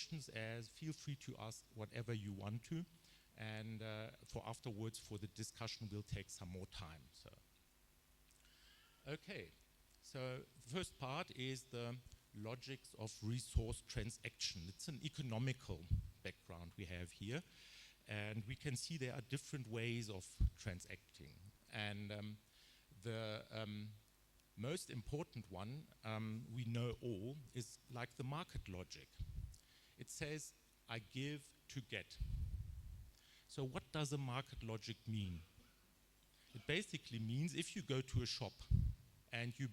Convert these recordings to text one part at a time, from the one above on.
questions, as feel free to ask whatever you want to, and for afterwards, for the discussion, we'll take some more time. So, okay, so the first part is the logics of resource transaction. It's an economical background we have here, and we can see there are different ways of transacting. And the most important one we know all is like the market logic. It says, I give to get. So what does a market logic mean? It basically means if you go to a shop and you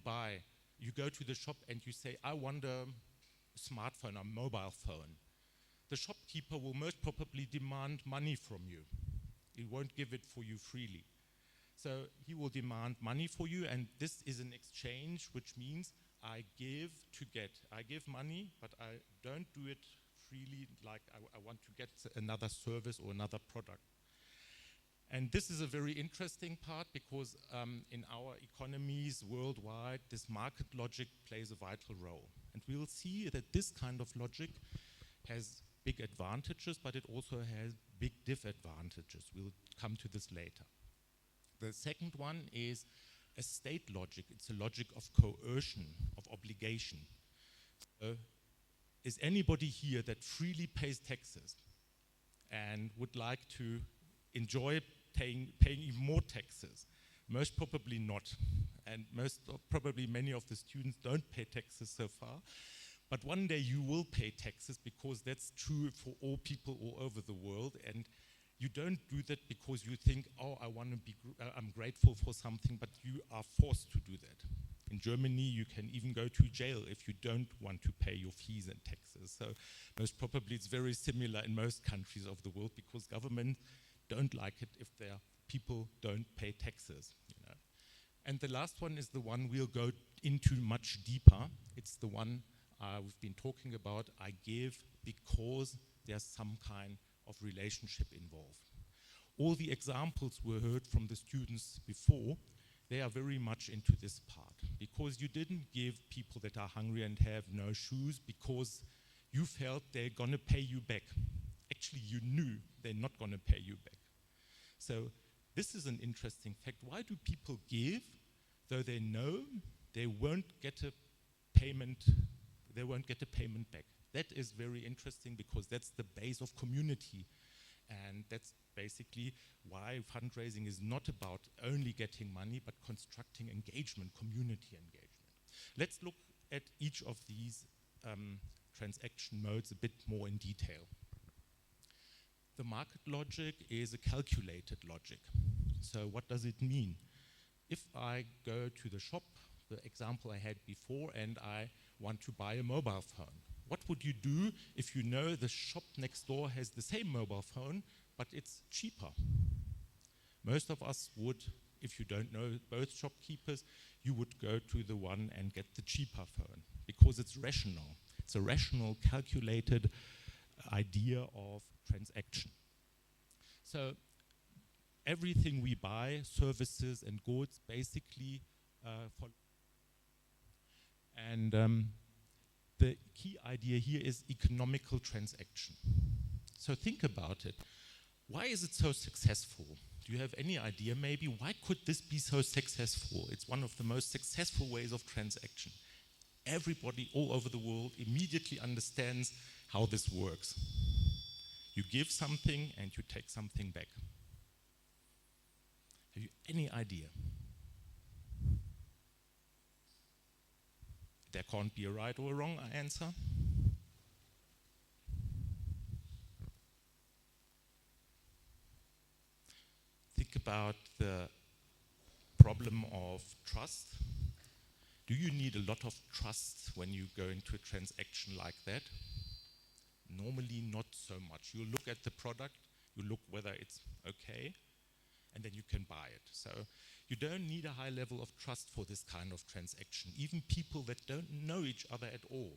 go to the shop and you say, I want a smartphone, a mobile phone. The shopkeeper will most probably demand money from you. He won't give it for you freely. So he will demand money for you, and this is an exchange, which means I give to get. I give money, but I don't do it freely, like I want to get another service or another product. And this is a very interesting part because in our economies worldwide, this market logic plays a vital role. And we will see that this kind of logic has big advantages, but it also has big disadvantages. We'll come to this later. The second one is a state logic. It's a logic of coercion, of obligation. Is anybody here that freely pays taxes and would like to enjoy paying even more taxes? Most probably not. And probably many of the students don't pay taxes so far. But one day you will pay taxes because that's true for all people all over the world. And you don't do that because you think, oh, I'm grateful for something, but you are forced to do that. In Germany, you can even go to jail if you don't want to pay your fees and taxes. So most probably it's very similar in most countries of the world because governments don't like it if their people don't pay taxes. You know? And the last one is the one we'll go into much deeper. It's the one we've been talking about. I give because there's some kind of relationship involved. All the examples we heard from the students before, they are very much into this part because you didn't give people that are hungry and have no shoes because you felt they're gonna pay you back. Actually, you knew they're not gonna pay you back. So this is an interesting fact. Why do people give though they know they won't get a payment back? That is very interesting because that's the base of community. And that's basically why fundraising is not about only getting money, but constructing engagement, community engagement. Let's look at each of these transaction modes a bit more in detail. The market logic is a calculated logic. So what does it mean? If I go to the shop, the example I had before, and I want to buy a mobile phone, what would you do if you know the shop next door has the same mobile phone, but it's cheaper? Most of us would, if you don't know both shopkeepers, you would go to the one and get the cheaper phone because it's rational. It's a rational, calculated idea of transaction. So everything we buy, services and goods, basically follow. And the key idea here is economical transaction. So think about it. Why is it so successful? Do you have any idea maybe? Why could this be so successful? It's one of the most successful ways of transaction. Everybody all over the world immediately understands how this works. You give something and you take something back. Have you any idea? There can't be a right or a wrong answer. Think about the problem of trust. Do you need a lot of trust when you go into a transaction like that? Normally not so much. You look at the product, you look whether it's okay, and then you can buy it. So you don't need a high level of trust for this kind of transaction. Even people that don't know each other at all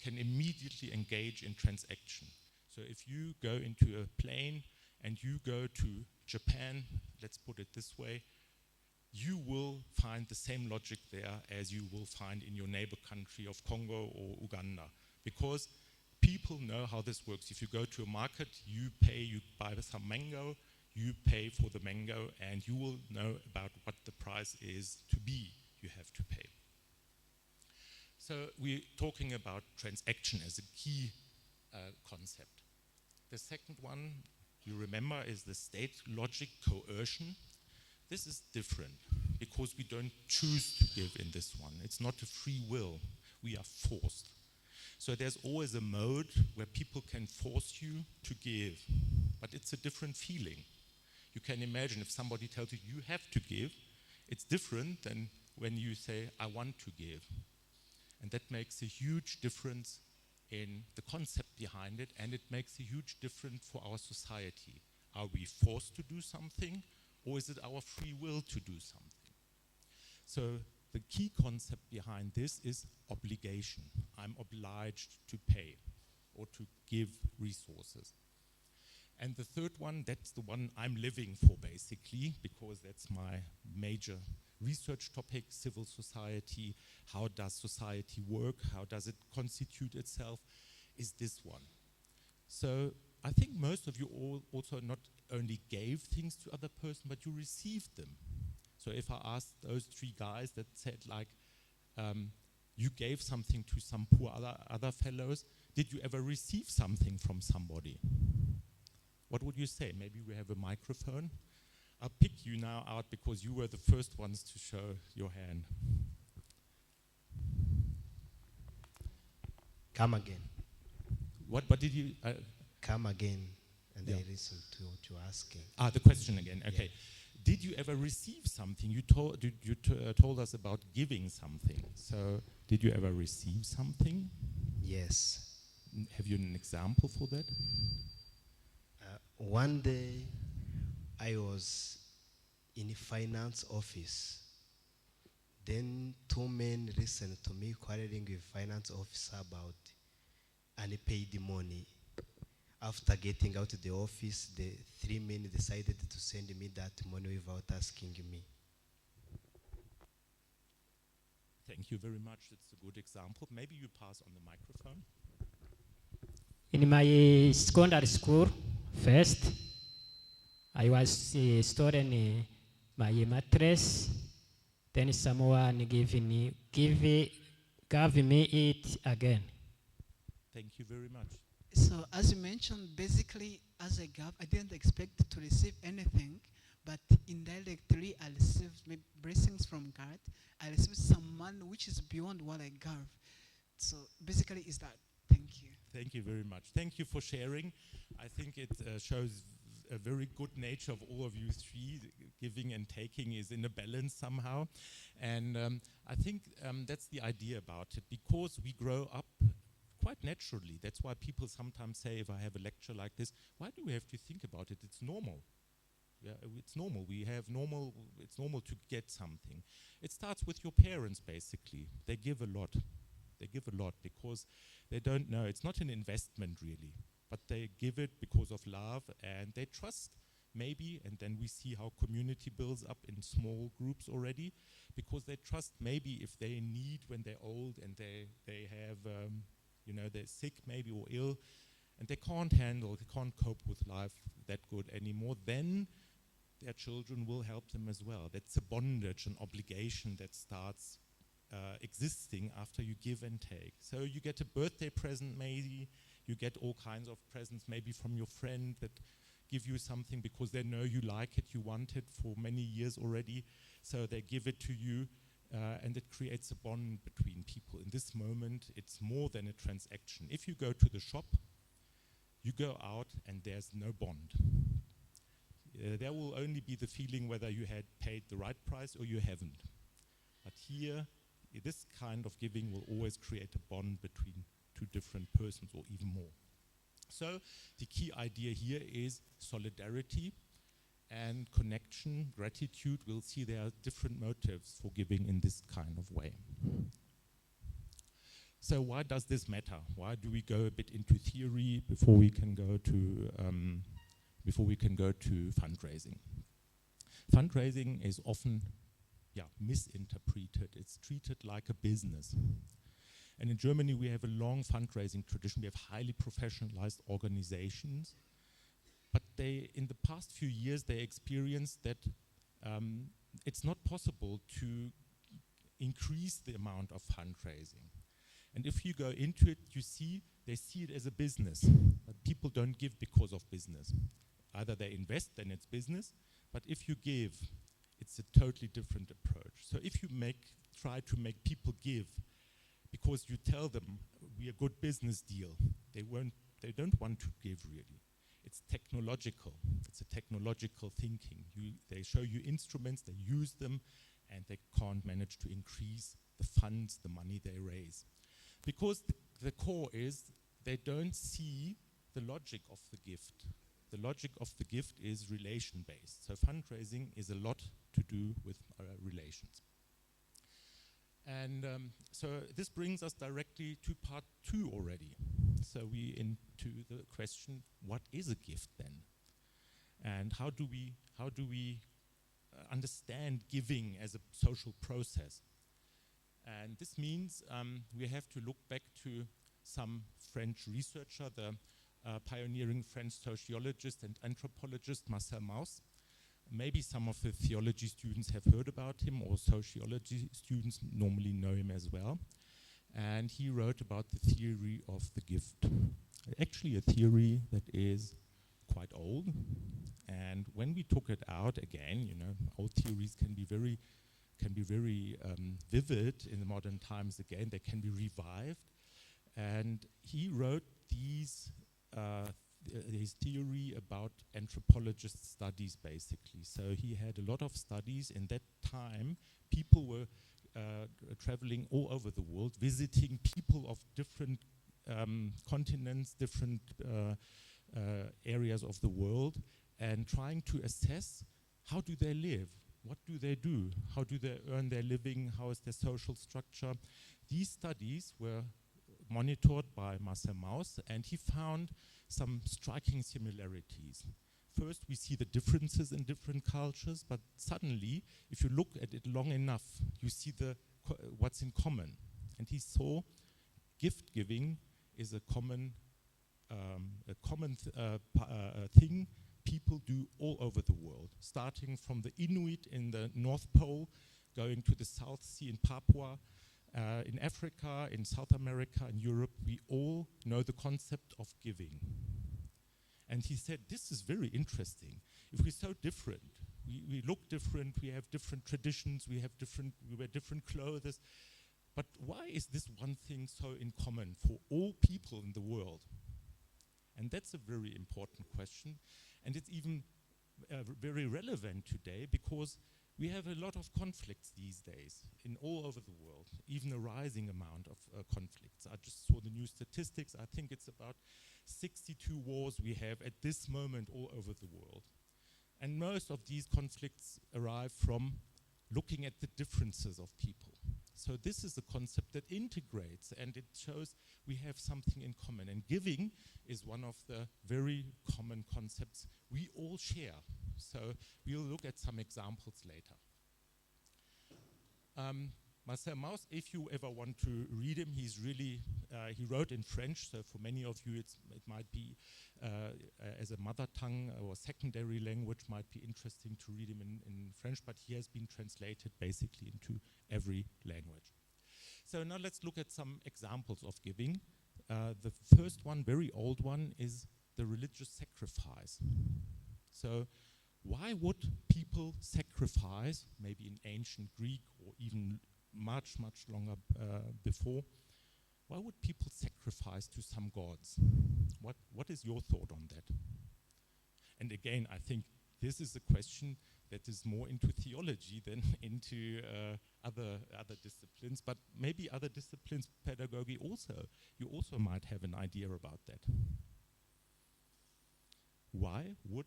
can immediately engage in transaction. So if you go into a plane and you go to Japan, let's put it this way, you will find the same logic there as you will find in your neighbor country of Congo or Uganda, because people know how this works. If you go to a market, you buy some mango, you pay for the mango, and you will know about what the price is you have to pay. So we're talking about transaction as a key concept. The second one you remember is the state logic coercion. This is different because we don't choose to give in this one. It's not a free will. We are forced. So there's always a mode where people can force you to give, but it's a different feeling. You can imagine if somebody tells you you have to give, it's different than when you say I want to give. And that makes a huge difference in the concept behind it, and it makes a huge difference for our society. Are we forced to do something, or is it our free will to do something? So the key concept behind this is obligation. I'm obliged to pay or to give resources. And the third one, that's the one I'm living for basically, because that's my major research topic, civil society. How does society work? How does it constitute itself? Is this one. So I think most of you all also not only gave things to other person, but you received them. So if I asked those three guys that said like, you gave something to some poor other fellows, did you ever receive something from somebody? What would you say? Maybe we have a microphone. I'll pick you now out because you were the first ones to show your hand. Come again. What did you... Come again, and I listen to what you're asking. The question again, okay. Yeah. Did you ever receive something? You told us about giving something. So did you ever receive something? Yes. Have you an example for that? One day, I was in a finance office. Then 2 men listened to me quarreling with finance officer about unpaid money. After getting out of the office, the 3 men decided to send me that money without asking me. Thank you very much. It's a good example. Maybe you pass on the microphone. In my secondary school, first, I was storing my mattress. Then someone gave me it again. Thank you very much. So as you mentioned, basically, as a GAV, I didn't expect to receive anything, but indirectly, I received blessings from God. I received some money which is beyond what I gave. So basically, is that. Thank you. Thank you very much. Thank you for sharing. I think it shows a very good nature of all of you three. Giving and taking is in a balance somehow. And I think that's the idea about it, because we grow up quite naturally. That's why people sometimes say, if I have a lecture like this, why do we have to think about it? It's normal. Yeah, it's normal. It's normal to get something. It starts with your parents, basically. They give a lot. They give a lot because they don't know. It's not an investment, really. But they give it because of love, and they trust, maybe, and then we see how community builds up in small groups already, because they trust maybe if they need when they're old and they have... they're sick maybe or ill, and they can't cope with life that good anymore, then their children will help them as well. That's a bondage, an obligation that starts existing after you give and take. So you get a birthday present maybe, you get all kinds of presents maybe from your friend that give you something because they know you like it, you want it for many years already, so they give it to you. And it creates a bond between people. In this moment, it's more than a transaction. If you go to the shop, you go out and there's no bond. There will only be the feeling whether you had paid the right price or you haven't. But here, this kind of giving will always create a bond between two different persons or even more. So the key idea here is solidarity and connection, gratitude. We'll see there are different motives for giving in this kind of way. So why does this matter? Why do we go a bit into theory before we can go to fundraising? Fundraising is often misinterpreted. It's treated like a business. And in Germany, we have a long fundraising tradition. We have highly professionalized organizations. But in the past few years, they experienced that it's not possible to increase the amount of fundraising. And if you go into it, they see it as a business. But people don't give because of business. Either they invest, then it's business. But if you give, it's a totally different approach. So if you try to make people give because you tell them we're a good business deal, they don't want to give really. It's technological. It's a technological thinking. They show you instruments, they use them, and they can't manage to increase the funds, the money they raise. Because the core is they don't see the logic of the gift. The logic of the gift is relation-based. So fundraising is a lot to do with relations. And so this brings us directly to part 2 already. So we into the question, what is a gift then? And how do we understand giving as a social process? And this means we have to look back to some French researcher, the pioneering French sociologist and anthropologist Marcel Mauss. Maybe some of the theology students have heard about him, or sociology students normally know him as well. And he wrote about the theory of the gift. Actually a theory that is quite old. And when we took it out again, old theories can be very vivid in the modern times again. They can be revived. And he wrote his theory about anthropologist studies, basically. So he had a lot of studies. In that time, people were traveling all over the world, visiting people of different continents, different areas of the world, and trying to assess how do they live, what do they do, how do they earn their living, how is their social structure. These studies were monitored by Marcel Mauss, and he found some striking similarities. First, we see the differences in different cultures, but suddenly, if you look at it long enough, you see what's in common. And he saw gift giving is a common thing people do all over the world, starting from the Inuit in the North Pole, going to the South Sea in Papua, in Africa, in South America, in Europe. We all know the concept of giving. And he said, this is very interesting. If we're so different, we look different, we have different traditions, we wear different clothes, but why is this one thing so in common for all people in the world? And that's a very important question. And it's even very relevant today because we have a lot of conflicts these days in all over the world, even a rising amount of conflicts. I just saw the new statistics. I think it's about 62 wars we have at this moment all over the world. And most of these conflicts arrive from looking at the differences of people. So this is a concept that integrates, and it shows we have something in common. And giving is one of the very common concepts we all share. So we'll look at some examples later. Marcel Mauss, if you ever want to read him, he wrote in French, so for many of you it might be as a mother tongue or secondary language might be interesting to read him in French, but he has been translated basically into every language. So now let's look at some examples of giving. The first one, very old one, is the religious sacrifice. So why would people sacrifice, maybe in ancient Greek or even much, much longer before, why would people sacrifice to some gods? What is your thought on that? And again, I think this is a question that is more into theology than into other disciplines, but maybe other disciplines, pedagogy also, you also might have an idea about that. Why would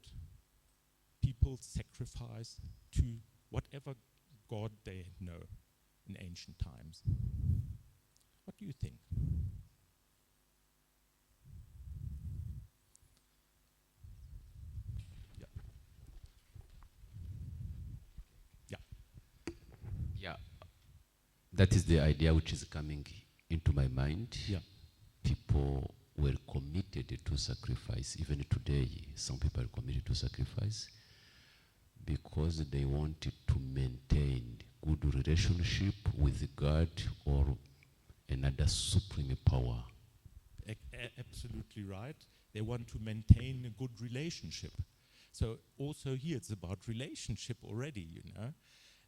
people sacrifice to whatever god they know in ancient times? What do you think? Yeah. Yeah, that is the idea which is coming into my mind. Yeah. People were committed to sacrifice. Even today, some people are committed to sacrifice because they wanted to maintain good relationship with God or another supreme power. Absolutely right. They want to maintain a good relationship. So also here it's about relationship already, you know.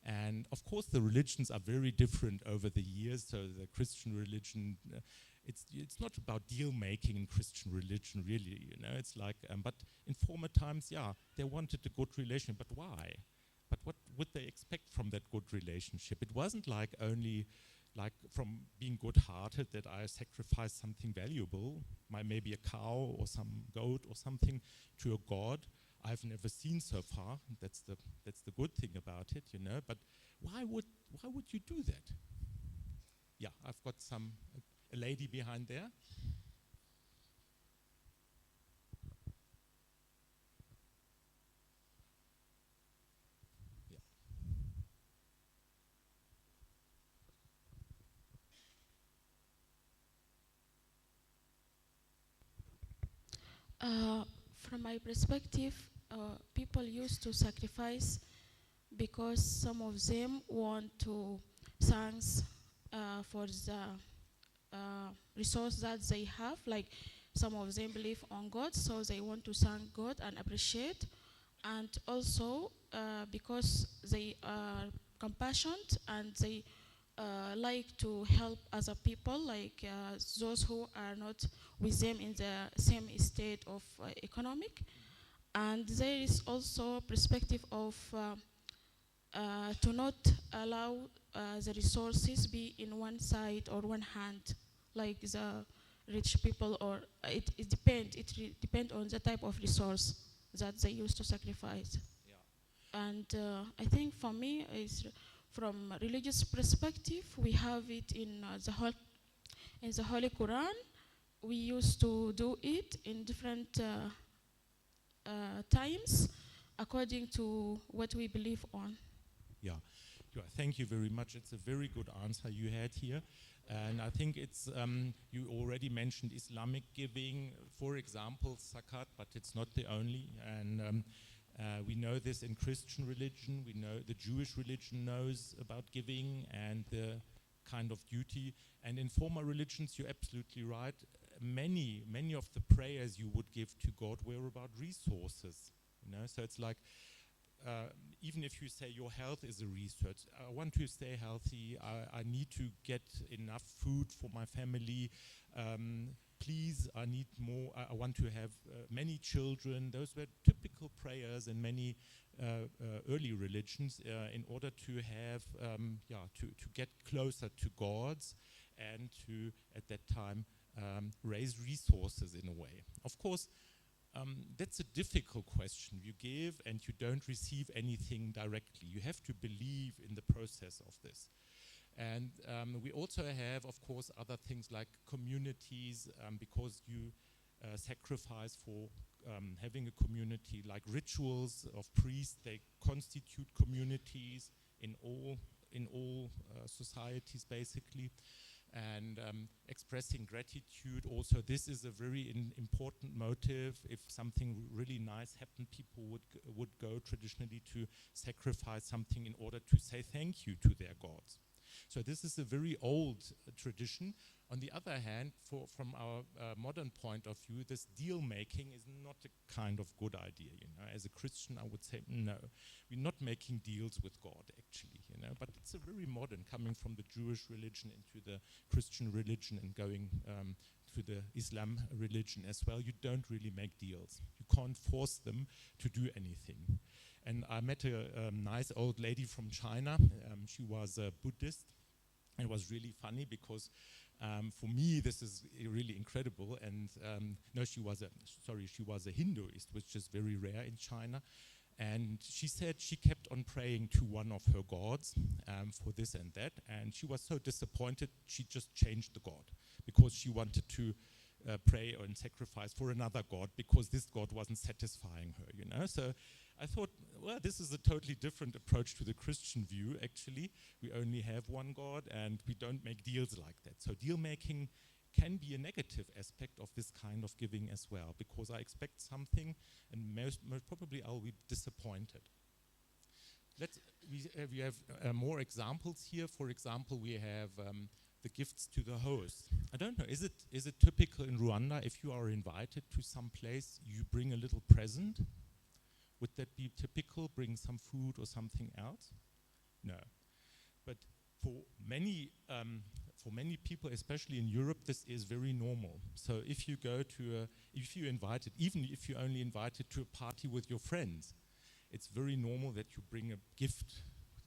And of course the religions are very different over the years. So the Christian religion, it's not about deal making in Christian religion really, you know. It's like, but in former times, yeah, they wanted a good relationship, but why? But what would they expect from that good relationship? It wasn't like only like from being good-hearted that I sacrifice something valuable, maybe a cow or some goat or something, to a god I've never seen so far. That's the good thing about it, you know. But why would you do that? Yeah, I've got a lady behind there. From my perspective, people used to sacrifice because some of them want to thanks for the resource that they have. Like some of them believe on God, so they want to thank God and appreciate. And also because they are compassionate and they like to help other people, like those who are not with them in the same state of economic. And there is also perspective of to not allow the resources be in one side or one hand, like the rich people, or it depends on the type of resource that they used to sacrifice. Yeah. And I think for me, is from a religious perspective, we have it in the Holy Quran. We used to do it in different times according to what we believe on. Yeah. Thank you very much. It's a very good answer you had here. And I think it's, you already mentioned Islamic giving, for example, zakat, but it's not the only. And we know this in Christian religion. We know the Jewish religion knows about giving and the kind of duty. And in former religions, you're absolutely right. Many of the prayers you would give to God were about resources. You know, so it's like, even if you say your health is a resource, I want to stay healthy, I need to get enough food for my family, please, I need more, I want to have many children. Those were typical prayers in many early religions in order to have, to get closer to gods and to, at that time, raise resources in a way. Of course, that's a difficult question. You give and you don't receive anything directly. You have to believe in the process of this. And we also have, of course, other things like communities, because you sacrifice for having a community, like rituals of priests. They constitute communities in all societies, basically. And expressing gratitude also, this is a very important motive. If something really nice happened, people would go traditionally to sacrifice something in order to say thank you to their gods. So this is a very old tradition. On the other hand, from our modern point of view, this deal making is not a kind of good idea. You know, as a Christian, I would say no, we're not making deals with God actually. You know, but it's a very modern, coming from the Jewish religion into the Christian religion and going to the Islam religion as well. You don't really make deals. You can't force them to do anything. And I met a nice old lady from China. She was a Buddhist. It was really funny because for me this is really incredible. And no, she was a Hinduist, which is very rare in China. And she said she kept on praying to one of her gods for this and that. And she was so disappointed, she just changed the god because she wanted to pray and sacrifice for another god because this god wasn't satisfying her, you know. So I thought, well, this is a totally different approach to the Christian view, actually. We only have one God and we don't make deals like that. So deal making can be a negative aspect of this kind of giving as well, because I expect something and most probably I'll be disappointed. We have more examples here. For example, we have the gifts to the host. I don't know, is it typical in Rwanda if you are invited to some place, you bring a little present? Would that be typical, bring some food or something else? No. But for many people, especially in Europe, this is very normal. So if you go to even if you only invited to a party with your friends, it's very normal that you bring a gift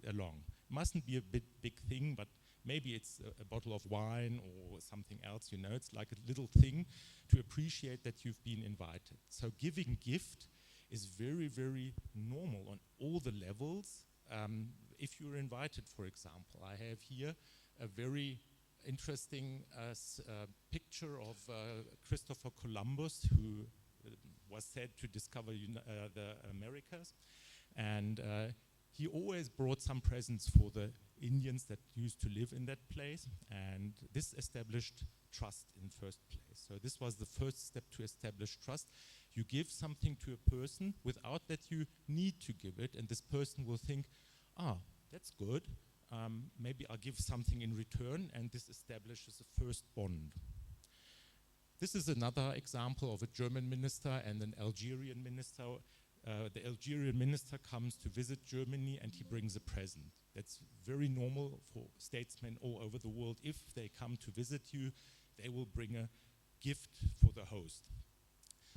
along. Mustn't be a big thing, but maybe it's a bottle of wine or something else, you know. It's like a little thing to appreciate that you've been invited. So giving gift is very, very normal on all the levels. If you're invited, for example, I have here a very interesting picture of Christopher Columbus, who was said to discover the Americas. And he always brought some presents for the Indians that used to live in that place. And this established trust in first place. So this was the first step to establish trust. You give something to a person without that you need to give it, and this person will think, that's good. Maybe I'll give something in return, and this establishes a first bond. This is another example of a German minister and an Algerian minister. The Algerian minister comes to visit Germany and he brings a present. That's very normal for statesmen all over the world. If they come to visit you, they will bring a gift for the host.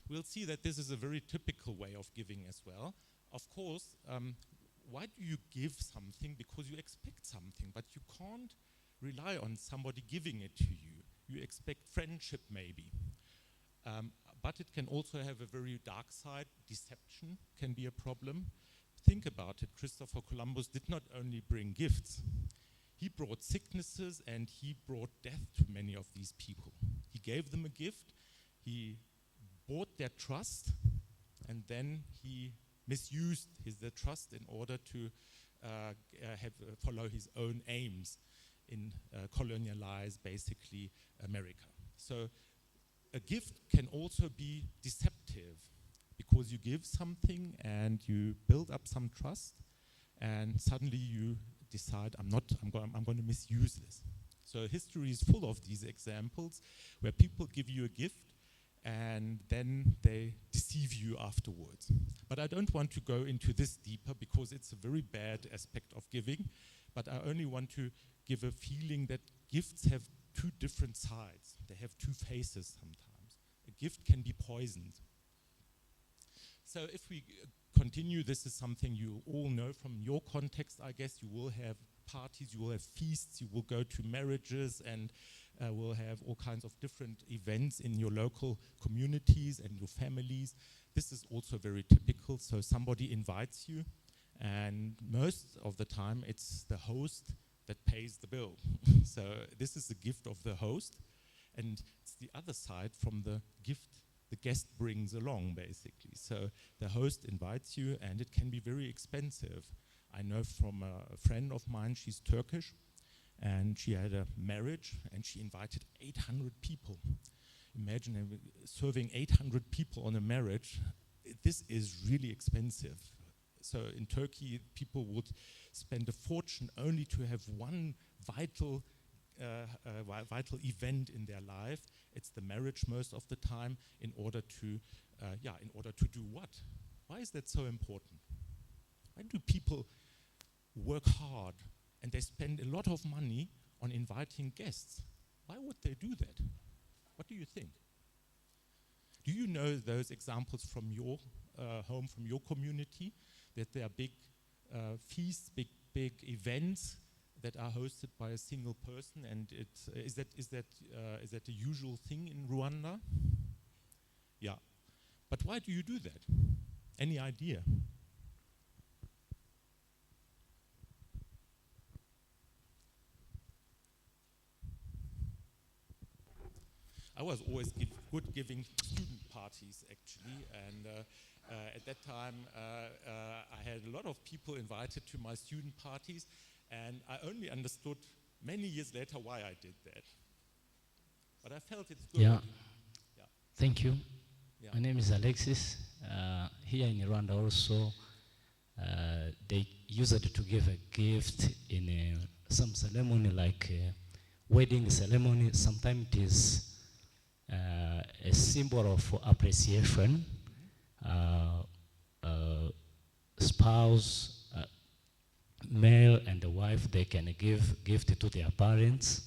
We'll see that this is a very typical way of giving as well. Of course, why do you give something? Because you expect something, but you can't rely on somebody giving it to you. You expect friendship maybe. But it can also have a very dark side. Deception can be a problem. Think about it. Christopher Columbus did not only bring gifts, he brought sicknesses and he brought death to many of these people. He gave them a gift, he bought their trust, and then he misused their trust in order to follow his own aims in colonialize basically America. So a gift can also be deceptive because you give something and you build up some trust, and suddenly you decide, I'm going to misuse this. So history is full of these examples where people give you a gift and then they deceive you afterwards. But I don't want to go into this deeper because it's a very bad aspect of giving, but I only want to give a feeling that gifts have two different sides. They have two faces sometimes. A gift can be poisoned. So if we continue, this is something you all know from your context, I guess. You will have parties, you will have feasts, you will go to marriages, and will have all kinds of different events in your local communities and your families. This is also very typical. So somebody invites you, and most of the time it's the host that pays the bill. So this is the gift of the host, and it's the other side from the gift the guest brings along, basically. So the host invites you, and it can be very expensive. I know from a friend of mine, she's Turkish, and she had a marriage, and she invited 800 people. Imagine serving 800 people on a marriage. This is really expensive. So in Turkey, people would spend a fortune only to have one vital event in their life. It's the marriage most of the time. In order to do what? Why is that so important? Why do people work hard and they spend a lot of money on inviting guests? Why would they do that? What do you think? Do you know those examples from your home, from your community, that there are big feasts, big events that are hosted by a single person, and is that a usual thing in Rwanda? Yeah, but why do you do that? Any idea? I I was always good giving student parties, actually, and at that time I had a lot of people invited to my student parties, and I only understood many years later why I did that. But I felt it's good. Yeah. Yeah. Thank you. Yeah. My name is Alexis. Here in Rwanda also, they used to give a gift in some ceremony like wedding ceremony. Sometimes it is a symbol of appreciation. Spouse, male and the wife, they can give gift to their parents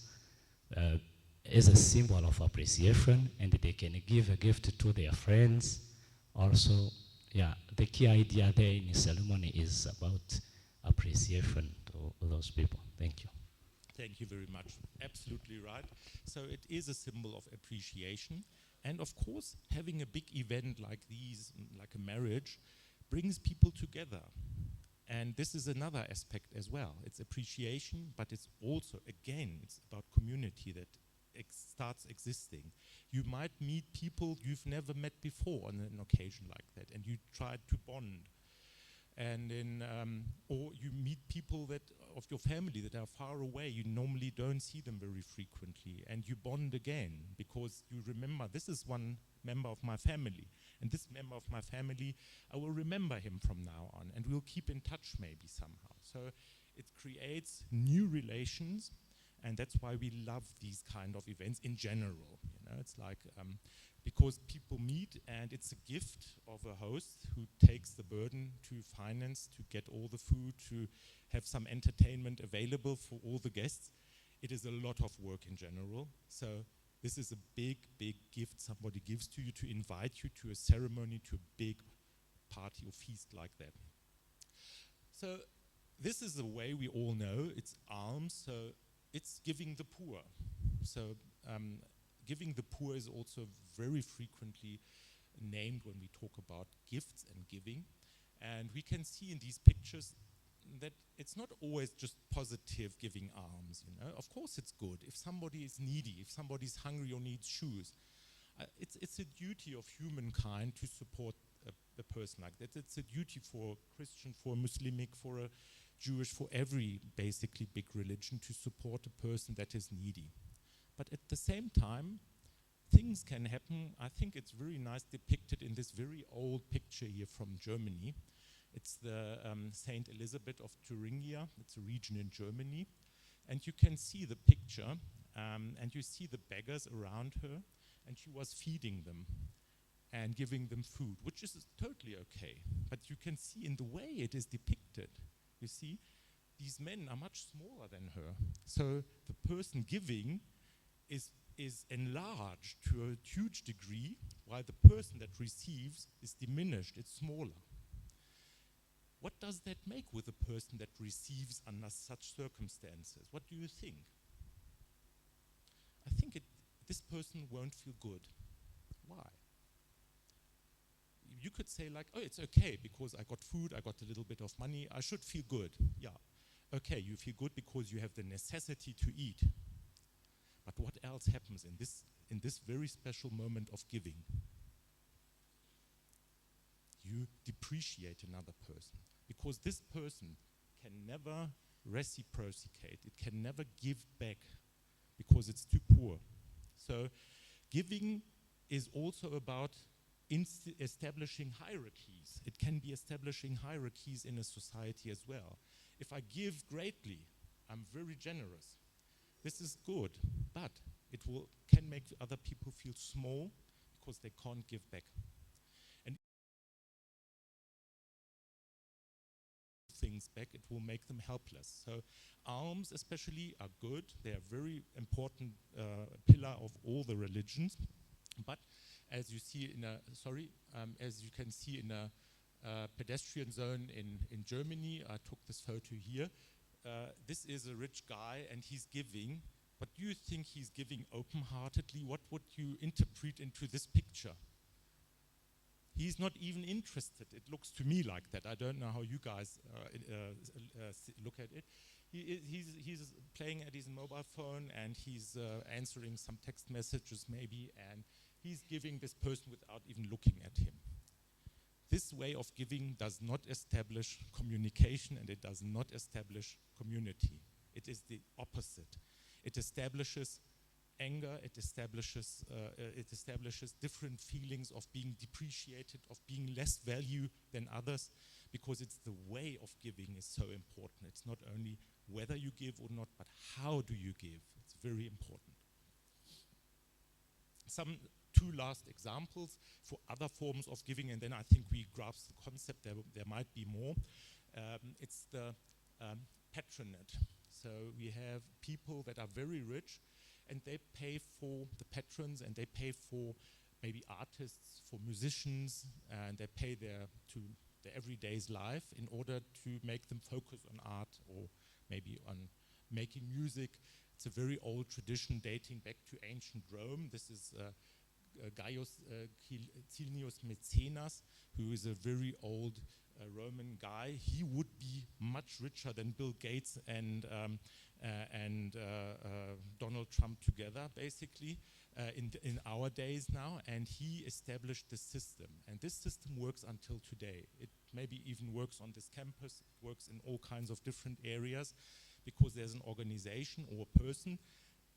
as a symbol of appreciation, and they can give a gift to their friends. Also, yeah, the key idea there in the ceremony is about appreciation to those people. Thank you. Thank you very much. Absolutely right. So it is a symbol of appreciation. And of course, having a big event like these, like a marriage, brings people together. And this is another aspect as well. It's appreciation, but it's also, again, it's about community that starts existing. You might meet people you've never met before on an occasion like that, and you try to bond. And then, or you meet people that of your family that are far away. You normally don't see them very frequently, and you bond again because you remember this is one member of my family, and this member of my family, I will remember him from now on, and we'll keep in touch maybe somehow. So it creates new relations, and that's why we love these kind of events in general. You know, it's like because people meet, and it's a gift of a host who takes the burden to finance, to get all the food, to have some entertainment available for all the guests. It is a lot of work in general. So this is a big, big gift somebody gives to you to invite you to a ceremony, to a big party or feast like that. So this is the way we all know, it's alms, so it's giving the poor. So giving the poor is also very frequently named when we talk about gifts and giving. And we can see in these pictures that it's not always just positive giving alms, you know. Of course it's good. If somebody is needy, if somebody's hungry or needs shoes, it's a duty of humankind to support a person like that. It's a duty for a Christian, for a Muslimic, for a Jewish, for every basically big religion to support a person that is needy. But at the same time, things can happen. I think it's very nice depicted in this very old picture here from Germany. It's the Saint Elizabeth of Thuringia. It's a region in Germany. And you can see the picture, and you see the beggars around her, and she was feeding them and giving them food, which is totally okay. But you can see in the way it is depicted, you see, these men are much smaller than her. So the person giving is enlarged to a huge degree, while the person that receives is diminished, it's smaller. What does that make with a person that receives under such circumstances? What do you think? I think this person won't feel good. Why? You could say like, oh, it's okay because I got food, I got a little bit of money, I should feel good. Yeah, okay, you feel good because you have the necessity to eat. But what else happens in this very special moment of giving? You depreciate another person because this person can never reciprocate. It can never give back because it's too poor. So giving is also about establishing hierarchies. It can be establishing hierarchies in a society as well. If I give greatly, I'm very generous. This is good, but it can make other people feel small because they can't give back. And things back, it will make them helpless. So alms especially are good. They are very important pillar of all the religions. But as you see as you can see in a pedestrian zone in Germany, I took this photo here. This is a rich guy and he's giving, but do you think he's giving open-heartedly? What would you interpret into this picture? He's not even interested. It looks to me like that. I don't know how you guys look at it. he's playing at his mobile phone, and he's answering some text messages maybe, and he's giving this person without even looking at him. This way of giving does not establish communication, and it does not establish community. It is the opposite. It establishes anger, it establishes different feelings of being depreciated, of being less value than others, because it's the way of giving is so important. It's not only whether you give or not, but how do you give. It's very important. Two last examples for other forms of giving, and then I think we grasp the concept. There might be more. It's the patronage. So we have people that are very rich, and they pay for the patrons, and they pay for maybe artists, for musicians, and they pay their everyday's life in order to make them focus on art or maybe on making music. It's a very old tradition dating back to ancient Rome. This is Gaius Cilnius Maecenas, who is a very old Roman guy. He would be much richer than Bill Gates and Donald Trump together, basically, in our days now. And he established this system. And this system works until today. It maybe even works on this campus. It works in all kinds of different areas, because there's an organization or a person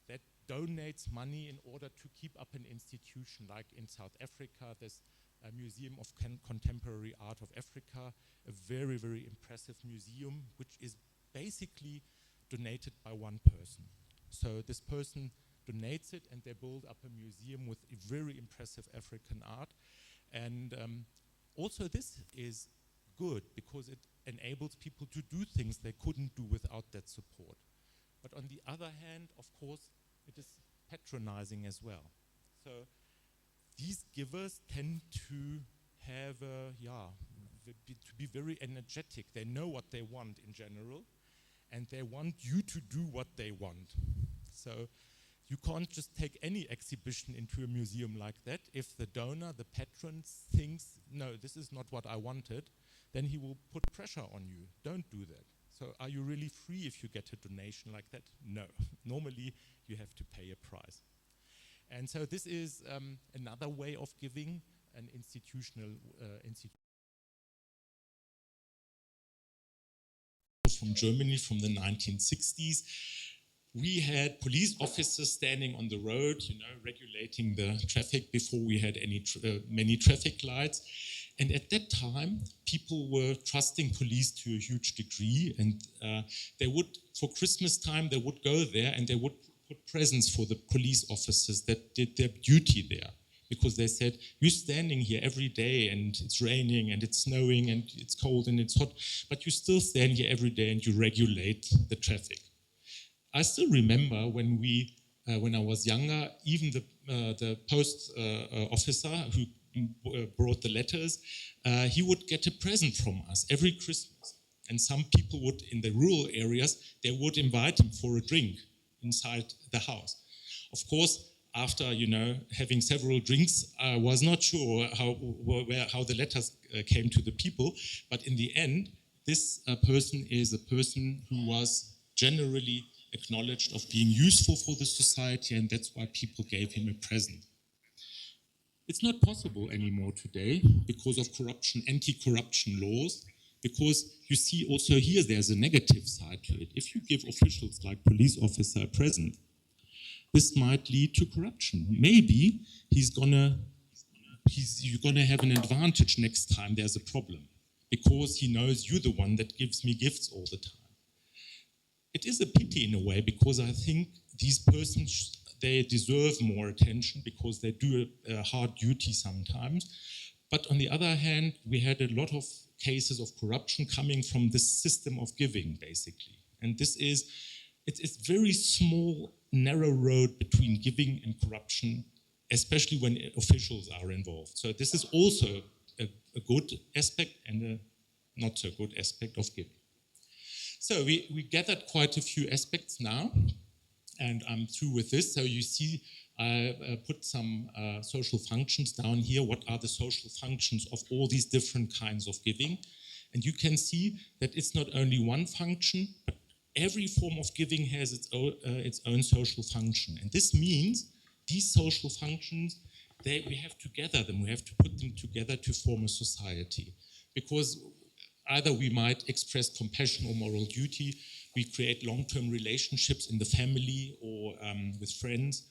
that donates money in order to keep up an institution. Like in South Africa, there's a Museum of Contemporary Art of Africa, a very, very impressive museum, which is basically donated by one person. So this person donates it, and they build up a museum with very impressive African art. And also this is good, because it enables people to do things they couldn't do without that support. But on the other hand, of course, it is patronizing as well. So these givers tend to have, to be very energetic. They know what they want in general, and they want you to do what they want. So you can't just take any exhibition into a museum like that. If the donor, the patron, thinks, no, this is not what I wanted, then he will put pressure on you. Don't do that. So are you really free if you get a donation like that? No. Normally, you have to pay a price. And so this is another way of giving, an institutional from Germany from the 1960s. We had police officers standing on the road, regulating the traffic before we had many traffic lights. And at that time, people were trusting police to a huge degree, and they would, for Christmas time, they would go there and they would put presents for the police officers that did their duty there, because they said, you're standing here every day, and it's raining and it's snowing and it's cold and it's hot, but you still stand here every day and you regulate the traffic. I still remember when I was younger, even the post officer who brought the letters, he would get a present from us every Christmas. And some people would, in the rural areas, they would invite him for a drink inside the house. Of course, after having several drinks, I was not sure how the letters came to the people. But in the end, this person is a person who was generally acknowledged of being useful for the society, and that's why people gave him a present. It's not possible anymore today because of corruption, anti-corruption laws, because you see also here there's a negative side to it. If you give officials like police officer a present, this might lead to corruption. Maybe you're gonna have an advantage next time there's a problem, because he knows you're the one that gives me gifts all the time. It is a pity in a way, because I think these persons, they deserve more attention because they do a hard duty sometimes. But on the other hand, we had a lot of cases of corruption coming from this system of giving, basically. And it's very small, narrow road between giving and corruption, especially when officials are involved. So this is also a good aspect and a not so good aspect of giving. So we gathered quite a few aspects now, and I'm through with this. So you see, I put some social functions down here. What are the social functions of all these different kinds of giving? And you can see that it's not only one function, but every form of giving has its own social function. And this means these social functions, we have to gather them, we have to put them together to form a society. Because either we might express compassion or moral duty, we create long-term relationships in the family or with friends,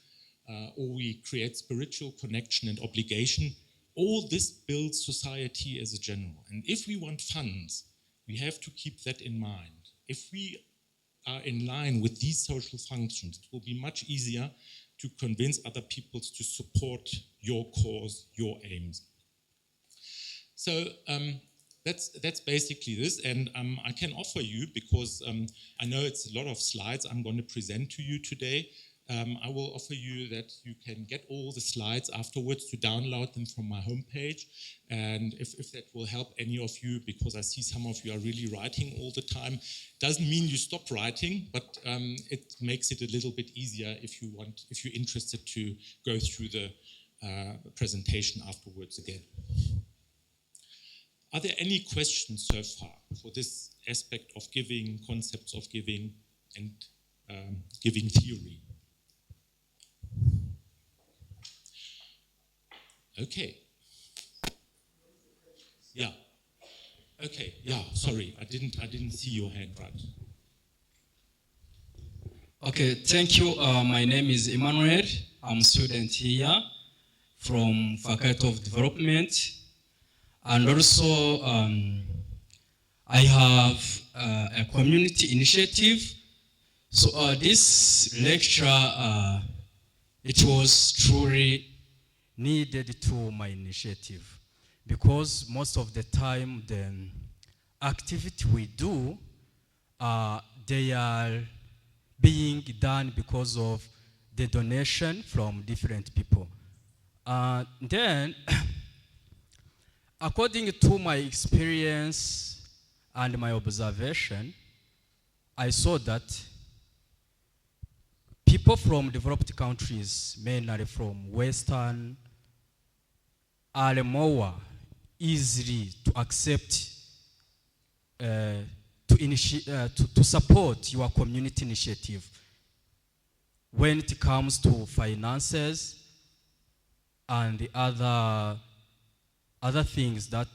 or we create spiritual connection and obligation. All this builds society as a general. And if we want funds, we have to keep that in mind. If we are in line with these social functions, it will be much easier to convince other people to support your cause, your aims. So that's basically this, and I can offer you, because I know it's a lot of slides I'm going to present to you today, I will offer you that you can get all the slides afterwards to download them from my homepage, and if that will help any of you, because I see some of you are really writing all the time. Doesn't mean you stop writing, but it makes it a little bit easier if you're interested to go through the presentation afterwards again. Are there any questions so far for this aspect of giving, concepts of giving, and giving theory? Okay. Yeah. Okay. Yeah. Sorry, I didn't see your hand right. Okay. Thank you. My name is Emmanuel. I'm a student here from Faculty of Development, and also I have a community initiative. So this lecture, it was truly needed to my initiative, because most of the time the activity we do, they are being done because of the donation from different people. Then, according to my experience and my observation, I saw that people from developed countries, mainly from Western, are more easily to accept, to support your community initiative when it comes to finances and the other things that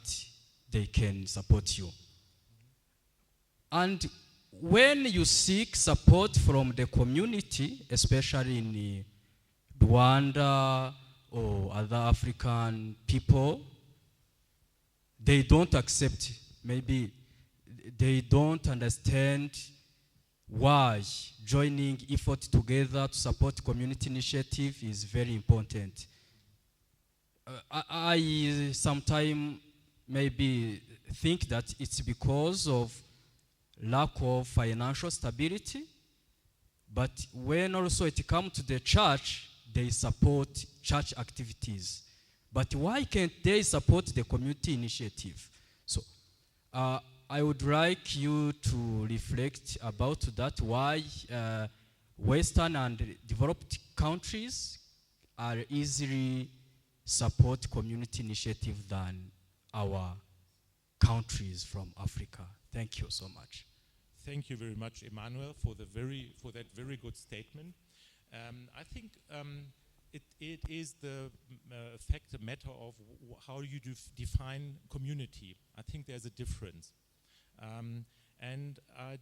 they can support you. And when you seek support from the community, especially in Rwanda or other African people, they don't accept, maybe they don't understand why joining effort together to support community initiative is very important. I sometimes maybe think that it's because of lack of financial stability, but when also it comes to the church, they support church activities. But why can't they support the community initiative? So I would like you to reflect about that, why Western and developed countries are easily support community initiative than our countries from Africa. Thank you so much. Thank you very much, Emmanuel, for that very good statement. I think it is a matter of how you define community. I think there's a difference. And I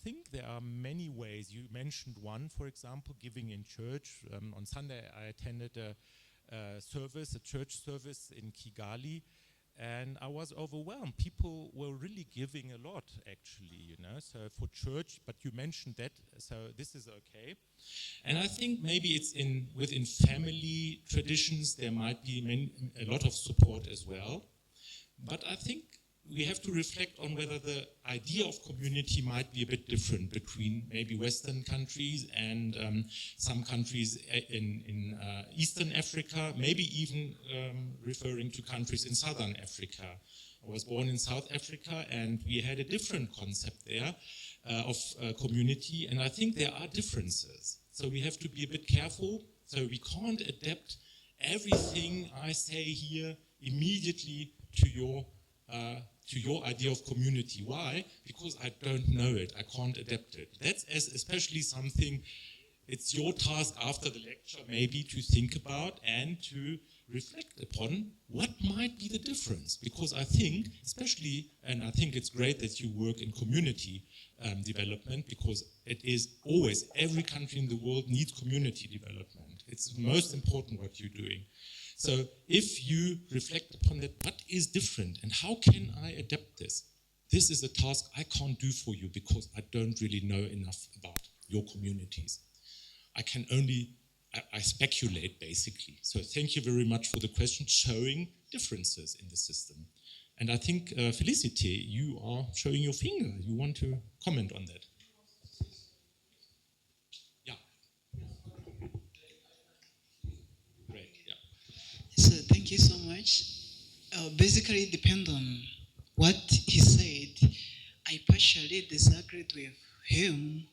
think there are many ways. You mentioned one, for example, giving in church. On Sunday, I attended a church service in Kigali, and I was overwhelmed. People were really giving a lot, actually, you know, so for church, but you mentioned that, so this is okay. And I think maybe it's within family traditions, there might be a lot of support as well. But I think we have to reflect on whether the idea of community might be a bit different between maybe Western countries and some countries in Eastern Africa, maybe even referring to countries in Southern Africa. I was born in South Africa, and we had a different concept there of community, and I think there are differences. So we have to be a bit careful. So we can't adapt everything I say here immediately to your to your idea of community. Why? Because I don't know it. I can't adapt it. That's especially something, it's your task after the lecture maybe to think about and to reflect upon what might be the difference. Because I think, especially, and I think it's great that you work in community development, because it is always, every country in the world needs community development. It's the most important what you're doing. So if you reflect upon that, what is different and how can I adapt this? This is a task I can't do for you because I don't really know enough about your communities. I can only, I speculate basically. So thank you very much for the question, showing differences in the system. And I think, Felicity, you are showing your finger. You want to comment on that? Yeah. Great, yeah. So thank you so much. Basically, it depends on what he said. I partially disagreed with him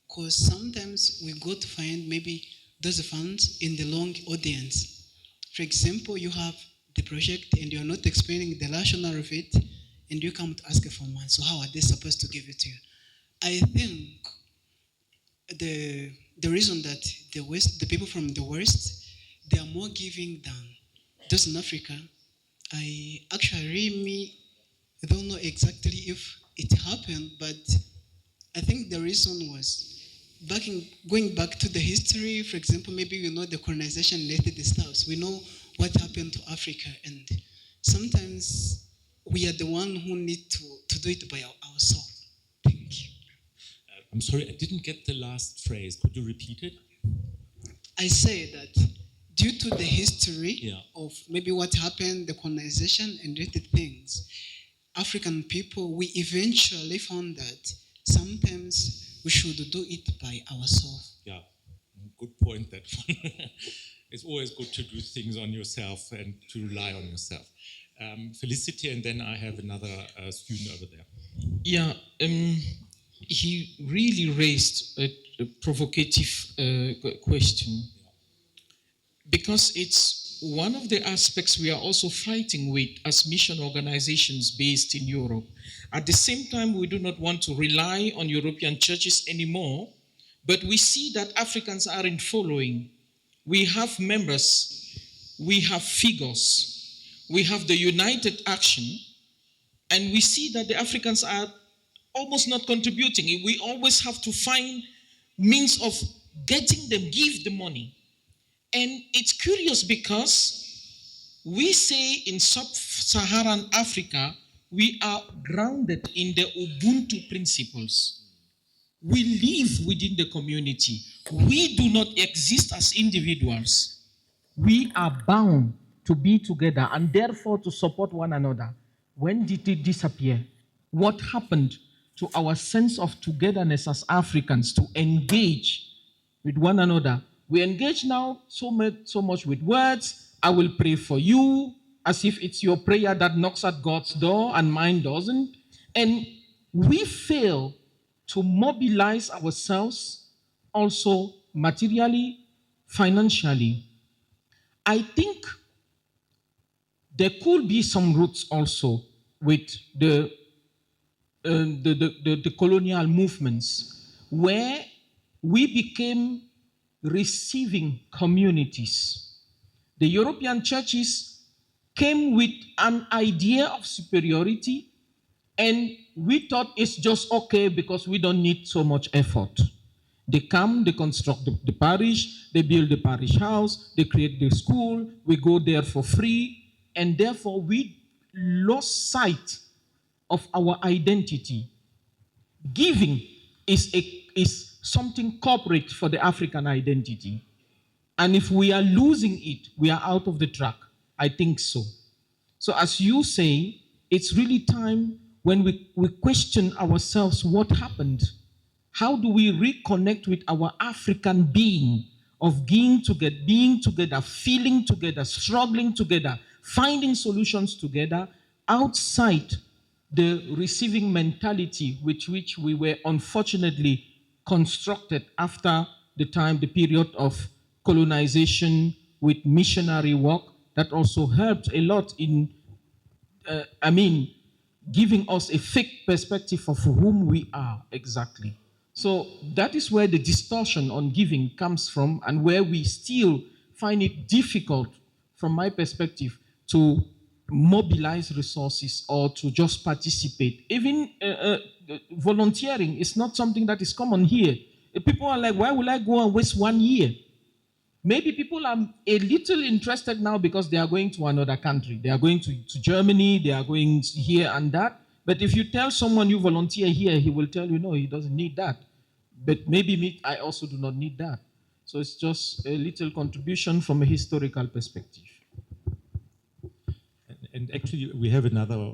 because sometimes we go to find maybe those funds in the long audience. For example, you have the project and you're not explaining the rationale of it, and you come to ask for money. So how are they supposed to give it to you? I think the reason that the people from the West, they are more giving than those in Africa. I don't know exactly if it happened, but I think the reason was going back to the history. For example, maybe you know the colonization related stuff. We know what happened to Africa, and sometimes we are the one who need to do it by ourselves. Thank you. I'm sorry, I didn't get the last phrase. Could you repeat it? I say that due to the history of maybe what happened, the colonization and related things, African people, we eventually found that sometimes we should do it by ourselves. Yeah, good point, that one. It's always good to do things on yourself and to rely on yourself. Felicity, and then I have another student over there. Yeah, he really raised a provocative question, because it's one of the aspects we are also fighting with as mission organizations based in Europe. At the same time, we do not want to rely on European churches anymore, but we see that Africans are in following. We have members, we have figures, we have the United Action, and we see that the Africans are almost not contributing. We always have to find means of getting them, give the money. And it's curious because we say in sub-Saharan Africa, we are grounded in the Ubuntu principles. We live within the community. We do not exist as individuals. We are bound to be together and therefore to support one another. When did it disappear? What happened to our sense of togetherness as Africans to engage with one another? We engage now so much with words. I will pray for you, as if it's your prayer that knocks at God's door and mine doesn't. And we fail to mobilize ourselves also materially, financially. I think there could be some roots also with the colonial movements, where we became receiving communities. The European churches came with an idea of superiority, and we thought it's just okay because we don't need so much effort. They come, they construct the parish, they build the parish house, they create the school, we go there for free, and therefore we lost sight of our identity. Giving is something corporate for the African identity. And if we are losing it, we are out of the track. I think so. So as you say, it's really time when we question ourselves what happened. How do we reconnect with our African being of being together, feeling together, struggling together, finding solutions together outside the receiving mentality with which we were unfortunately constructed after the period of colonization with missionary work that also helped a lot in, giving us a fake perspective of whom we are exactly. So that is where the distortion on giving comes from, and where we still find it difficult, from my perspective, to mobilize resources or to just participate. Even volunteering is not something that is common here. People are like, why will I go and waste 1 year? Maybe people are a little interested now because they are going to another country. They are going to Germany, they are going here and that. But if you tell someone you volunteer here, he will tell you, no, he doesn't need that. But maybe me, I also do not need that. So it's just a little contribution from a historical perspective. And actually, we have another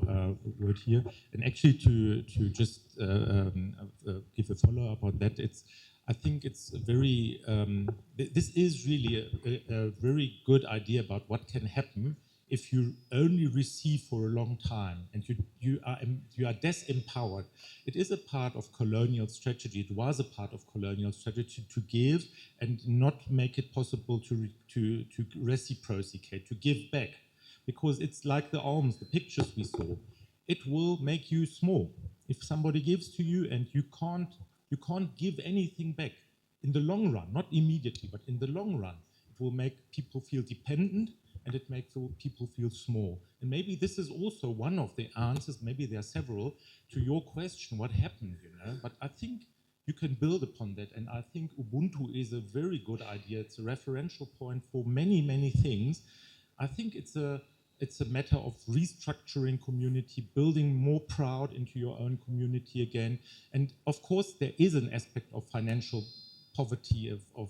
word here. And actually, to just give a follow-up on that, I think it's a very, this is really a very good idea about what can happen if you only receive for a long time and you are disempowered. It is a part of colonial strategy. It was a part of colonial strategy to give and not make it possible to reciprocate, to give back. Because it's like the alms, the pictures we saw. It will make you small. If somebody gives to you and you can't give anything back in the long run, not immediately, but in the long run, it will make people feel dependent and it makes people feel small. And maybe this is also one of the answers, maybe there are several, to your question, what happened, But I think you can build upon that. And I think Ubuntu is a very good idea. It's a referential point for many, many things. I think it's a matter of restructuring community, building more proud into your own community again. And of course, there is an aspect of financial poverty, of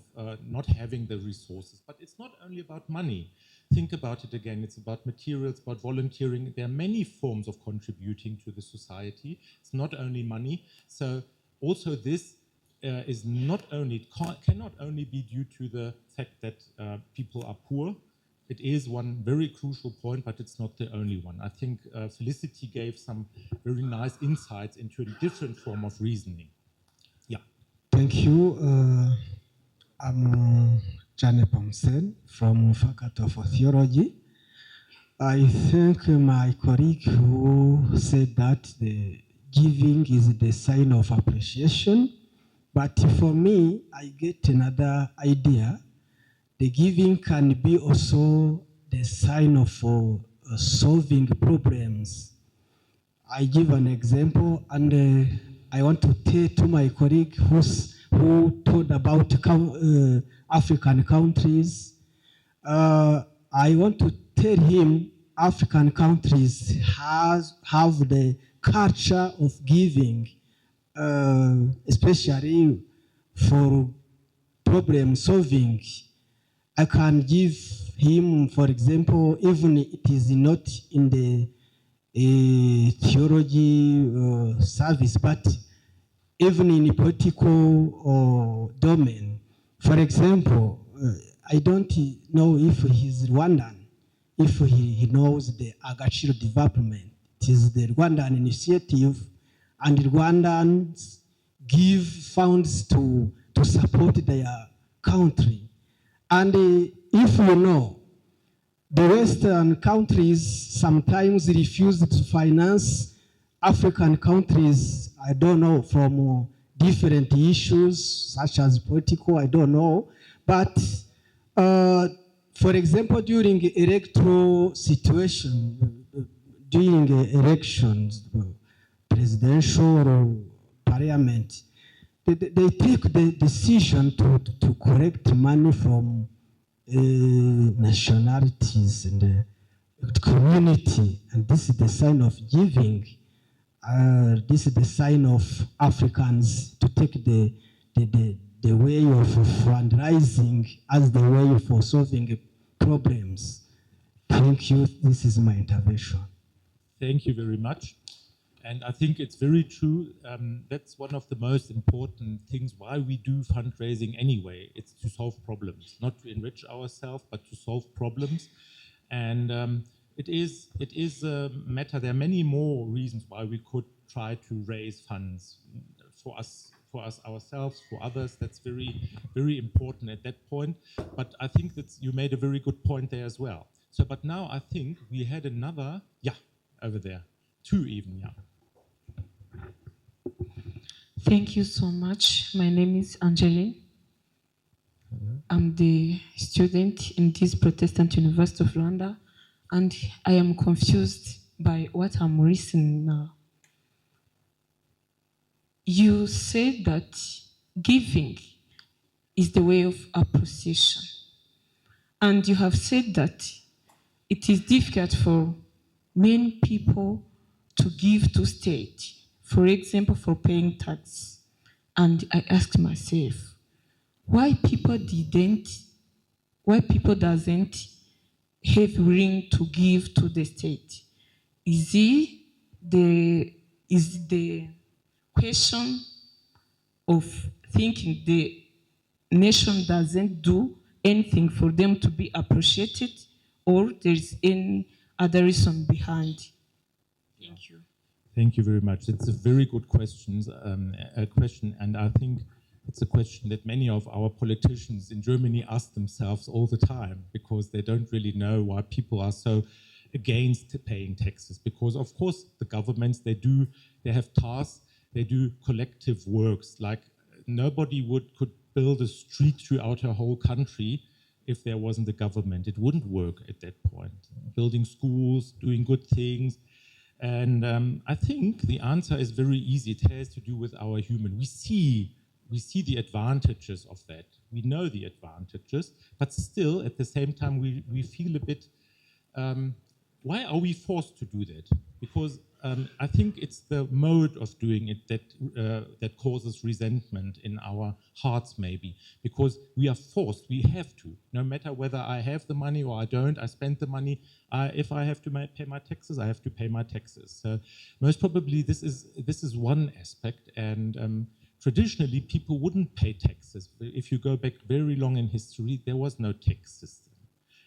not having the resources. But it's not only about money. Think about it again. It's about materials, about volunteering. There are many forms of contributing to the society. It's not only money. So also this is not only, cannot only be due to the fact that people are poor. It is one very crucial point, but it's not the only one. I think Felicity gave some very nice insights into a different form of reasoning. Yeah. Thank you. I'm Jane Pomsen from Faculty of Theology. I thank my colleague who said that the giving is the sign of appreciation. But for me, I get another idea. The giving can be also the sign of solving problems. I give an example, and I want to tell to my colleague who told about African countries. I want to tell him African countries have the culture of giving, especially for problem solving. I can give him, for example, even it is not in the theology service, but even in the political domain. For example, I don't know if he's Rwandan, if he knows the Agaciro development. It is the Rwandan initiative, and the Rwandans give funds to support their country. And if you know, the Western countries sometimes refuse to finance African countries, I don't know, from different issues, such as political, I don't know. But, for example, during electoral situation, during elections, presidential or parliament, they take the decision to collect money from nationalities and the community, and this is the sign of giving. This is the sign of Africans to take the way of fundraising as the way for solving problems. Thank you. This is my intervention. Thank you very much. And I think it's very true. That's one of the most important things why we do fundraising anyway. It's to solve problems, not to enrich ourselves, but to solve problems. And it is a matter. There are many more reasons why we could try to raise funds for us ourselves, for others. That's very, very important at that point. But I think that you made a very good point there as well. So, but now I think we had another, over there. 2 even, yeah. Thank you so much. My name is Angeline. I'm the student in this Protestant University of Rwanda, and I am confused by what I'm listening now. You said that giving is the way of appreciation, and you have said that it is difficult for many people to give to state, for example, for paying tax. And I asked myself, why people doesn't have willing to give to the state? Is the question of thinking the nation doesn't do anything for them to be appreciated, or there's any other reason behind? Thank you. Thank you very much. It's a very good question, and I think it's a question that many of our politicians in Germany ask themselves all the time, because they don't really know why people are so against paying taxes. Because of course the governments, they have tasks, they do collective works. Like nobody could build a street throughout a whole country if there wasn't a government. It wouldn't work at that point. Building schools, doing good things. And I think the answer is very easy. It has to do with our human. We see the advantages of that. We know the advantages, but still at the same time we feel a bit, why are we forced to do that? Because I think it's the mode of doing it that causes resentment in our hearts, maybe, because we are forced. We have to, no matter whether I have the money or I don't. I spend the money. If I have to pay my taxes, I have to pay my taxes. So most probably this is one aspect. And traditionally, people wouldn't pay taxes. If you go back very long in history, there was no tax system.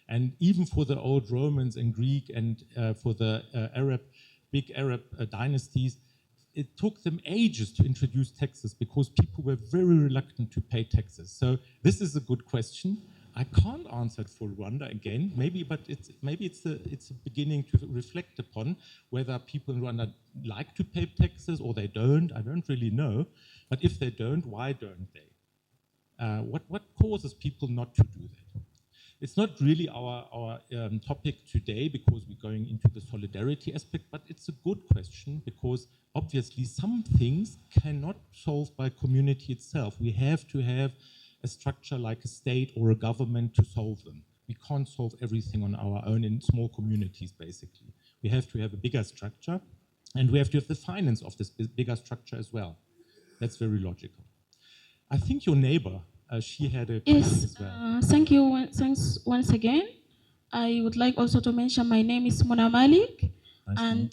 And even for the old Romans and Greek and for the big Arab dynasties, it took them ages to introduce taxes because people were very reluctant to pay taxes. So this is a good question. I can't answer it for Rwanda again, but maybe it's a beginning to reflect upon whether people in Rwanda like to pay taxes or they don't. I don't really know. But if they don't, why don't they? What causes people not to do that? It's not really our topic today because we're going into the solidarity aspect, but it's a good question because obviously some things cannot solve by community itself. We have to have a structure like a state or a government to solve them. We can't solve everything on our own in small communities, basically. We have to have a bigger structure, and we have to have the finance of this bigger structure as well. That's very logical. I think your neighbor, she had a question as well. Thank you. Thanks once again. I would like also to mention my name is Mona Malik, and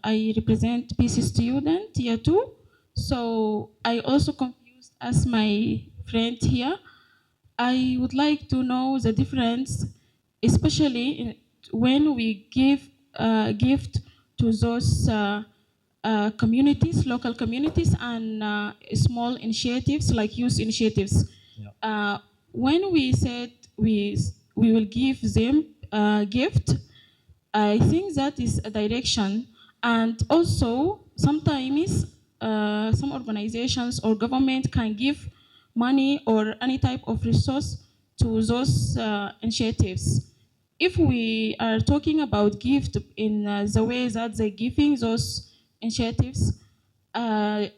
I represent PC student year 2. So I also confused as my friend here. I would like to know the difference, especially when we give gift to those communities, local communities, and small initiatives like youth initiatives. Yeah. When we said we will give them a gift, I think that is a direction. And also, sometimes some organizations or government can give money or any type of resource to those initiatives. If we are talking about gift in the way that they're giving those initiatives, I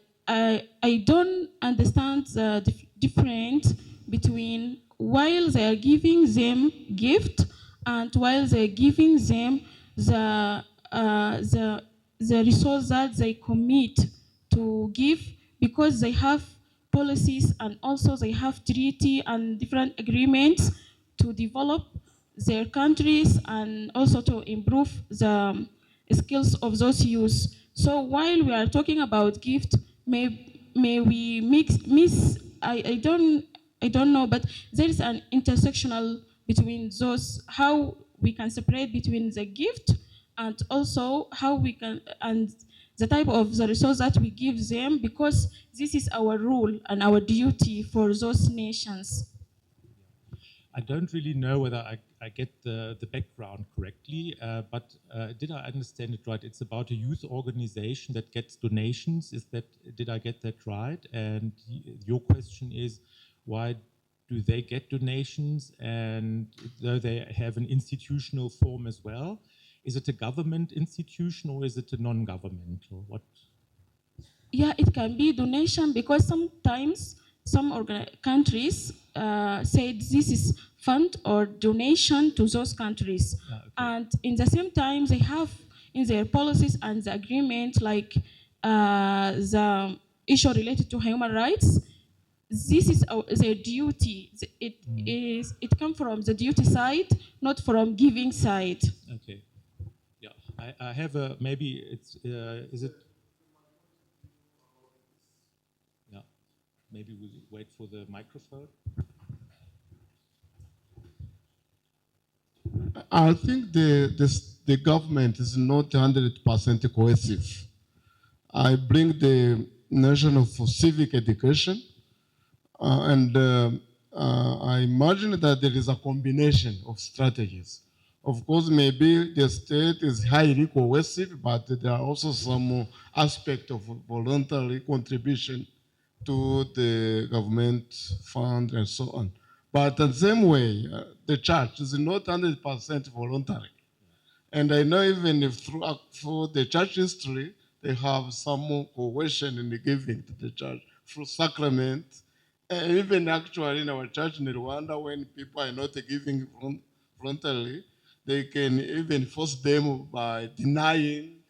don't understand the difference between while they are giving them gift and while they're giving them the resource that they commit to give, because they have policies and also they have treaty and different agreements to develop their countries and also to improve the skills of those youth. So while we are talking about gift, may we miss? I don't know, but there is an intersectional between those, how we can separate between the gift and also how we can, and the type of the resource that we give them, because this is our role and our duty for those nations. I don't really know whether I get the background correctly, but did I understand it right? It's about a youth organization that gets donations. Did I get that right? And your question is, why do they get donations? And though they have an institutional form as well, is it a government institution or is it a non-governmental? What? Yeah, it can be donation because sometimes some countries said this is fund or donation to those countries. Okay. And in the same time, they have in their policies and the agreement like the issue related to human rights. This is their duty. It comes from the duty side, not from giving side. Okay. Yeah, I have a, maybe it's, is it? Yeah, maybe we'll wait for the microphone. I think the government is not 100% cohesive. I bring the notion of civic education, and I imagine that there is a combination of strategies. Of course, maybe the state is highly cohesive, but there are also some aspect of voluntary contribution to the government fund and so on. But in the same way, the church is not 100% voluntary. And I know even if through the church history, they have some coercion in the giving to the church through sacrament. And even actually in our church in Rwanda, when people are not giving voluntarily, they can even force them by denying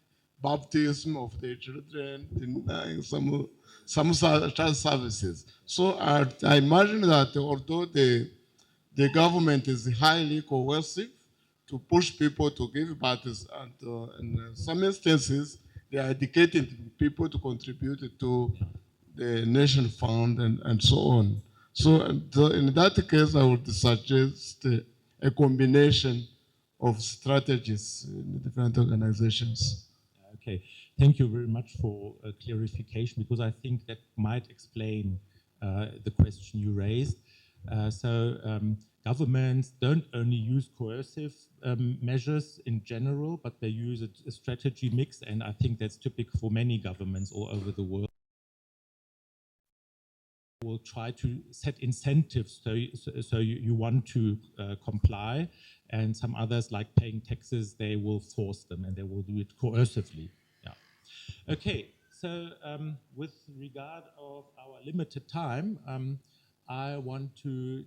baptism of their children, denying some church services. So I imagine that although the government is highly coercive to push people to give, but in some instances, they are educating people to contribute to the nation fund and so on. So in that case, I would suggest a combination of strategies in different organizations. Okay, thank you very much for clarification, because I think that might explain the question you raised. Governments don't only use coercive measures in general, but they use a strategy mix, and I think that's typical for many governments all over the world. Will try to set incentives so you want to comply, and some others, like paying taxes, they will force them and they will do it coercively. Yeah. Okay, so with regard of our limited time, I want to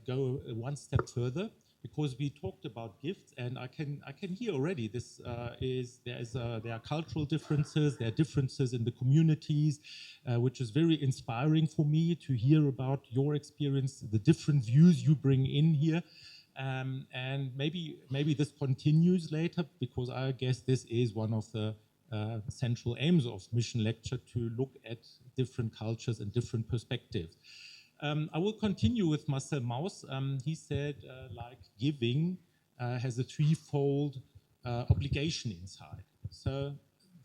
go one step further, because we talked about gifts, and I can hear already there are cultural differences, there are differences in the communities, which is very inspiring for me to hear about your experience, the different views you bring in here, and maybe this continues later, because I guess this is one of the central aims of Mission Lecture, to look at different cultures and different perspectives. I will continue with Marcel Mauss. He said, like giving has a threefold obligation inside. So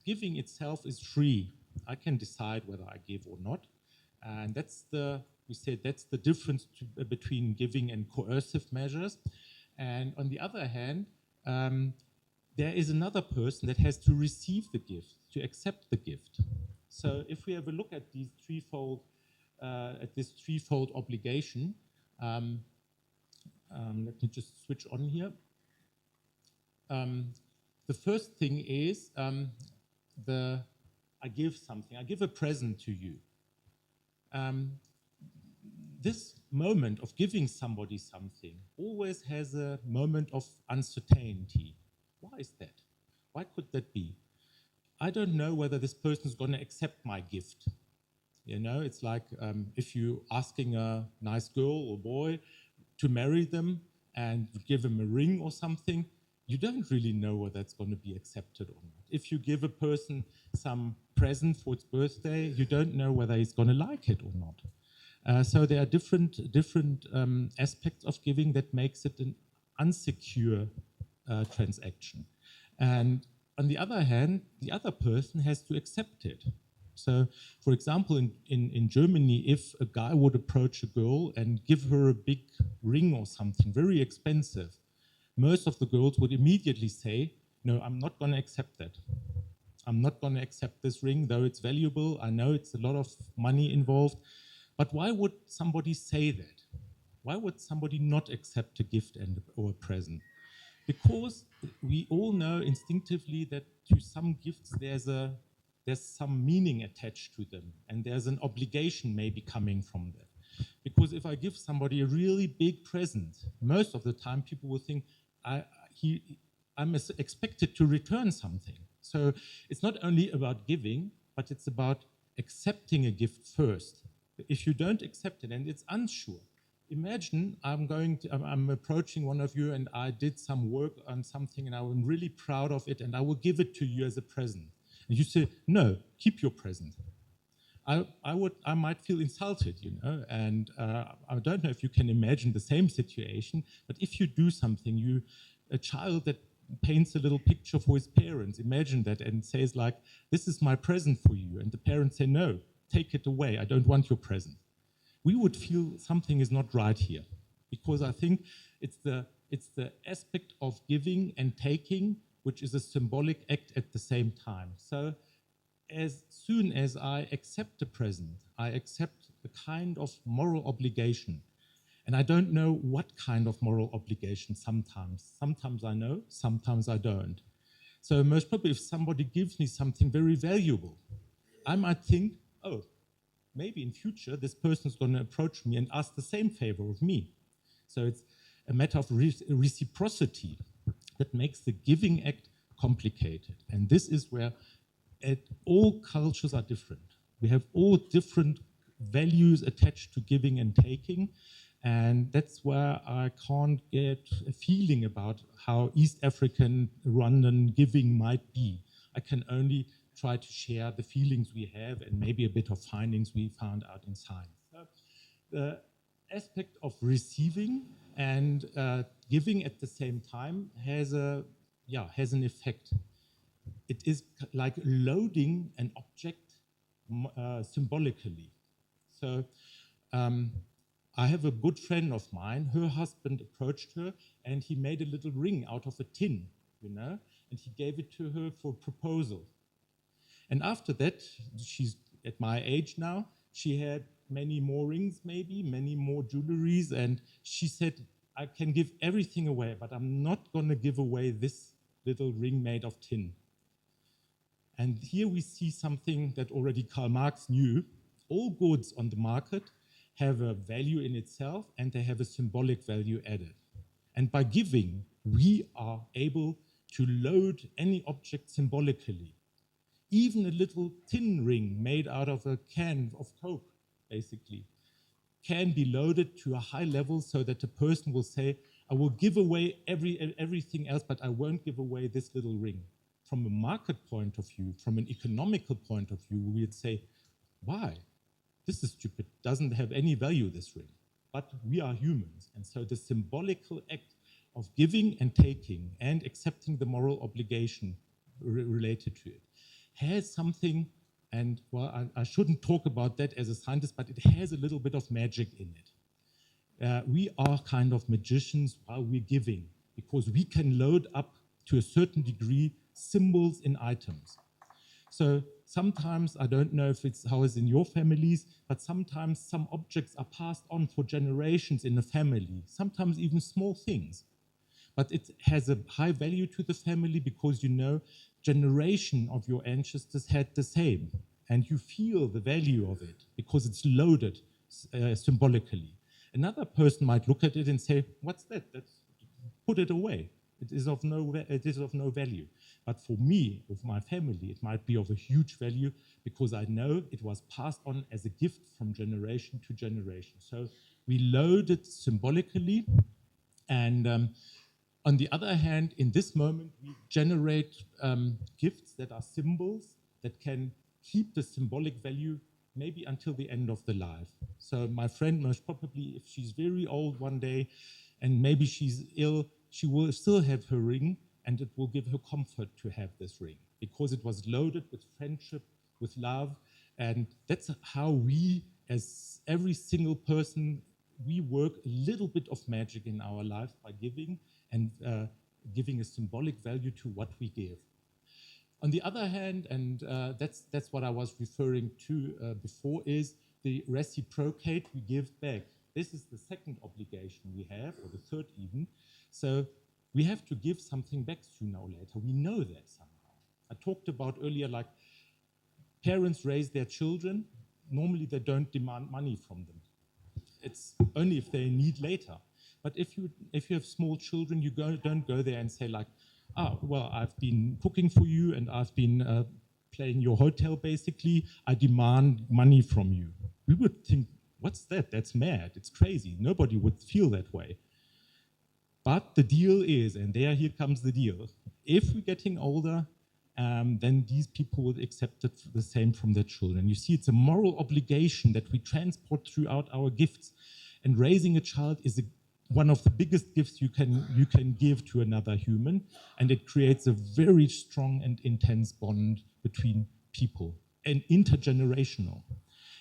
giving itself is free. I can decide whether I give or not. And we said that's the difference between giving and coercive measures. And on the other hand, there is another person that has to receive the gift, to accept the gift. So if we have a look at these this threefold obligation. Let me just switch on here. The first thing is I give something. I give a present to you. This moment of giving somebody something always has a moment of uncertainty. Why is that? Why could that be? I don't know whether this person is going to accept my gift. You know, it's like if you're asking a nice girl or boy to marry them and you give him a ring or something, you don't really know whether it's going to be accepted or not. If you give a person some present for its birthday, you don't know whether he's going to like it or not. So there are different aspects of giving that makes it an unsecure transaction. And on the other hand, the other person has to accept it. So, for example, in Germany, if a guy would approach a girl and give her a big ring or something, very expensive, most of the girls would immediately say, no, I'm not going to accept that. I'm not going to accept this ring, though it's valuable. I know it's a lot of money involved. But why would somebody say that? Why would somebody not accept a gift or a present? Because we all know instinctively that to some gifts there's some meaning attached to them, and there's an obligation maybe coming from that. Because if I give somebody a really big present, most of the time people will think I'm expected to return something. So it's not only about giving, but it's about accepting a gift first. If you don't accept it and it's unsure, imagine I'm approaching one of you and I did some work on something and I'm really proud of it and I will give it to you as a present. And you say, no, keep your present. I might feel insulted, and I don't know if you can imagine the same situation, but if you do something, a child that paints a little picture for his parents, imagine that, and says like, this is my present for you, and the parents say, no, take it away, I don't want your present. We would feel something is not right here, because I think it's the aspect of giving and taking, which is a symbolic act at the same time. So as soon as I accept the present, I accept a kind of moral obligation. And I don't know what kind of moral obligation sometimes. Sometimes I know, sometimes I don't. So most probably if somebody gives me something very valuable, I might think, oh, maybe in future this person is going to approach me and ask the same favor of me. So it's a matter of reciprocity that makes the giving act complicated. And this is where all cultures are different. We have all different values attached to giving and taking. And that's where I can't get a feeling about how East African, Rwandan giving might be. I can only try to share the feelings we have and maybe a bit of findings we found out in science. So the aspect of receiving and giving at the same time has an effect. It is like loading an object symbolically. So I have a good friend of mine, her husband approached her and he made a little ring out of a tin, and he gave it to her for proposal. And after that, she's at my age now, she had many more rings maybe, many more jewelries, and she said, I can give everything away, but I'm not going to give away this little ring made of tin. And here we see something that already Karl Marx knew. All goods on the market have a value in itself and they have a symbolic value added. And by giving, we are able to load any object symbolically. Even a little tin ring made out of a can of Coke, basically, can be loaded to a high level so that a person will say, I will give away everything else, but I won't give away this little ring. From a market point of view, from an economical point of view, we would say, why? This is stupid, doesn't have any value, this ring. But we are humans, and so the symbolical act of giving and taking and accepting the moral obligation related to it has something, and well, I shouldn't talk about that as a scientist, but it has a little bit of magic in it. We are kind of magicians while we're giving, because we can load up to a certain degree symbols in items. So sometimes, I don't know if it's how it's in your families, but sometimes some objects are passed on for generations in a family, sometimes even small things. But it has a high value to the family because generation of your ancestors had the same. And you feel the value of it because it's loaded symbolically. Another person might look at it and say, what's that? Put it away. It is of no value. But for me, with my family, it might be of a huge value because I know it was passed on as a gift from generation to generation. So we load it symbolically. And on the other hand, in this moment, we generate gifts that are symbols that can keep the symbolic value maybe until the end of the life. So my friend, most probably, if she's very old one day and maybe she's ill, she will still have her ring, and it will give her comfort to have this ring because it was loaded with friendship, with love, And that's how we, as every single person, we work a little bit of magic in our life by giving and giving a symbolic value to what we give. On the other hand, and that's what I was referring to before, is the reciprocate, we give back. This is the second obligation we have, or the third even. So we have to give something back sooner or later. We know that somehow. I talked about earlier, like, parents raise their children. Normally they don't demand money from them. It's only if they need later. But if you have small children, you don't go there and say like, well, I've been cooking for you and I've been playing your hotel basically, I demand money from you. We would think, what's that? That's mad, it's crazy. Nobody would feel that way. But the deal is, and here comes the deal, if we're getting older, then these people will accept it the same from their children. You see, it's a moral obligation that we transport throughout our gifts. And raising a child is one of the biggest gifts you can give to another human, and it creates a very strong and intense bond between people, and intergenerational.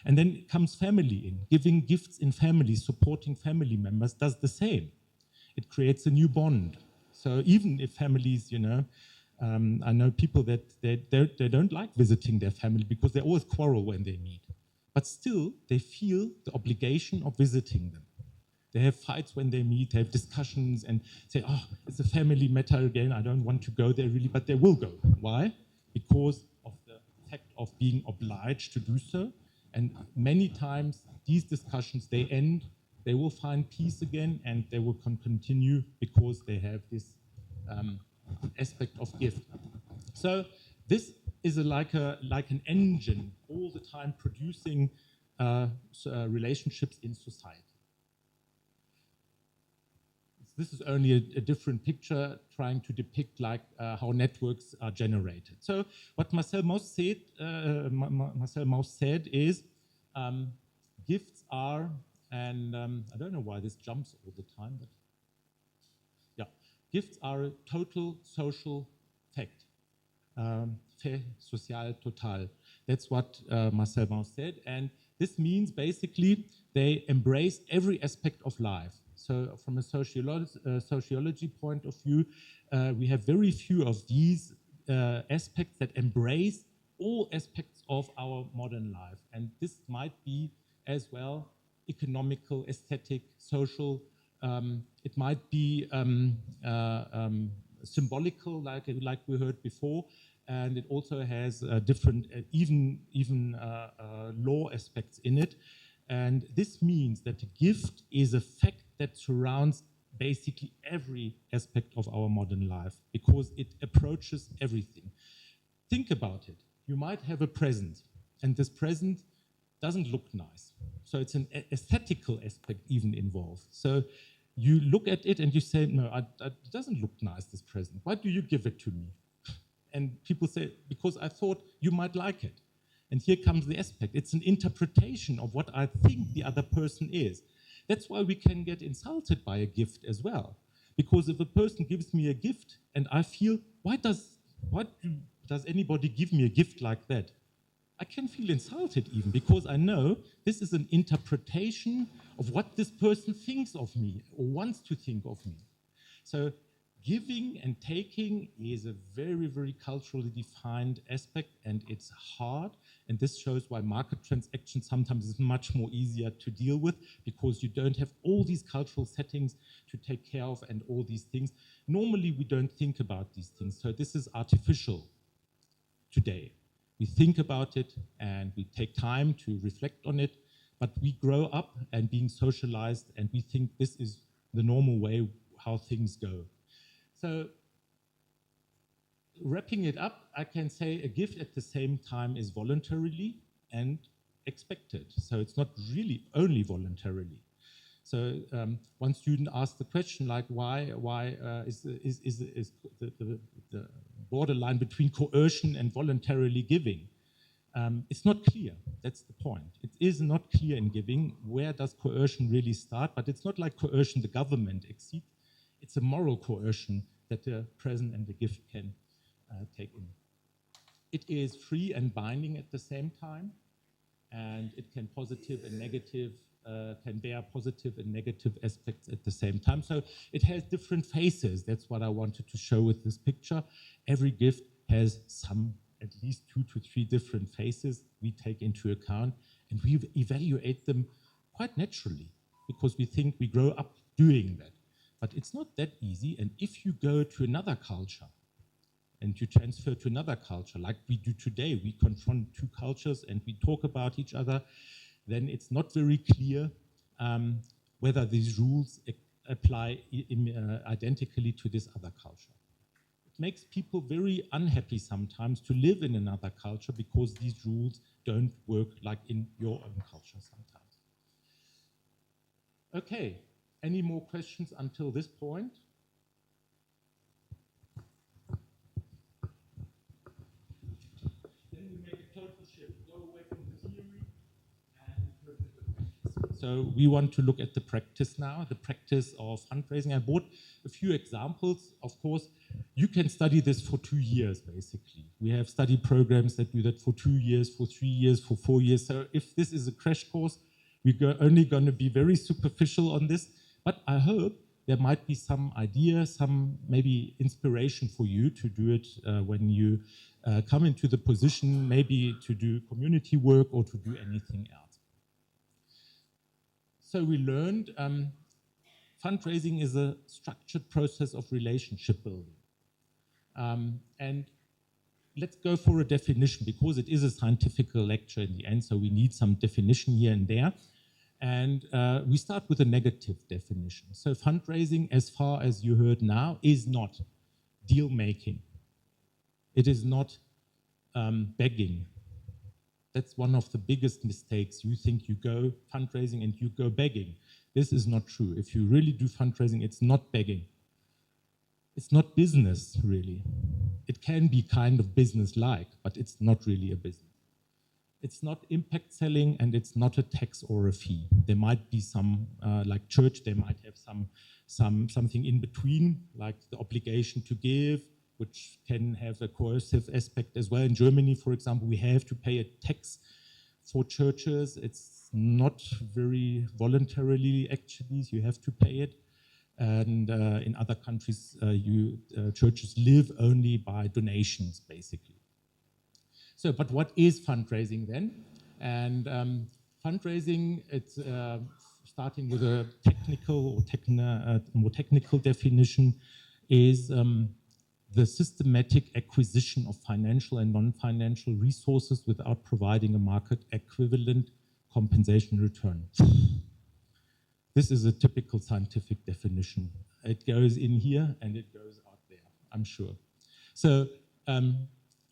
And then comes family in. Giving gifts in families, supporting family members does the same. It creates a new bond. So even if families, I know people that they don't like visiting their family because they always quarrel when they meet. But still, they feel the obligation of visiting them. They have fights when they meet, they have discussions and say, oh, it's a family matter again, I don't want to go there really, but they will go. Why? Because of the fact of being obliged to do so. And many times these discussions, they end, they will find peace again and they will continue because they have this aspect of gift. So this is like an engine all the time producing relationships in society. This is only a different picture trying to depict how networks are generated. So what Marcel Mauss said is gifts are, and I don't know why this jumps all the time, but yeah, gifts are a total social fact. Fait social total. That's what Marcel Mauss said. And this means basically they embrace every aspect of life. So from a sociology point of view, we have very few of these aspects that embrace all aspects of our modern life. And this might be as well economical, aesthetic, social. It might be symbolical, like we heard before. And it also has different, even law aspects in it. And this means that a gift is a fact that surrounds basically every aspect of our modern life because it approaches everything. Think about it. You might have a present, and this present doesn't look nice. So it's an aesthetical aspect even involved. So you look at it and you say, no, it doesn't look nice, this present. Why do you give it to me? And people say, because I thought you might like it. And here comes the aspect. It's an interpretation of what I think the other person is. That's why we can get insulted by a gift as well. Because if a person gives me a gift and I feel, why does anybody give me a gift like that? I can feel insulted even because I know this is an interpretation of what this person thinks of me or wants to think of me. So giving and taking is a very, very culturally defined aspect, and it's hard. And this shows why market transactions sometimes is much more easier to deal with because you don't have all these cultural settings to take care of and all these things. Normally, we don't think about these things. So this is artificial today. We think about it and we take time to reflect on it, but we grow up and being socialized and we think this is the normal way how things go. So wrapping it up, I can say a gift at the same time is voluntarily and expected. So it's not really only voluntarily. So one student asked the question like, why is the borderline between coercion and voluntarily giving? It's not clear. That's the point. It is not clear in giving. Where does coercion really start? But it's not like coercion the government exceeds. It's a moral coercion that the present and the gift can take in. It is free and binding at the same time. and it can can bear positive and negative aspects at the same time. So it has different faces. That's what I wanted to show with this picture. Every gift has at least 2 to 3 different faces we take into account, and we evaluate them quite naturally because we think we grow up doing that. But it's not that easy, and if you go to another culture and you transfer to another culture, like we do today, we confront 2 cultures and we talk about each other, then it's not very clear whether these rules apply identically to this other culture. It makes people very unhappy sometimes to live in another culture because these rules don't work like in your own culture sometimes. Okay, any more questions until this point? Then we make a total shift, go away from the theory and look at the practice. So we want to look at the practice now, the practice of fundraising. I brought a few examples. Of course, you can study this for 2 years, basically. We have study programs that do that for 2 years, for 3 years, for 4 years. So if this is a crash course, we're only going to be very superficial on this. But I hope there might be some idea, some maybe inspiration for you to do it when you come into the position, maybe to do community work or to do anything else. So we learned fundraising is a structured process of relationship building. And let's go for a definition, because it is a scientific lecture in the end, so we need some definition here and there. And we start with a negative definition. So fundraising, as far as you heard now, is not deal making. It is not begging. That's one of the biggest mistakes. You think you go fundraising and you go begging. This is not true. If you really do fundraising, it's not begging. It's not business, really. It can be kind of business-like, but it's not really a business. It's not impact selling, and it's not a tax or a fee. There might be some, like church, they might have something in between, like the obligation to give, which can have a coercive aspect as well. In Germany, for example, we have to pay a tax for churches. It's not very voluntarily, actually, you have to pay it. And in other countries, churches live only by donations, basically. So, but what is fundraising then? And fundraising, it's starting with a technical or more technical definition, is the systematic acquisition of financial and non-financial resources without providing a market equivalent compensation return. This is a typical scientific definition. It goes in here and it goes out there, I'm sure. So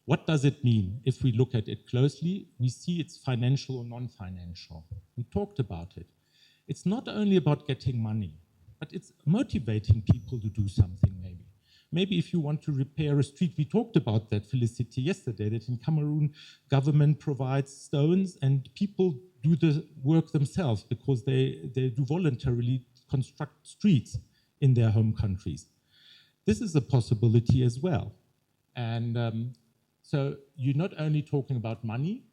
what does it mean? If we look at it closely, we see it's financial or non-financial. We talked about it. It's not only about getting money, but it's motivating people to do something maybe. Maybe if you want to repair a street, we talked about that, Felicity, yesterday, that in Cameroon, government provides stones and people do the work themselves because they do voluntarily construct streets in their home countries. This is a possibility as well. And so you're not only talking about money,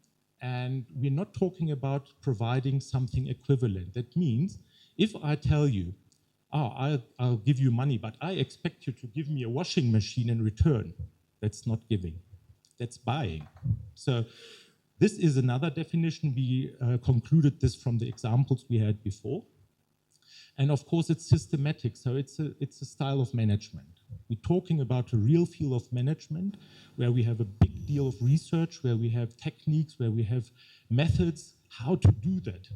and we're not talking about providing something equivalent. That means if I tell you, oh, I'll give you money, but I expect you to give me a washing machine in return, that's not giving, that's buying. So this is another definition. We concluded this from the examples we had before. And of course, it's systematic, so it's a style of management. We're talking about a real field of management where we have a big deal of research, where we have techniques, where we have methods, how to do that.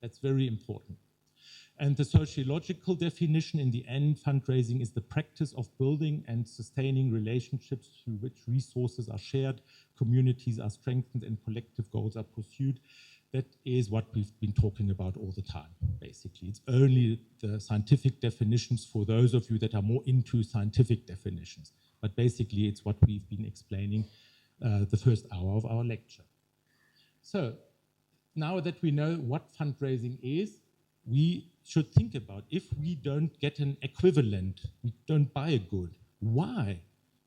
That's very important. And the sociological definition, in the end, fundraising is the practice of building and sustaining relationships through which resources are shared, communities are strengthened, and collective goals are pursued. That is what we've been talking about all the time, basically. It's only the scientific definitions for those of you that are more into scientific definitions. But basically, it's what we've been explaining the first hour of our lecture. So now that we know what fundraising is, we should think about if we don't get an equivalent, we don't buy a good, why?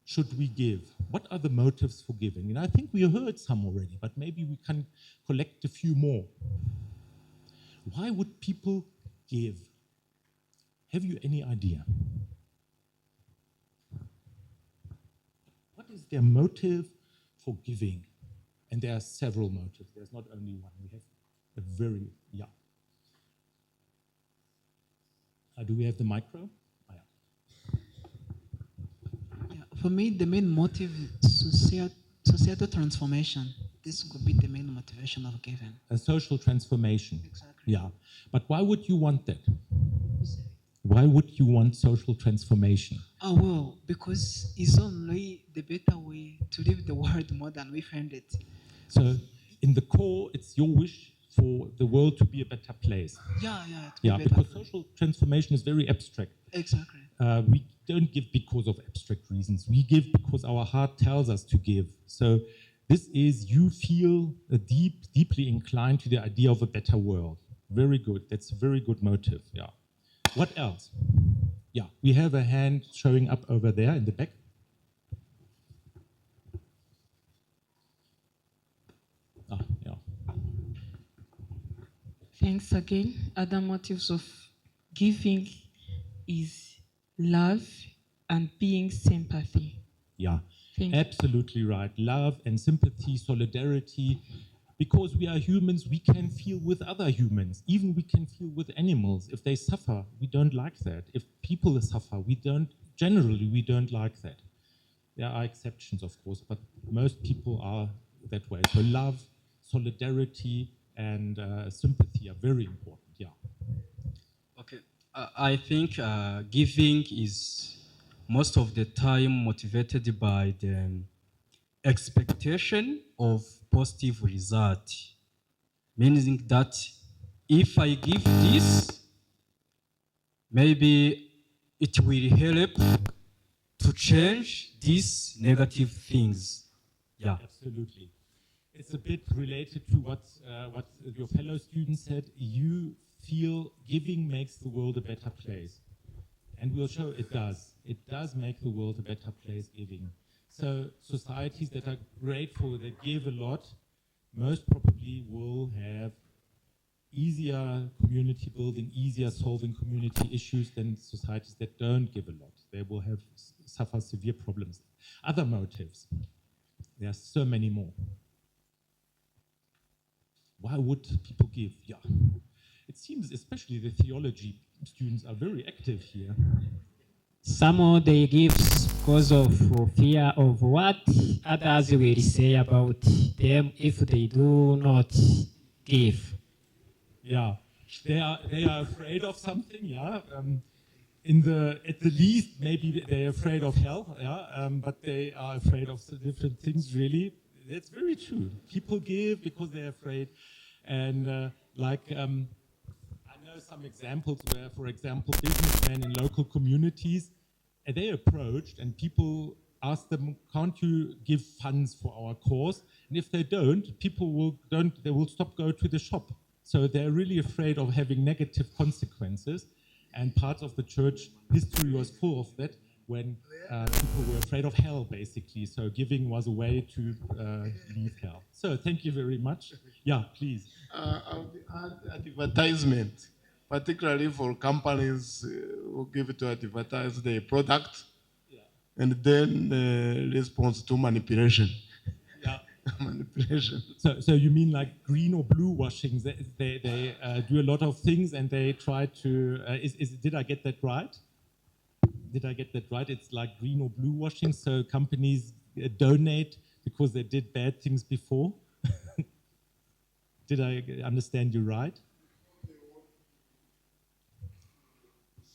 should we give? What are the motives for giving? And I think we heard some already, but maybe we can collect a few more. Why would people give? Have you any idea? What is their motive for giving? And there are several motives. There's not only one. We have a very, yeah. Do we have the micro? Oh, yeah. Yeah, for me, the main motive is societal transformation. This could be the main motivation of giving. A social transformation. Exactly. Yeah. But why would you want that? Why would you want social transformation? Oh, well, because it's only the better way to live the world more than we find it. So, in the core, it's your wish for the world to be a better place. Yeah, Because social transformation is very abstract. Exactly. We don't give because of abstract reasons. We give because our heart tells us to give. So, this is you feel deeply inclined to the idea of a better world. Very good. That's a very good motive. Yeah. What else? Yeah, we have a hand showing up over there in the back. Yeah. Thanks again. Other motives of giving is love and being sympathy. Yeah, absolutely right. Love and sympathy, solidarity. Because we are humans, we can feel with other humans. Even we can feel with animals. If they suffer, we don't like that. If people suffer, we don't like that. There are exceptions, of course, but most people are that way. So love, solidarity, and sympathy are very important, yeah. Okay, I think giving is most of the time motivated by the expectation of positive result, meaning that if I give this, maybe it will help to change these negative things. Yeah, absolutely. It's a bit related to what your fellow student said. You feel giving makes the world a better place, and we'll show it does. It does make the world a better place, giving. So societies that are grateful, that give a lot, most probably will have easier community building, easier solving community issues than societies that don't give a lot. They will have suffer severe problems. Other motives, there are so many more. Why would people give? Yeah, it seems especially the theology students are very active here. Some they give because of fear of what others will say about them if they do not give. Yeah, they are afraid of something. Yeah, at the least maybe they're afraid of hell. Yeah, but they are afraid of different things. Really, that's very true. People give because they're afraid, and I know some examples where, for example, businessmen in local communities, they approached and people asked them, can't you give funds for our cause? And if they don't, people they will stop going to the shop. So they're really afraid of having negative consequences. And parts of the church history was full of that when people were afraid of hell, basically. So giving was a way to leave hell. So thank you very much. Yeah, please. Advertisement, particularly for companies who give to advertise their product, and then response to manipulation. Yeah. Manipulation. So you mean like green or blue washing? They do a lot of things and they try to. Did I get that right? Did I get that right? It's like green or blue washing. So companies donate because they did bad things before. Did I understand you right?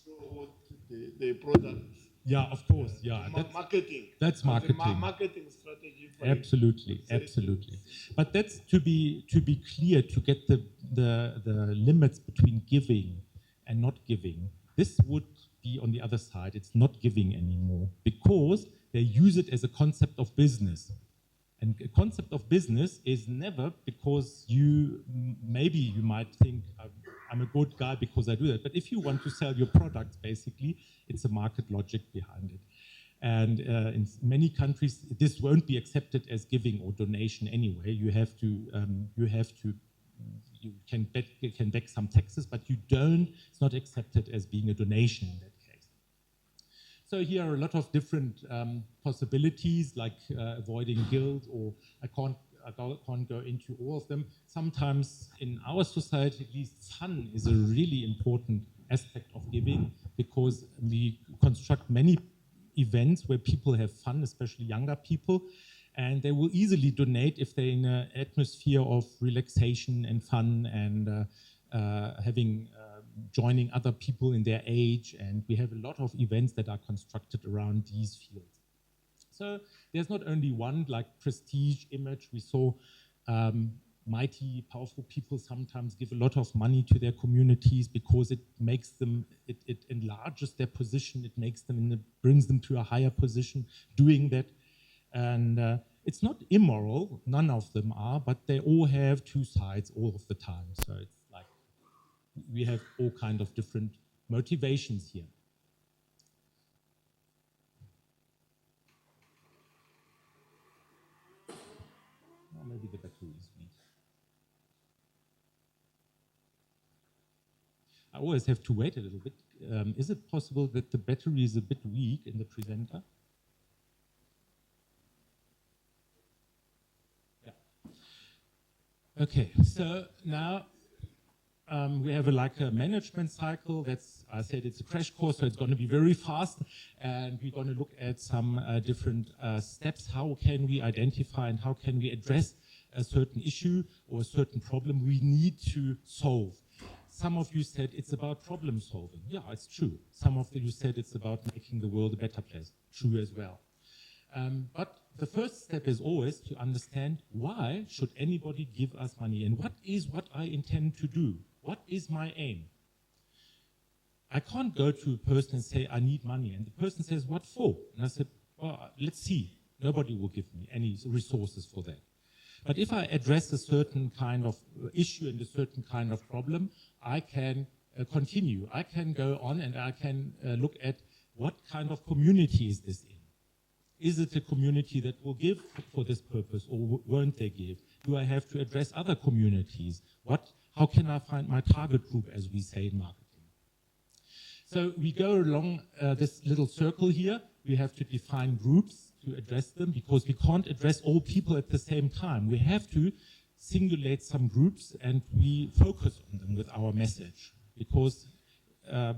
So the product. Yeah, of course. Yeah, that's marketing. That's marketing. Marketing strategy. Absolutely, absolutely. But that's to be clear, to get the limits between giving and not giving. This would be on the other side. It's not giving anymore because they use it as a concept of business. And a concept of business is never because maybe you might think I'm a good guy because I do that. But if you want to sell your product, basically, it's a market logic behind it. And in many countries, this won't be accepted as giving or donation anyway. You can back some taxes, but it's not accepted as being a donation in that case. So here are a lot of different possibilities, like avoiding guilt, or I can't go into all of them. Sometimes in our society, at least, fun is a really important aspect of giving, because we construct many events where people have fun, especially younger people, and they will easily donate if they're in an atmosphere of relaxation and fun and joining other people in their age. And we have a lot of events that are constructed around these fields. So there's not only one, like prestige, image. We saw mighty, powerful people sometimes give a lot of money to their communities because it makes them, it enlarges their position, it makes them, brings them to a higher position doing that. And it's not immoral, none of them are, but they all have two sides all of the time. So it's like we have all kind of different motivations here. Or maybe the battery is weak. I always have to wait a little bit. Is it possible that the battery is a bit weak in the presenter? Yeah. Okay, so now we have a management cycle. That's, I said it's a crash course, so it's going to be very fast. And we're going to look at some different steps. How can we identify and how can we address a certain issue or a certain problem we need to solve? Some of you said it's about problem solving. Yeah, it's true. Some of you said it's about making the world a better place. True as well. But the first step is always to understand, why should anybody give us money, and what is what I intend to do? What is my aim? I can't go to a person and say, I need money. And the person says, what for? And I said, well, let's see. Nobody will give me any resources for that. But if I address a certain kind of issue and a certain kind of problem, I can continue. I can go on and I can look at what kind of community is this in. Is it a community that will give for this purpose, or won't they give? Do I have to address other communities? How can I find my target group, as we say in marketing? So we go along this little circle here. We have to define groups to address them, because we can't address all people at the same time. We have to singulate some groups and we focus on them with our message, because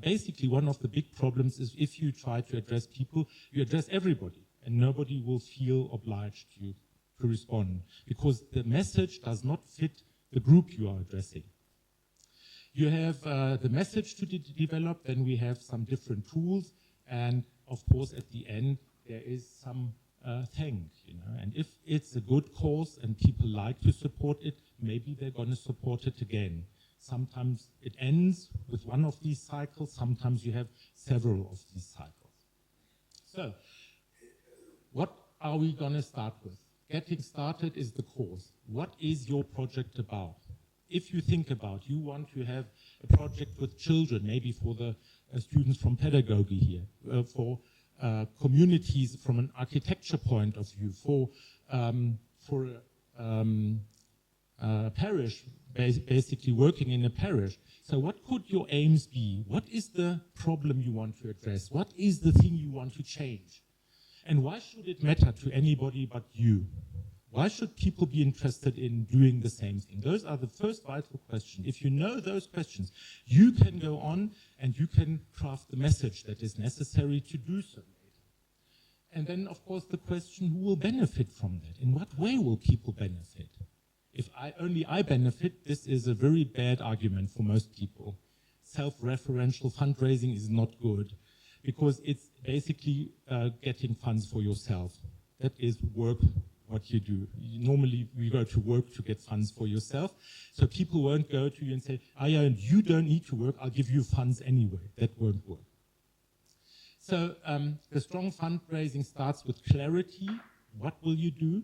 basically one of the big problems is if you try to address people, you address everybody and nobody will feel obliged to respond, because the message does not fit the group you are addressing. You have the message to develop, then we have some different tools, and of course at the end there is some thank, and if it's a good cause and people like to support it, maybe they're going to support it again. Sometimes it ends with one of these cycles, sometimes you have several of these cycles. So, what are we going to start with? Getting started is the cause. What is your project about? If you think about, you want to have a project with children, maybe for the students from pedagogy here, for communities from an architecture point of view, for a parish, basically working in a parish. So what could your aims be? What is the problem you want to address? What is the thing you want to change? And why should it matter to anybody but you? Why should people be interested in doing the same thing? Those are the first vital questions. If you know those questions, you can go on and you can craft the message that is necessary to do so. And then, of course, the question, who will benefit from that? In what way will people benefit? If only I benefit, this is a very bad argument for most people. Self-referential fundraising is not good, because it's basically getting funds for yourself. That is work, what you do. Normally, we go to work to get funds for yourself, so people won't go to you and say, yeah, you don't need to work, I'll give you funds anyway. That won't work. So the strong fundraising starts with clarity. What will you do?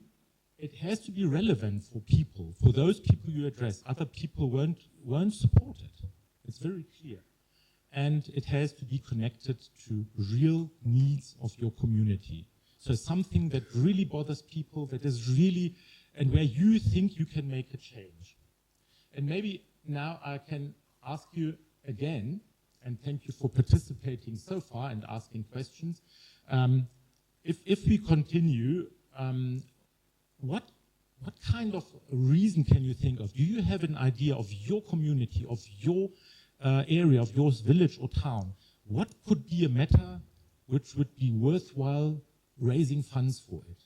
It has to be relevant for people, for those people you address. Other people won't support it. It's very clear. and it has to be connected to real needs of your community. So something that really bothers people, that is really, and where you think you can make a change. And maybe now I can ask you again, and thank you for participating so far and asking questions. If we continue, what kind of reason can you think of? Do you have an idea of your community, of your area, of your village or town? What could be a matter which would be worthwhile raising funds for it?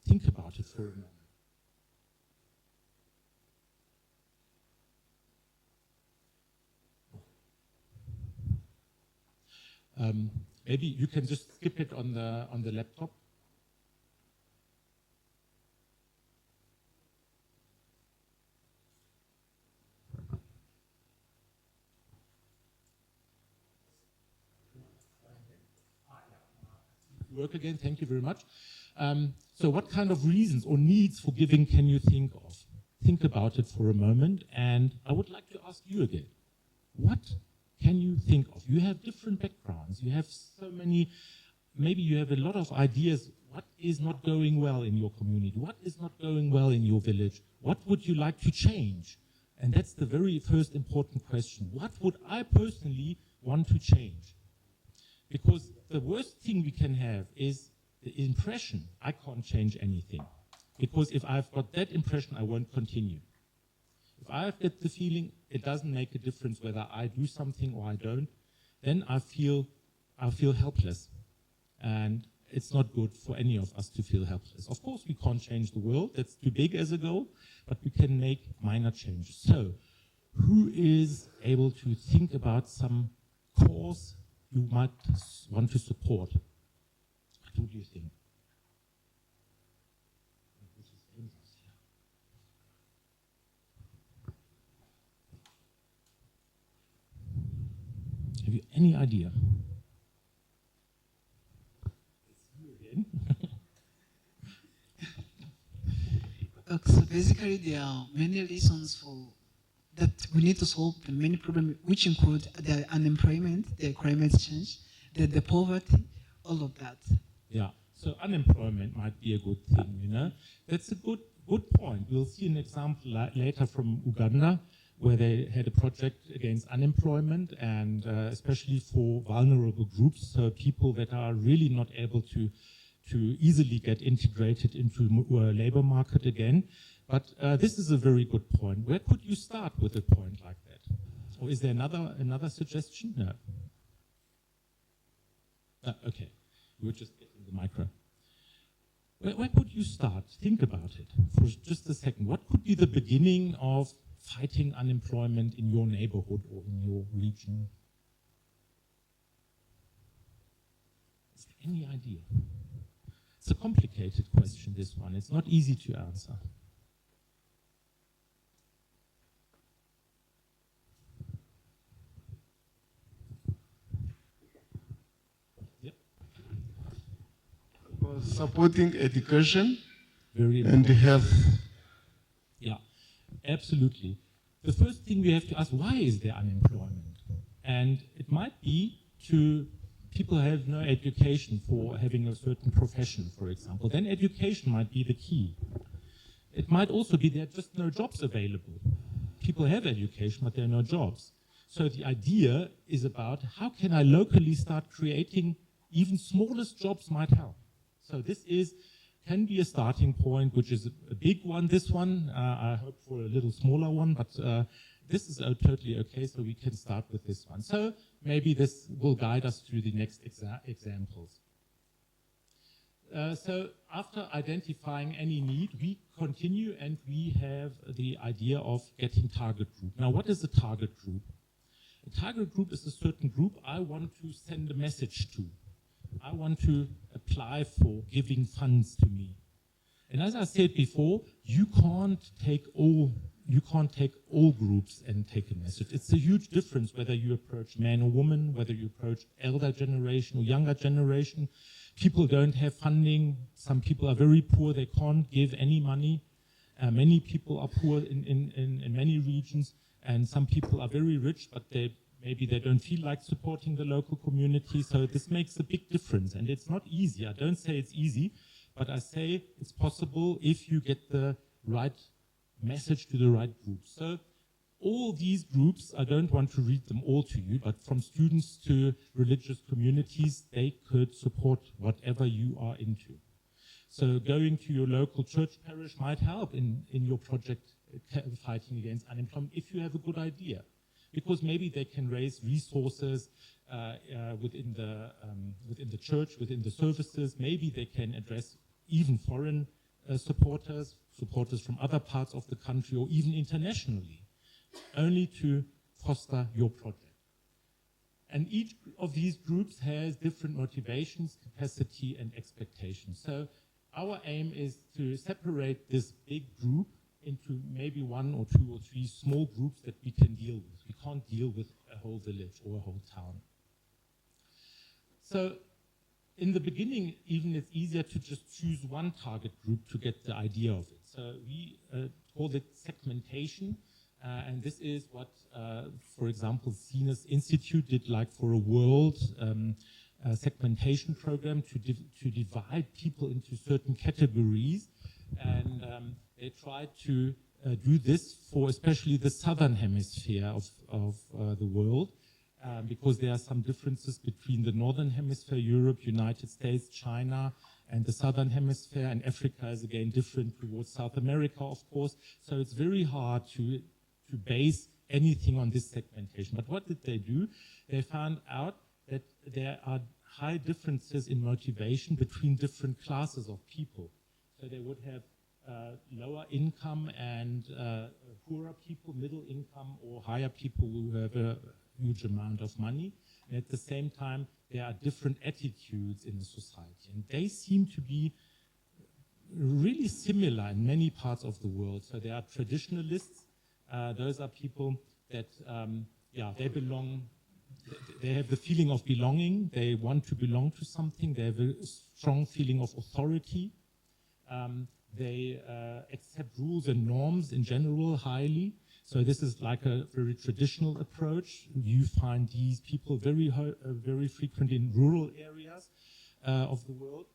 Think about it for a moment. Maybe you can just skip it on the laptop. Work again, thank you very much. So what kind of reasons or needs for giving can you think of? Think about it for a moment, and I would like to ask you again. What can you think of? You have different backgrounds, you have so many, maybe you have a lot of ideas. What is not going well in your community? What is not going well in your village? What would you like to change? And that's the very first important question. What would I personally want to change? Because the worst thing we can have is the impression I can't change anything. Because if I've got that impression, I won't continue. If I've got the feeling it doesn't make a difference whether I do something or I don't, then I feel helpless. And it's not good for any of us to feel helpless. Of course, we can't change the world. That's too big as a goal, but we can make minor changes. So, who is able to think about some cause you might want to support? What do you think? Have you any idea? So basically, there are many reasons for that we need to solve the many problems, which include the unemployment, the climate change, the poverty, all of that. Yeah. So unemployment might be a good thing, you know. That's a good point. We'll see an example later from Uganda, where they had a project against unemployment, and especially for vulnerable groups, so people that are really not able to easily get integrated into a labor market again. But this is a very good point. Where could you start with a point like that? Or is there another suggestion? No. Okay, we were just getting the micro. Where could you start? Think about it for just a second. What could be the beginning of fighting unemployment in your neighborhood or in your region? Is there any idea? It's a complicated question, this one. It's not easy to answer. Yep. Supporting education and health. Yeah, absolutely. The first thing we have to ask, why is there unemployment? And it might be people have no education for having a certain profession, for example. Then education might be the key. It might also be there are just no jobs available. People have education, but there are no jobs. So the idea is about how can I locally start creating even smallest jobs might help. So this can be a starting point, which is a big one. This one, I hope for a little smaller one, but this is totally okay, so we can start with this one. So maybe this will guide us through the next examples. So after identifying any need, we continue and we have the idea of getting target group. Now, what is a target group? A target group is a certain group I want to send a message to. I want to apply for giving funds to me. And as I said before, you can't take all groups and take a message. It's a huge difference whether you approach man or woman, whether you approach elder generation or younger generation. People don't have funding. Some people are very poor. They can't give any money. Many people are poor in many regions, and some people are very rich, but they maybe they don't feel like supporting the local community. So this makes a big difference, and it's not easy. I don't say it's easy, but I say it's possible if you get the right message to the right group. So all these groups, I don't want to read them all to you, but from students to religious communities, they could support whatever you are into. So going to your local church parish might help in your project fighting against unemployment if you have a good idea, because maybe they can raise resources within the church, within the services. Maybe they can address even foreign supporters from other parts of the country, or even internationally, only to foster your project. And each of these groups has different motivations, capacity, and expectations. So our aim is to separate this big group into maybe 1 or 2 or 3 small groups that we can deal with. We can't deal with a whole village or a whole town. So in the beginning, even it's easier to just choose one target group to get the idea of it. So we call it segmentation. And this is what, for example, Sina's Institute did like for a world segmentation program to divide people into certain categories. And they tried to do this for especially the southern hemisphere of the world, because there are some differences between the northern hemisphere, Europe, United States, China, and the southern hemisphere, and Africa is again different towards South America, of course. So it's very hard to base anything on this segmentation. But what did they do? They found out that there are high differences in motivation between different classes of people. So they would have lower income and poorer people, middle income, or higher people who have a huge amount of money. And at the same time, there are different attitudes in the society. And they seem to be really similar in many parts of the world. So there are traditionalists. Those are people that, they belong, they have the feeling of belonging, they want to belong to something, they have a strong feeling of authority, they accept rules and norms in general highly. So this is like a very traditional approach. You find these people very frequent in rural areas of the world.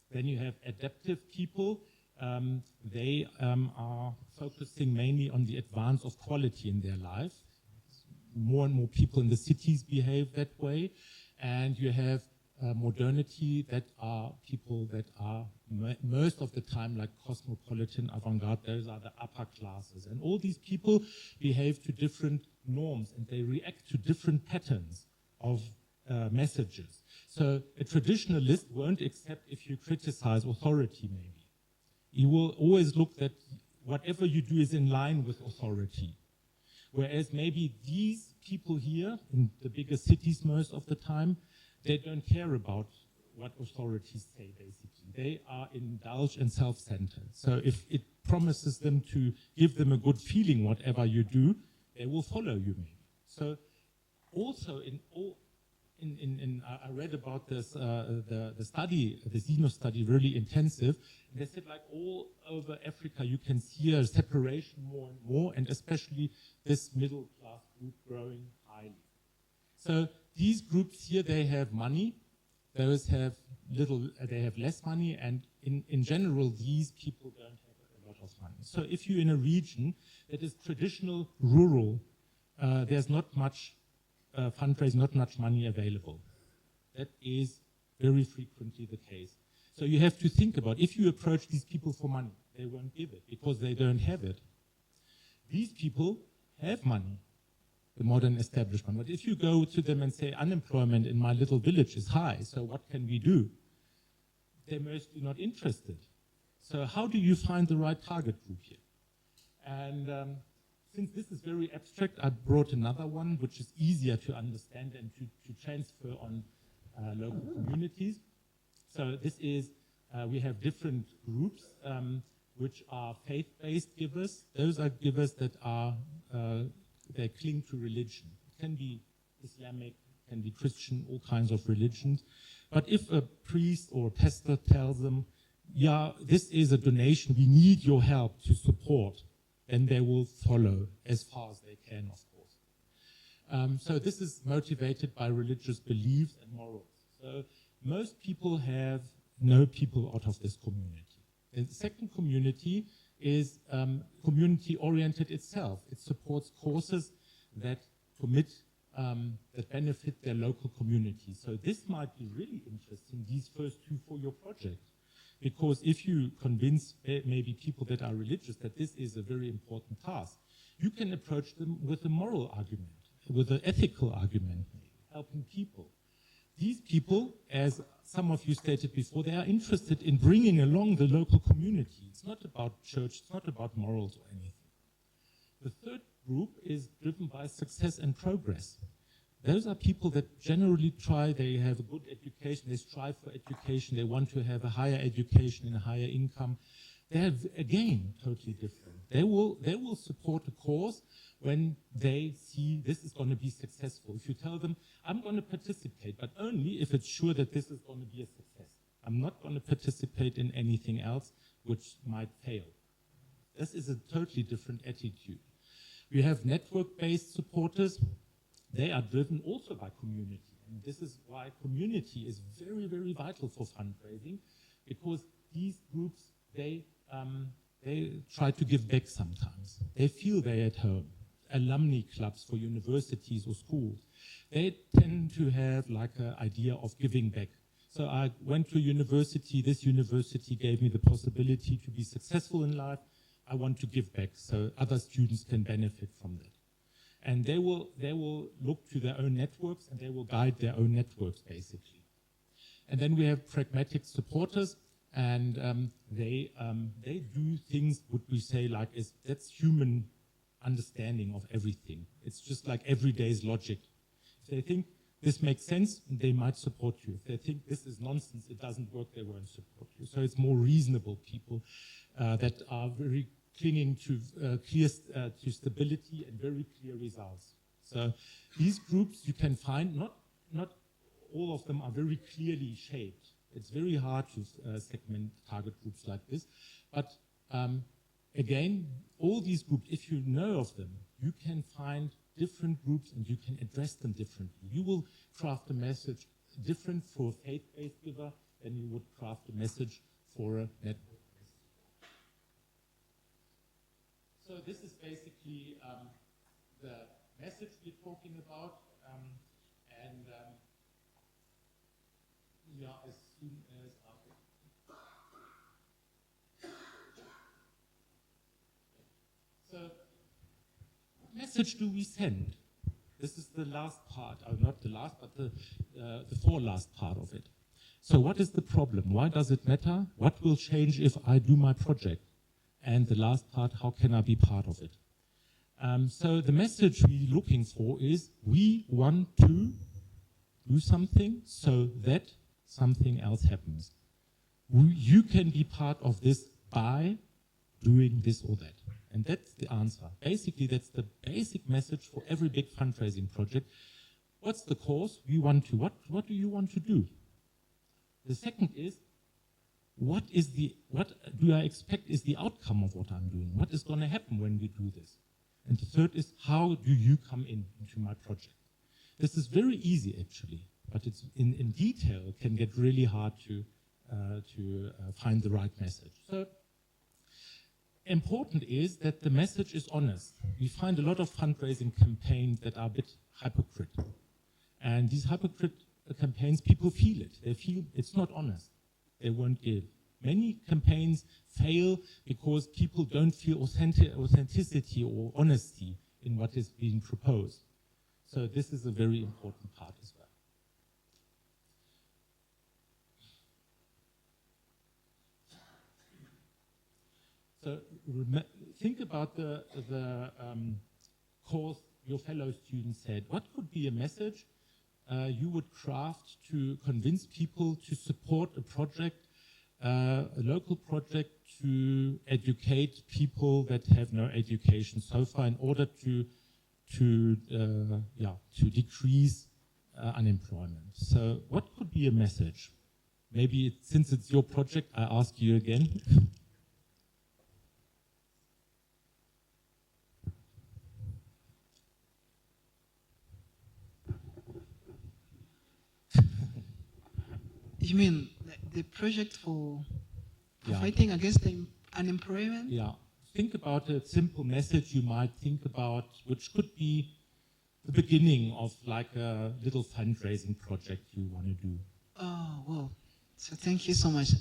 Then you have adaptive people. They are focusing mainly on the advance of quality in their life. More and more people in the cities behave that way. And you have modernity, that are people that are most of the time like cosmopolitan, avant-garde. Those are the upper classes. And all these people behave to different norms, and they react to different patterns of messages. So a traditionalist won't accept if you criticize authority, maybe. He will always look that whatever you do is in line with authority. Whereas maybe these people here in the bigger cities most of the time, they don't care about what authorities say, basically. They are indulged and self-centered. So if it promises them to give them a good feeling, whatever you do, they will follow you, maybe. So also I read about this, the study, the Zeno study, really intensive. They said like all over Africa, you can see a separation more and more, and especially this middle class group growing highly. So these groups here, they have money. Those have they have less money, and in general, these people don't have a lot of money. So if you're in a region that is traditional rural, there's not much fundraising, not much money available. That is very frequently the case. So you have to think about, if you approach these people for money, they won't give it because they don't have it. These people have money, the modern establishment. But if you go to them and say, unemployment in my little village is high, so what can we do? They're mostly not interested. So how do you find the right target group here? And since this is very abstract, I brought another one, which is easier to understand and to transfer on local communities. So this is, we have different groups which are faith-based givers. Those are givers that are, they cling to religion. It can be Islamic, can be Christian, all kinds of religions. But if a priest or a pastor tells them, yeah, this is a donation, we need your help to support, then they will follow as far as they can, of course. So this is motivated by religious beliefs and morals. So most people know people out of this community. The second community is community-oriented itself. It supports causes that that benefit their local community. So this might be really interesting, these first two for your project. Because if you convince maybe people that are religious that this is a very important task, you can approach them with a moral argument, with an ethical argument, helping people. These people, as some of you stated before, they are interested in bringing along the local community. It's not about church, it's not about morals or anything. The third group is driven by success and progress. Those are people that generally they have a good education, they strive for education, they want to have a higher education and a higher income. They are, again, totally different. They will support a cause when they see this is going to be successful. If you tell them, I'm going to participate, but only if it's sure that this is going to be a success. I'm not going to participate in anything else which might fail. This is a totally different attitude. We have network-based supporters. They are driven also by community. And this is why community is very, very vital for fundraising, because these groups, they try to give back sometimes. They feel they're at home. Alumni clubs for universities or schools, they tend to have like an idea of giving back. So I went to university, this university gave me the possibility to be successful in life. I want to give back so other students can benefit from that. And they will look to their own networks and they will guide their own networks basically. And then we have pragmatic supporters, and they do things, would we say, like that's human understanding of everything. It's just like everyday's logic. If they think this makes sense, they might support you. If they think this is nonsense, it doesn't work, they won't support you. So it's more reasonable people that are very clinging to to stability and very clear results. So these groups you can find, not all of them are very clearly shaped. It's very hard to segment target groups like this. But again, all these groups, if you know of them, you can find different groups and you can address them differently. You will craft a message different for a faith-based giver than you would craft a message for a network. So this is basically the message we're talking about, yeah, as soon as so, what message do we send? This is the last part, or not the last, but the forelast part of it. So what is the problem? Why does it matter? What will change if I do my project? And the last part, how can I be part of it? So the message we're looking for is we want to do something so that something else happens. You can be part of this by doing this or that. And that's the answer. Basically, that's the basic message for every big fundraising project. What's the cause we want to? What do you want to do? The second is, what do I expect is the outcome of what I'm doing? What is going to happen when we do this? And the third is, how do you come into my project? This is very easy actually, but it's in detail it can get really hard to find the right message. So important is that the message is honest. We find a lot of fundraising campaigns that are a bit hypocritical. And these hypocrite campaigns, people feel it. They feel it's not honest. They won't give. Many campaigns fail because people don't feel authenticity or honesty in what is being proposed. So this is a very important part as well. So think about the course your fellow students said. What could be a message you would craft to convince people to support a project, a local project to educate people that have no education so far in order to decrease unemployment? So what could be a message? Maybe since it's your project, I ask you again. You mean the project for Yeah. fighting against the unemployment? Yeah. Think about a simple message you might think about, which could be the beginning of like a little fundraising project you want to do. Oh, well, so thank you so much.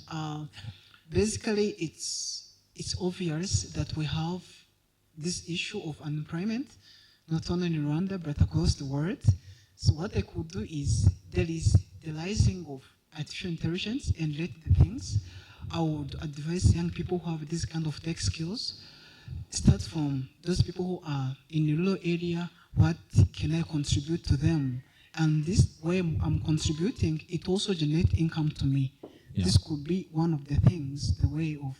Basically, it's obvious that we have this issue of unemployment, not only in Rwanda, but across the world. So what I could do is, there is the rising of artificial intelligence and related things. I would advise young people who have this kind of tech skills, start from those people who are in the rural area, what can I contribute to them? And this way I'm contributing, it also generates income to me. Yeah. This could be one of the things, the way of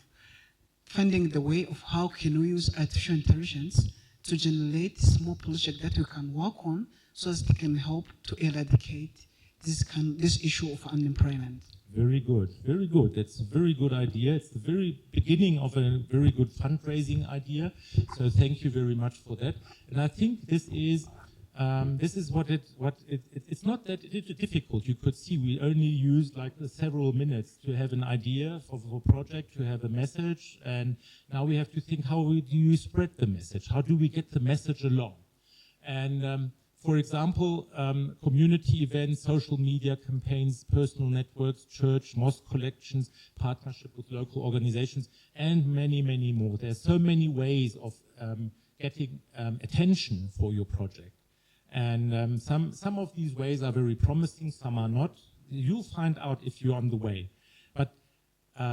finding the way of how can we use artificial intelligence to generate small projects that we can work on so as they can help to eradicate this issue of unemployment. Very good, very good. That's a very good idea. It's the very beginning of a very good fundraising idea. So thank you very much for that. And I think this is it's not that difficult. You could see we only used like several minutes to have an idea for a project, to have a message, and now we have to think, how do you spread the message? How do we get the message along? And for example, community events, social media campaigns, personal networks, church, mosque collections, partnership with local organizations, and many, many more. There are so many ways of getting attention for your project. And some of these ways are very promising, some are not. You'll find out if you're on the way. But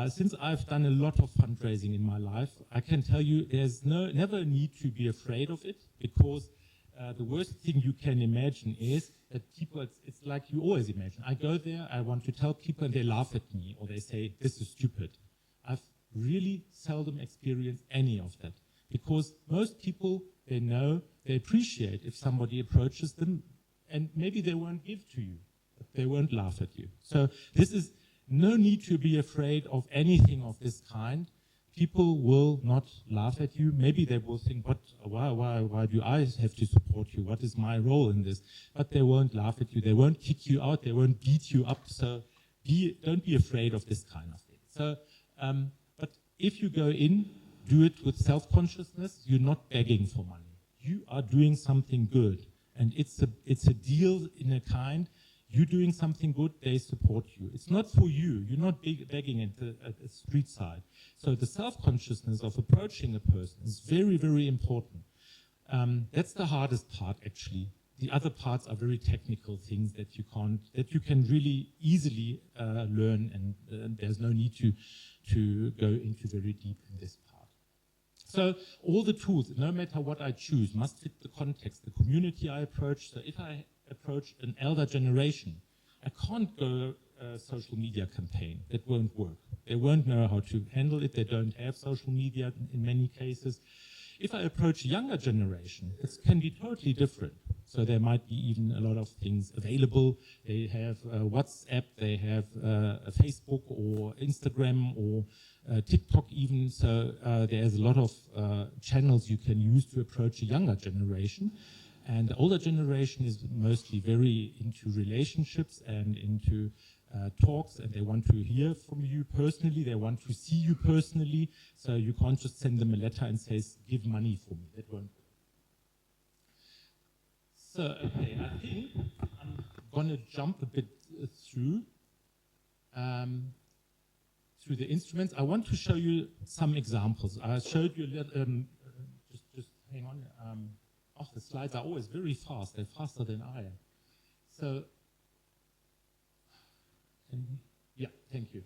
since I've done a lot of fundraising in my life, I can tell you there's never a need to be afraid of it, because the worst thing you can imagine is that people, it's like you always imagine. I go there, I want to tell people, and they laugh at me, or they say, this is stupid. I've really seldom experienced any of that, because most people, they know, they appreciate if somebody approaches them, and maybe they won't give to you, but they won't laugh at you. So this is no need to be afraid of anything of this kind. People will not laugh at you. Maybe they will think, why do I have to support you? What is my role in this? But they won't laugh at you. They won't kick you out. They won't beat you up. So don't be afraid of this kind of thing. So, but if you go in, do it with self-consciousness. You're not begging for money. You are doing something good. And it's a deal in a kind. You're doing something good, they support you. It's not for you. You're not begging at the street side. So the self-consciousness of approaching a person is very, very important. That's the hardest part, actually. The other parts are very technical things that you can really easily learn, and there's no need to go into very deep in this part. So all the tools, no matter what I choose, must fit the context, the community I approach. So if I approach an elder generation, I can't go a social media campaign. That won't work. They won't know how to handle it. They don't have social media in many cases. If I approach a younger generation, it can be totally different. So there might be even a lot of things available. They have WhatsApp, they have Facebook or Instagram or TikTok even. So there's a lot of channels you can use to approach a younger generation. And the older generation is mostly very into relationships and into talks, and they want to hear from you personally. They want to see you personally. So you can't just send them a letter and say, give money for me. That won't work. So, okay, I think I'm going to jump a bit through the instruments. I want to show you some examples. I showed you, just hang on. The slides are always very fast. They're faster than I am. So, yeah, thank you.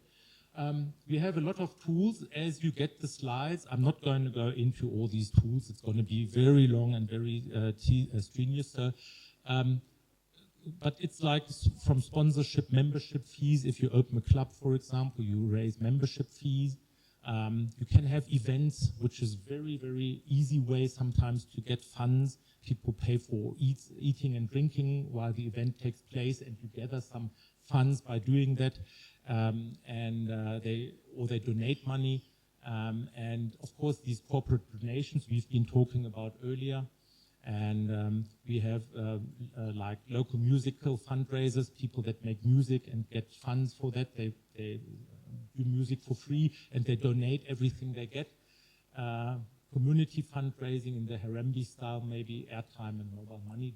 We have a lot of tools. As you get the slides, I'm not going to go into all these tools. It's going to be very long and very strenuous. So, but it's like from sponsorship, membership fees. If you open a club, for example, you raise membership fees. You can have events, which is very, very easy way sometimes to get funds. People pay for eating and drinking while the event takes place, and you gather some funds by doing that. They donate money. And of course, these corporate donations we've been talking about earlier. And we have like local musical fundraisers, people that make music and get funds for that. They do music for free and they donate everything they get. Community fundraising in the Harambee style, maybe airtime and mobile money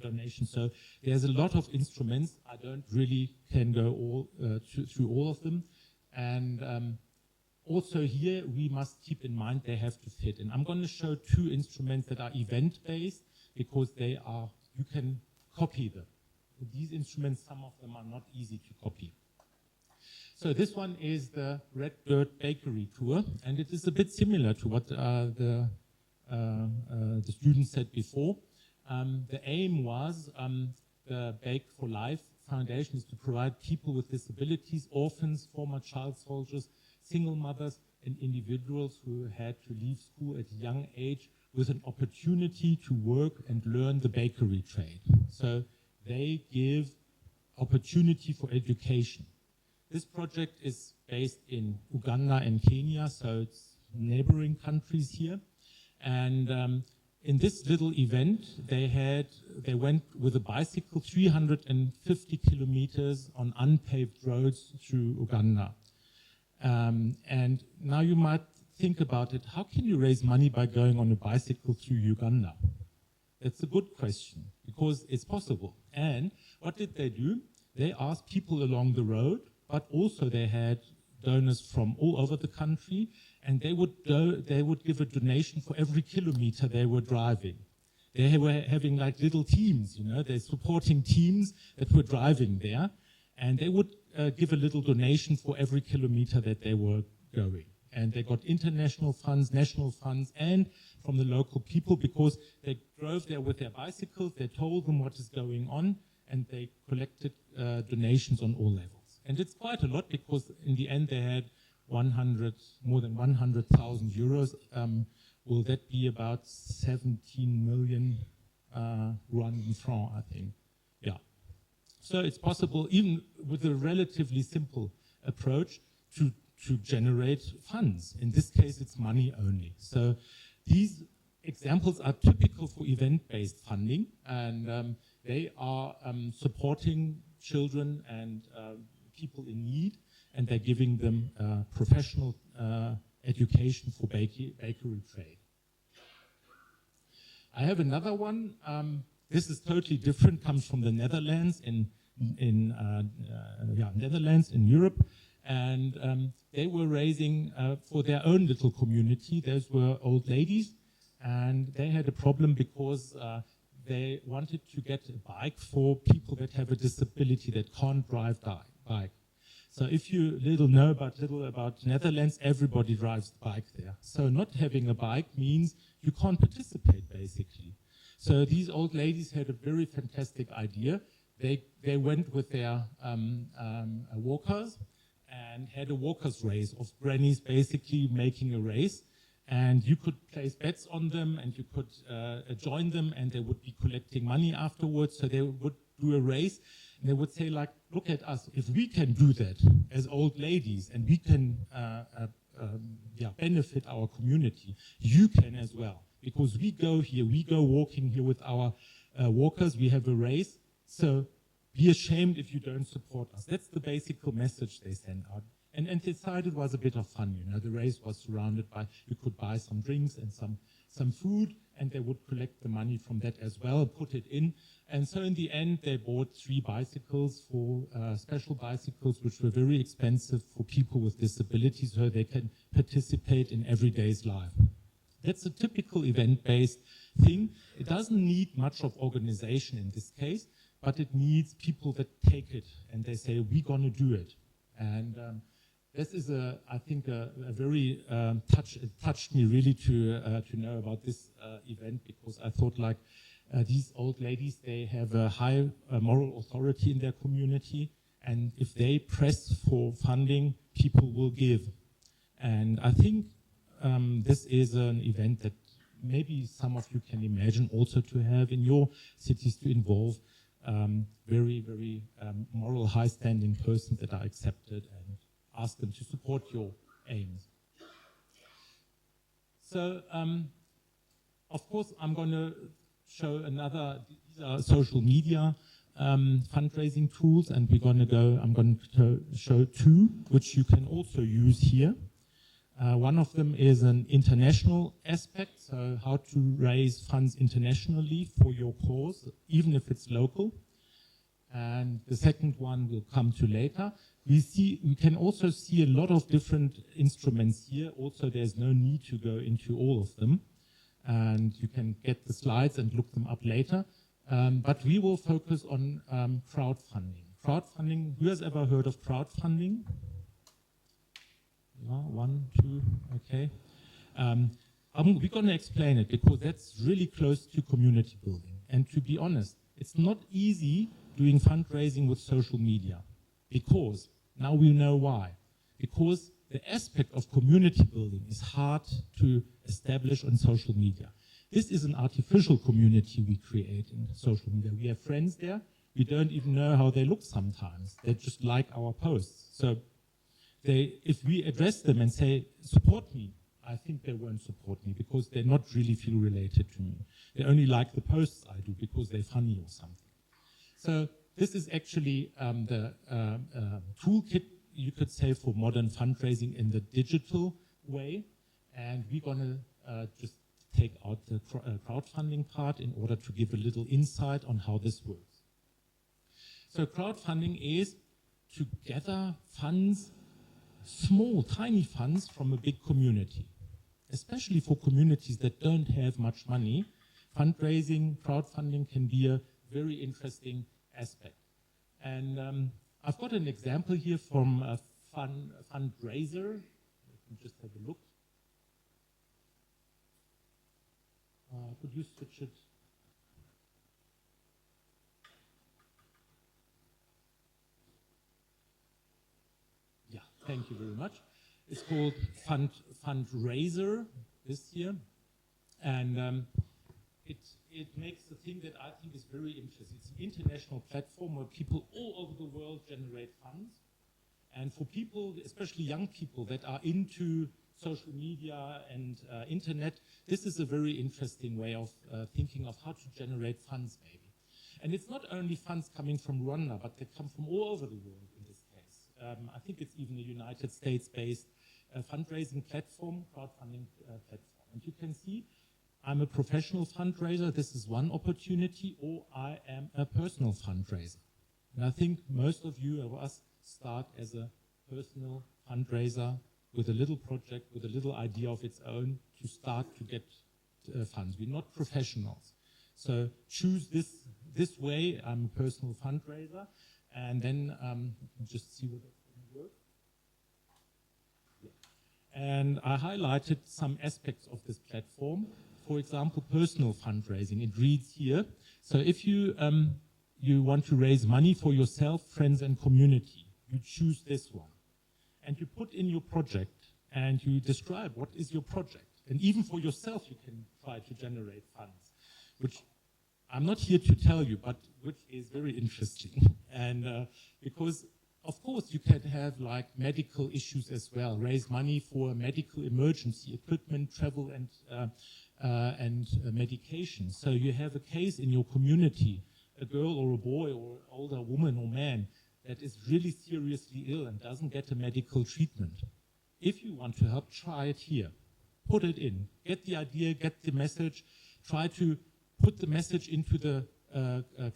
donation. So there's a lot of instruments. I don't really can go all through all of them. And also here, we must keep in mind they have to fit. And I'm going to show two instruments that are event-based because they are, you can copy them. These instruments, some of them are not easy to copy. So this one is the Red Dirt Bakery Tour, and it is a bit similar to what the students said before. The aim was the Bake for Life Foundation is to provide people with disabilities, orphans, former child soldiers, single mothers, and individuals who had to leave school at a young age with an opportunity to work and learn the bakery trade. So they give opportunity for education. This project is based in Uganda and Kenya, so it's neighboring countries here. And in this little event, they went with a bicycle 350 kilometers on unpaved roads through Uganda. And now you might think about it, how can you raise money by going on a bicycle through Uganda? That's a good question, because it's possible. And what did they do? They asked people along the road, but also they had donors from all over the country, and they would give a donation for every kilometer they were driving. They were having like little teams, you know, they're supporting teams that were driving there, and they would give a little donation for every kilometer that they were going. And they got international funds, national funds, and from the local people, because they drove there with their bicycles, they told them what is going on, and they collected donations on all levels. And it's quite a lot, because in the end they had more than 100,000 euros. Will that be about 17 million rwandan francs, I think? Yeah. So it's possible, even with a relatively simple approach, to generate funds. In this case, it's money only. So these examples are typical for event-based funding, and they are supporting children and people in need, and they're giving them professional education for bakery trade. I have another one. This is totally different, comes from the Netherlands Netherlands in Europe, and they were raising for their own little community. Those were old ladies, and they had a problem because they wanted to get a bike for people that have a disability that can't drive bike. So if you know about Netherlands, everybody drives the bike there. So not having a bike means you can't participate, basically. So these old ladies had a very fantastic idea. They went with their walkers and had a walkers race of grannies basically making a race. And you could place bets on them, and you could join them, and they would be collecting money afterwards. So they would do a race, and they would say, like, look at us. If we can do that as old ladies, and we can benefit our community, you can as well. Because we go here, we go walking here with our walkers, we have a race, so be ashamed if you don't support us. That's the basic message they sent out. And inside it was a bit of fun, you know. The race was surrounded by, you could buy some drinks and some food, and they would collect the money from that as well, put it in. And so in the end, they bought 3 bicycles, for special bicycles, which were very expensive for people with disabilities, so they can participate in everyday's life. That's a typical event-based thing. It doesn't need much of organization in this case, but it needs people that take it and they say, we're going to do it. And this is, I think, a very it touched me really to know about this event, because I thought, like, these old ladies, they have a high moral authority in their community, and if they press for funding, people will give. And I think this is an event that maybe some of you can imagine also to have in your cities, to involve very, very moral, high-standing persons that are accepted, and ask them to support your aims. So, of course, I'm going to show another, these are social media fundraising tools, and I'm going to show two, which you can also use here. One of them is an international aspect, so how to raise funds internationally for your cause, even if it's local. And the second one will come to later. We can also see a lot of different instruments here. Also, there's no need to go into all of them. And you can get the slides and look them up later. But we will focus on crowdfunding. Crowdfunding, who has ever heard of crowdfunding? Yeah, one, two, okay. We're going to explain it because that's really close to community building. And to be honest, it's not easy doing fundraising with social media, because now we know why. Because the aspect of community building is hard to establish on social media. This is an artificial community we create in social media. We have friends there, we don't even know how they look sometimes. They just like our posts. So if we address them and say, support me, I think they won't support me because they not really feel related to me. They only like the posts I do because they're funny or something. So this is actually the toolkit, you could say, for modern fundraising in the digital way. And we're going to just take out the crowdfunding part in order to give a little insight on how this works. So crowdfunding is to gather funds, small, tiny funds from a big community. Especially for communities that don't have much money, fundraising, crowdfunding can be a very interesting aspect. And I've got an example here from a fundraiser. Let me just have a look. Could you switch it? Yeah, thank you very much. It's called Fundraiser this year. And it makes the thing that I think is very interesting. It's an international platform where people all over the world generate funds. And for people, especially young people that are into social media and internet, this is a very interesting way of thinking of how to generate funds, maybe. And it's not only funds coming from Rwanda, but they come from all over the world in this case. I think it's even a United States-based fundraising platform, crowdfunding platform. And you can see I'm a professional fundraiser, this is one opportunity, or I am a personal fundraiser. And I think most of you of us start as a personal fundraiser with a little project, with a little idea of its own to start to get funds. We're not professionals. So choose this way, I'm a personal fundraiser, and then you can just see what that's going to work. Yeah. And I highlighted some aspects of this platform. For example, personal fundraising, it reads here. So if you want to raise money for yourself, friends and community, you choose this one. And you put in your project and you describe what is your project. And even for yourself, you can try to generate funds, which I'm not here to tell you, but which is very interesting. And because, of course, you can have like medical issues as well, raise money for medical emergency equipment, travel and medication. So you have a case in your community, a girl or a boy or older woman or man that is really seriously ill and doesn't get a medical treatment. If you want to help, try it here. Put it in. Get the idea, get the message. Try to put the message into the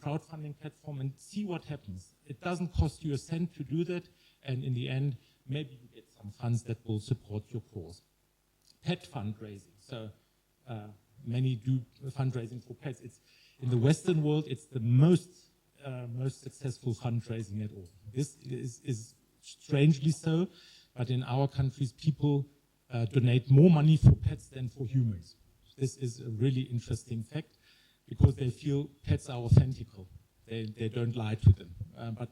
crowdfunding platform and see what happens. It doesn't cost you a cent to do that, and in the end, maybe you get some funds that will support your cause. Pet fundraising. So many do fundraising for pets. It's in the Western world, it's the most successful fundraising at all. This is strangely so, but in our countries, people donate more money for pets than for humans. This is a really interesting fact because they feel pets are authentical. They don't lie to them, but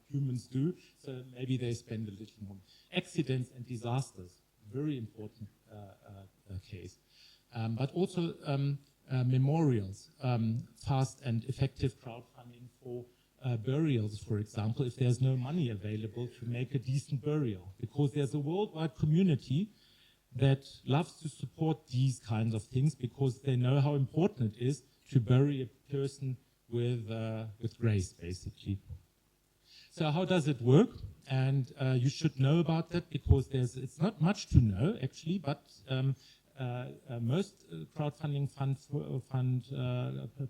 humans do, so maybe they spend a little more. Accidents and disasters, very important case. But also memorials, fast and effective crowdfunding for burials, for example, if there's no money available to make a decent burial, because there's a worldwide community that loves to support these kinds of things because they know how important it is to bury a person with grace, basically. So how does it work? And you should know about that because it's not much to know, actually, but most crowdfunding fund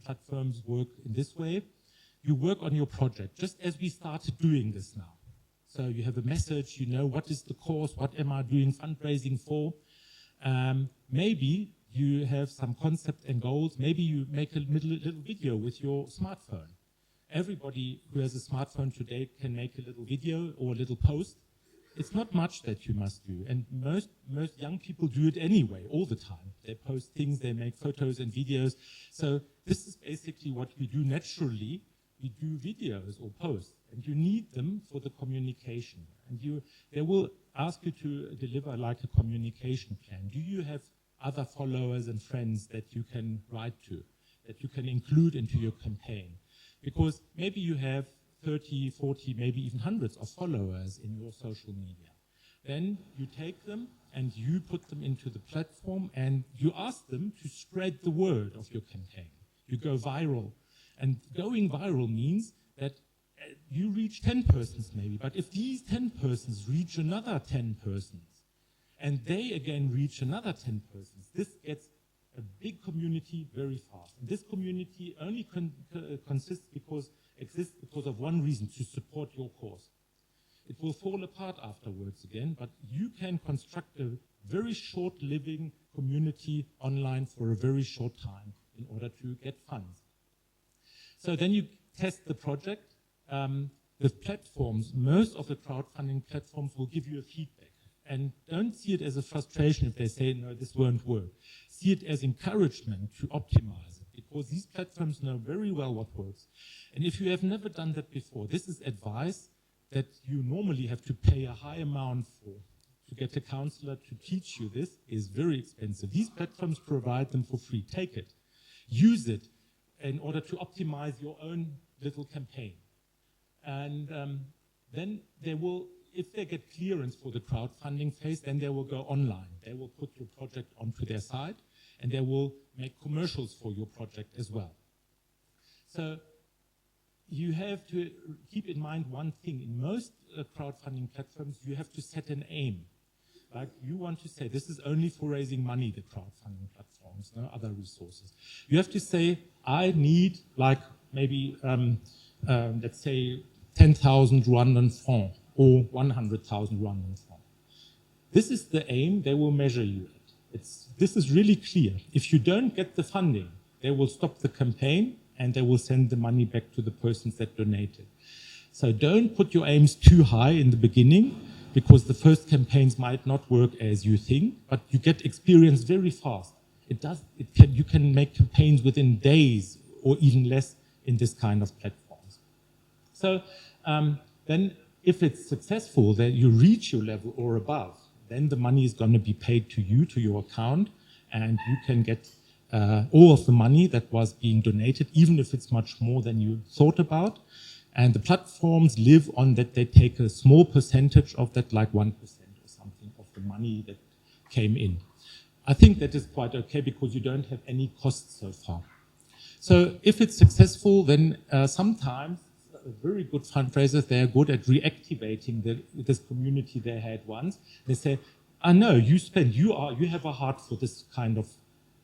platforms work in this way. You work on your project, just as we started doing this now. So you have a message, you know, what is the cause, what am I doing fundraising for? Maybe you have some concept and goals, maybe you make a little video with your smartphone. Everybody who has a smartphone today can make a little video or a little post. It's not much that you must do, and most young people do it anyway, all the time. They post things, they make photos and videos. So this is basically what we do naturally. We do videos or posts, and you need them for the communication. And they will ask you to deliver like a communication plan. Do you have other followers and friends that you can write to, that you can include into your campaign? Because maybe you have 30, 40, maybe even hundreds of followers in your social media. Then you take them and you put them into the platform and you ask them to spread the word of your campaign. You go viral. And going viral means that you reach 10 persons maybe, but if these 10 persons reach another 10 persons, and they again reach another 10 persons, this gets a big community very fast. And this community only exists because of one reason, to support your cause. It will fall apart afterwards again, but you can construct a very short-living community online for a very short time in order to get funds. So then you test the project. The platforms, most of the crowdfunding platforms will give you a feedback. And don't see it as a frustration if they say, no, this won't work. See it as encouragement to optimize it, because these platforms know very well what works. And if you have never done that before, this is advice that you normally have to pay a high amount for. To get a counselor to teach you this is very expensive. These platforms provide them for free. Take it. Use it in order to optimize your own little campaign. And then they will, if they get clearance for the crowdfunding phase, then they will go online. They will put your project onto their site, and they will make commercials for your project as well. So you have to keep in mind one thing. In most crowdfunding platforms, you have to set an aim. Like you want to say, this is only for raising money, the crowdfunding platforms, no other resources. You have to say, I need like maybe, let's say, 10,000 Rwandan francs or 100,000 Rwandan francs. This is the aim they will measure you at. This is really clear. If you don't get the funding, they will stop the campaign and they will send the money back to the persons that donated. So don't put your aims too high in the beginning, because the first campaigns might not work as you think, but you get experience very fast. You can make campaigns within days or even less in this kind of platforms. So then if it's successful, that you reach your level or above, then the money is going to be paid to you, to your account, and you can get all of the money that was being donated, even if it's much more than you thought about. And the platforms live on that. They take a small percentage of that, like 1% or something of the money that came in. I think that is quite okay because you don't have any costs so far. So if it's successful, then sometimes very good fundraisers, they are good at reactivating this community they had once. They say, I know you have a heart for this kind of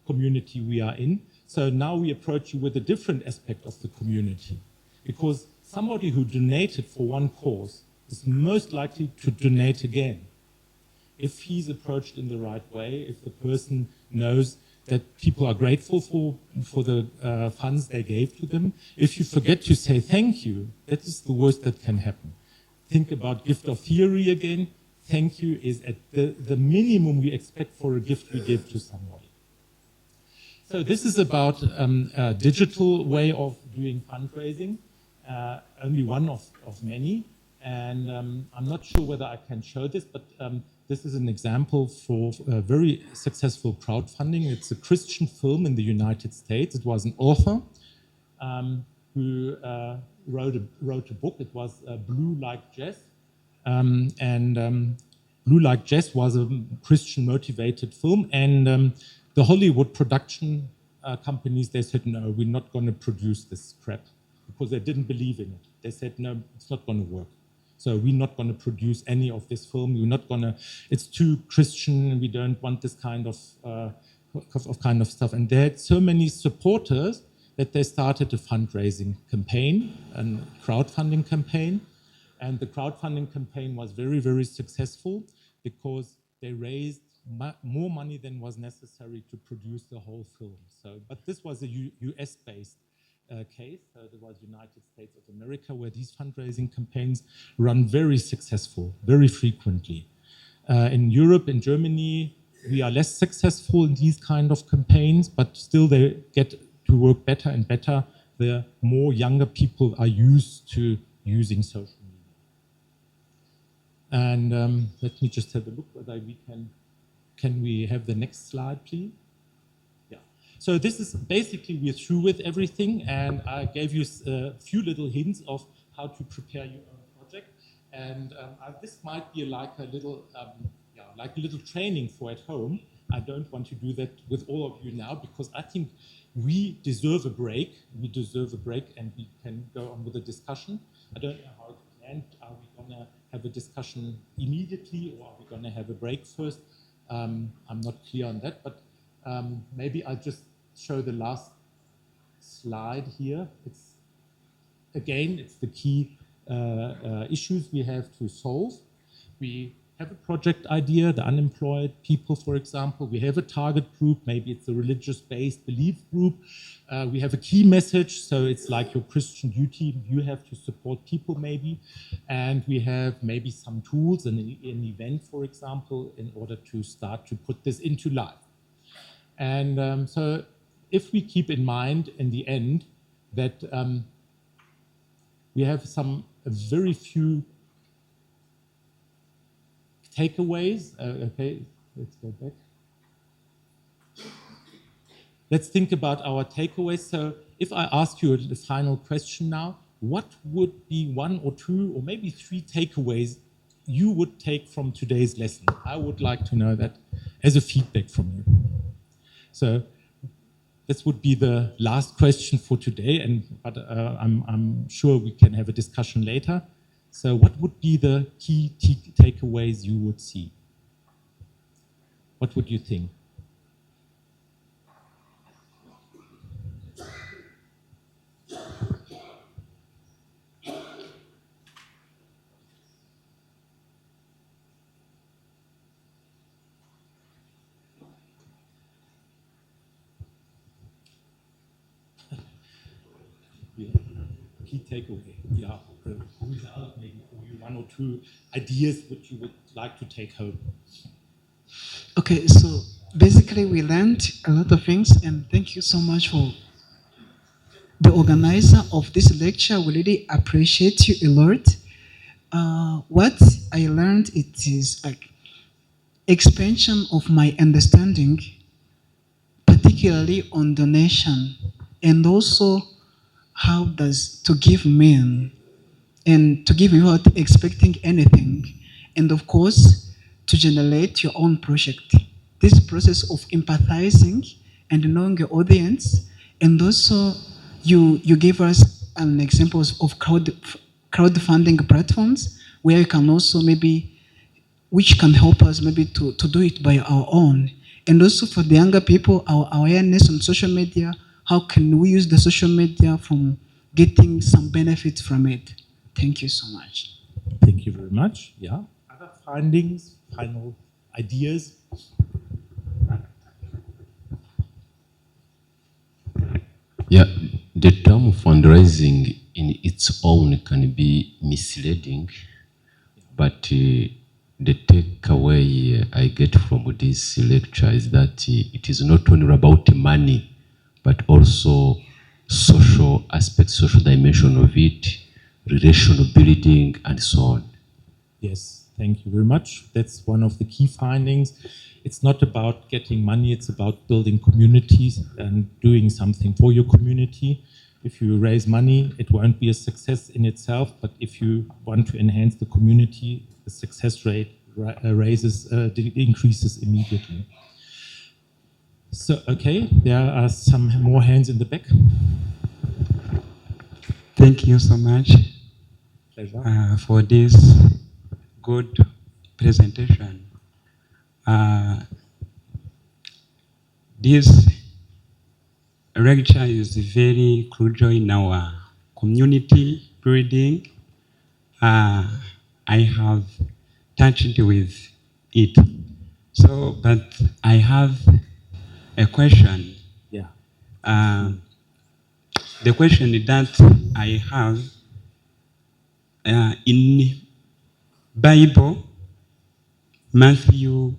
community we are in. So now we approach you with a different aspect of the community, because somebody who donated for one cause is most likely to donate again if he's approached in the right way, if the person knows that people are grateful for the funds they gave to them. If you forget to say thank you, that is the worst that can happen. Think about gift of theory again. Thank you is at the minimum we expect for a gift we give to somebody. So this is about a digital way of doing fundraising. Only one of many, and I'm not sure whether I can show this, but this is an example for very successful crowdfunding. It's a Christian film in the United States. It was an author who wrote a book. It was Blue Like Jazz, and Blue Like Jazz was a Christian-motivated film, and the Hollywood production companies, they said, no, we're not going to produce this crap, because they didn't believe in it. They said, no, it's not going to work. So we're not going to produce any of this film. We're not going to, it's too Christian, we don't want this kind of stuff. And they had so many supporters that they started a fundraising campaign, a crowdfunding campaign. And the crowdfunding campaign was very, very successful because they raised more money than was necessary to produce the whole film. So, but this was a US-based case. There was United States of America, where these fundraising campaigns run very successful, very frequently. In Europe, in Germany, we are less successful in these kind of campaigns, but still they get to work better and better. The more younger people are used to using social media. And let me just have a look whether we can we have the next slide, please? Yeah. So this is basically, we're through with everything, and I gave you a few little hints of how to prepare your own project. And this might be like a little, like a little training for at home. I don't want to do that with all of you now, because I think we deserve a break. We deserve a break, and we can go on with the discussion. I don't know how it's planned. Are we going to have a discussion immediately, or are we going to have a break first? I'm not clear on that, but maybe I'll just show the last slide here. It's the key issues we have to solve. We have a project idea, the unemployed people, for example. We have a target group, maybe it's a religious-based belief group. We have a key message, so it's like your Christian duty. You have to support people, maybe. And we have maybe some tools, an event, for example, in order to start to put this into life. And so if we keep in mind, in the end, that we have very few takeaways. Okay, let's go back. Let's think about our takeaways. So if I ask you the final question now, what would be 1 or 2 or maybe 3 takeaways you would take from today's lesson? I would like to know that as a feedback from you. So this would be the last question for today, but I'm sure we can have a discussion later. So what would be the key takeaways you would see? What would you think? Key takeaway, yeah. Maybe for you 1 or 2 ideas which you would like to take home. Okay, so basically we learned a lot of things, and thank you so much for the organizer of this lecture. We really appreciate you a lot. What I learned, it is like expansion of my understanding, particularly on donation, and also how does to give men and to give without expecting anything, and of course to generate your own project. This process of empathizing and knowing your audience, and also you gave us an examples of crowdfunding platforms where you can also maybe, which can help us maybe to do it by our own. And also for the younger people, our awareness on social media, how can we use the social media from getting some benefit from it? Thank you so much. Thank you very much. Yeah. Other findings, final ideas? Yeah, the term fundraising in its own can be misleading, but the takeaway I get from this lecture is that it is not only about money, but also social aspects, social dimension of it, relational building, and so on. Yes, thank you very much. That's one of the key findings. It's not about getting money, it's about building communities and doing something for your community. If you raise money, it won't be a success in itself, but if you want to enhance the community, the success rate increases immediately. So, okay, there are some more hands in the back. Thank you so much for this good presentation. This lecture is very crucial in our community building. I have touched with it. So, but I have a question. Yeah. The question that I have in Bible, Matthew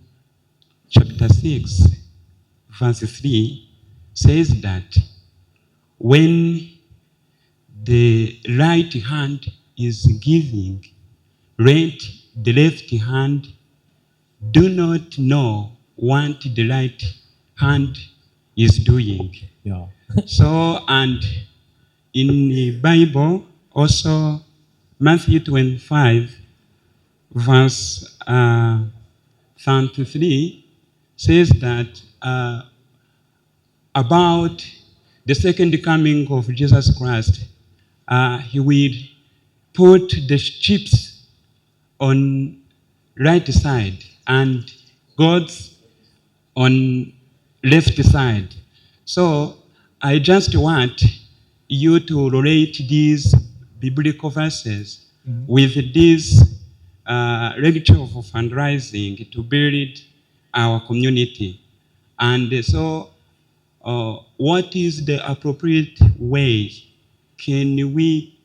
chapter 6, verse 3 says that when the right hand is giving, let the left hand do not know what the right hand is doing. Yeah. So, and in the Bible, also Matthew 25, verse 33 says that about the second coming of Jesus Christ, he will put the sheep on right side and God's on left side. So I just want you to relate these biblical verses with this lecture of fundraising to build our community. And so what is the appropriate way can we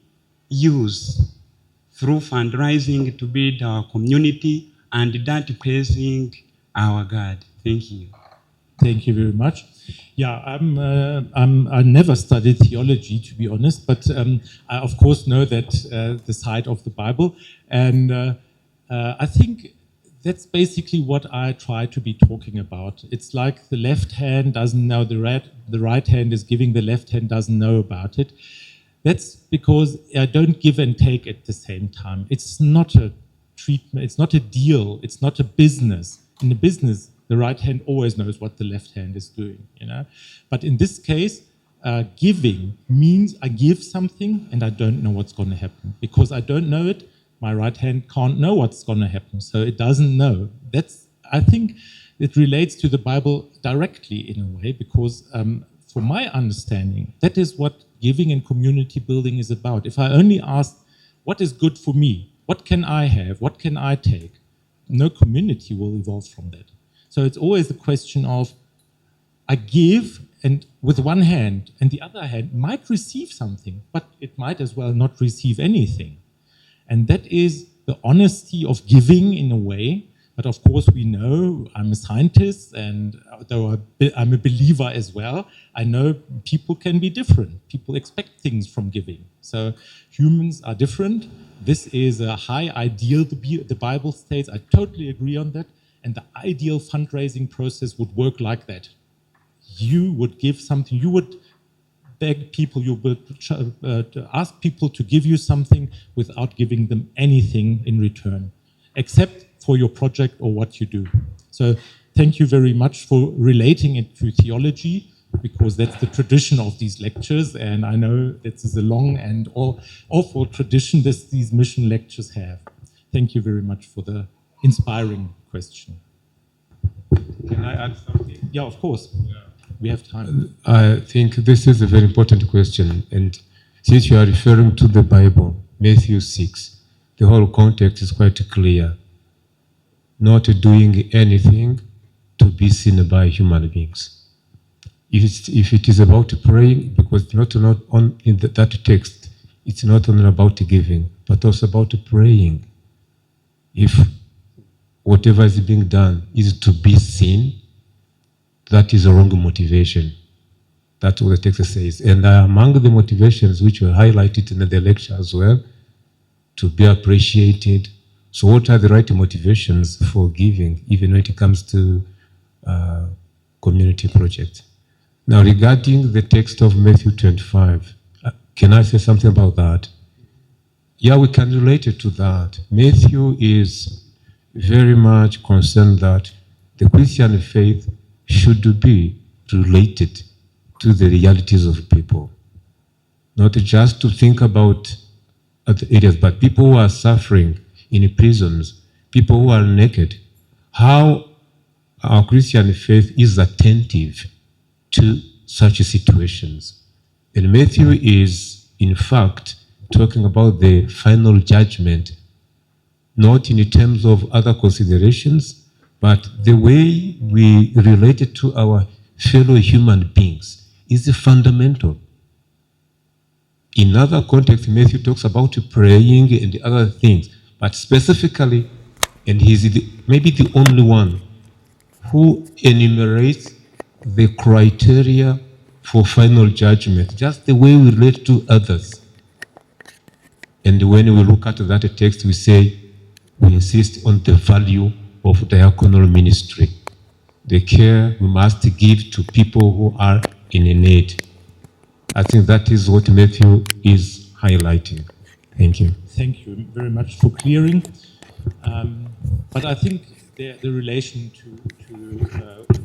use through fundraising to build our community and that pleasing our God? Thank you. Thank you very much. Yeah, I never studied theology, to be honest, but I of course know that the side of the Bible, and I think that's basically what I try to be talking about. It's like the left hand doesn't know the right hand is giving, the left hand doesn't know about it. That's because I don't give and take at the same time. It's not a treatment, it's not a deal, it's not a business. In a business, the right hand always knows what the left hand is doing, you know. But in this case, giving means I give something and I don't know what's going to happen. Because I don't know it, my right hand can't know what's going to happen, so it doesn't know. I think it relates to the Bible directly in a way, because for my understanding, that is what giving and community building is about. If I only ask, what is good for me? What can I have? What can I take? No community will evolve from that. So it's always the question of, I give and with one hand, and the other hand might receive something, but it might as well not receive anything. And that is the honesty of giving in a way. But of course we know, I'm a scientist, and though I'm a believer as well, I know people can be different. People expect things from giving. So humans are different. This is a high ideal, the Bible states. I totally agree on that. And the ideal fundraising process would work like that. You would give something, you would beg people, you would ask people to give you something without giving them anything in return, except for your project or what you do. So thank you very much for relating it to theology, because that's the tradition of these lectures, and I know this is a long and awful tradition that these mission lectures have. Thank you very much for the inspiring question. Can I add something? Yeah, of course. Yeah. We have time. I think this is a very important question, and since you are referring to the Bible, Matthew 6, the whole context is quite clear. Not doing anything to be seen by human beings. If it is about praying, because it's not on in that text, it's not only about giving, but also about praying. If whatever is being done is to be seen, that is a wrong motivation. That's what the text says. And among the motivations which were highlighted in the lecture as well, to be appreciated. So what are the right motivations for giving, even when it comes to community projects? Now, regarding the text of Matthew 25, can I say something about that? Yeah, we can relate it to that. Matthew is very much concerned that the Christian faith should be related to the realities of people. Not just to think about other areas, but people who are suffering in prisons, people who are naked, how our Christian faith is attentive to such situations. And Matthew is, in fact, talking about the final judgment, not in terms of other considerations, but the way we relate to our fellow human beings is fundamental. In other contexts, Matthew talks about praying and other things, but specifically, and he's maybe the only one who enumerates the criteria for final judgment, just the way we relate to others. And when we look at that text, we say, we insist on the value of diaconal ministry, the care we must give to people who are in need. I think that is what Matthew is highlighting. Thank you. Thank you very much for clearing. But I think the relation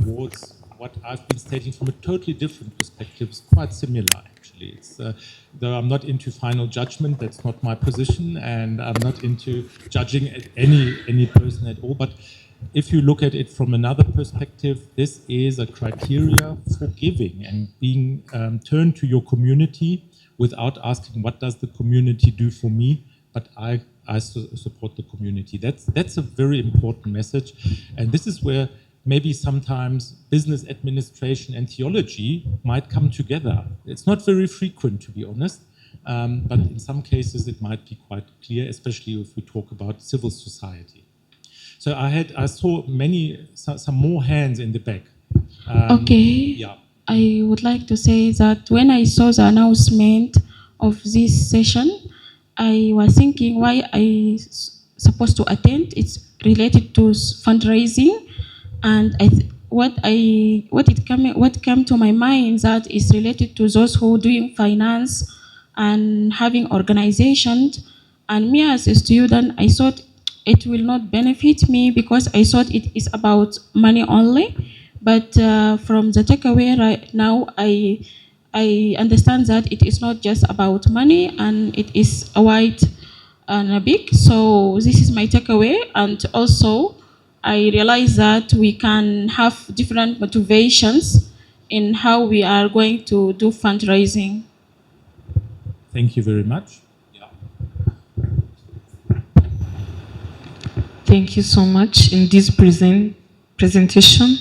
towards what I've been stating from a totally different perspective is quite similar, actually. It's, though I'm not into final judgment, that's not my position, and I'm not into judging any person at all. But if you look at it from another perspective, this is a criteria for giving and being turned to your community without asking, what does the community do for me? But I support the community. That's a very important message. And this is where maybe sometimes business administration and theology might come together. It's not very frequent, to be honest, but in some cases it might be quite clear, especially if we talk about civil society. So I saw some more hands in the back. Okay. Yeah. I would like to say that when I saw the announcement of this session, I was thinking why I supposed to attend. It's related to fundraising, and what came to my mind that is related to those who doing finance and having organizations. And me as a student, I thought it will not benefit me because I thought it is about money only. But from the takeaway right now, I understand that it is not just about money and it is a wide and a big. So this is my takeaway. And also, I realize that we can have different motivations in how we are going to do fundraising. Thank you very much. Thank you so much. In this presentation,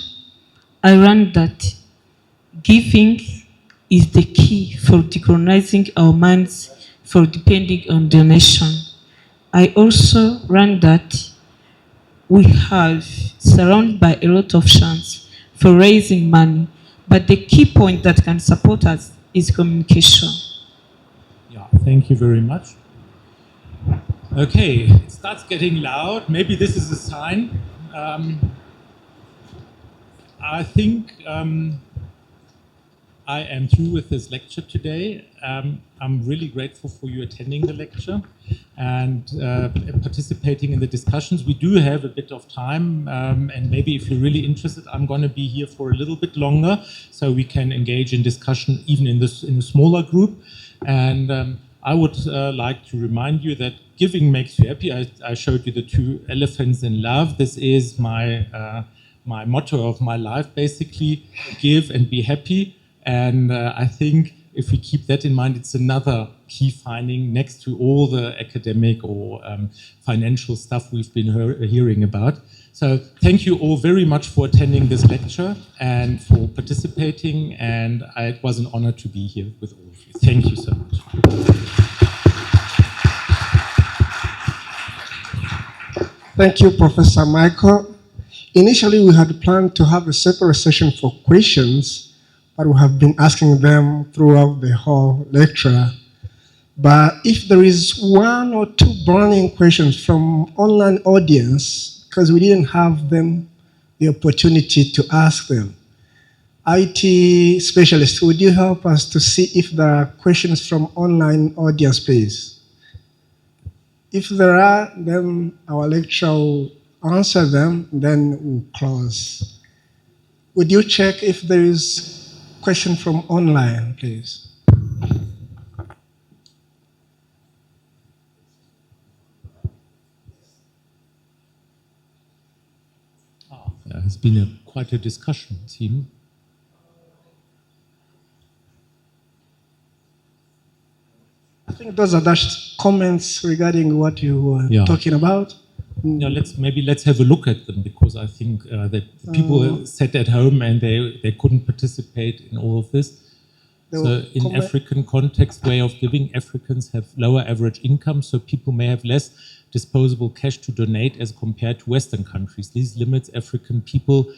I learned that giving is the key for decolonizing our minds for depending on donation. I also learned that we have surrounded by a lot of chance for raising money, but the key point that can support us is communication. Yeah, thank you very much. Okay, it starts getting loud. Maybe this is a sign. I think I am through with this lecture today. I'm really grateful for you attending the lecture and participating in the discussions. We do have a bit of time, and maybe if you're really interested, I'm going to be here for a little bit longer, so we can engage in discussion even in a smaller group. And I would like to remind you that giving makes you happy. I showed you the two elephants in love. This is my my motto of my life, basically: give and be happy. And I think if we keep that in mind, it's another key finding next to all the academic or financial stuff we've been hearing about. So thank you all very much for attending this lecture and for participating. And it was an honor to be here with all of you. Thank you so much. Thank you, Professor Michael. Initially, we had planned to have a separate session for questions, but we have been asking them throughout the whole lecture. But if there is one or two burning questions from online audience, because we didn't have them the opportunity to ask them, IT specialists, would you help us to see if there are questions from online audience, please? If there are, then our lecturer will answer them, then we'll close. Would you check if there is question from online, please? It's been quite a discussion, it seems. I think those are just comments regarding what you were talking about. Yeah, let's have a look at them, because I think that people sat at home and they couldn't participate in all of this. So in African context, way of giving, Africans have lower average income, so people may have less disposable cash to donate as compared to Western countries. This limits African people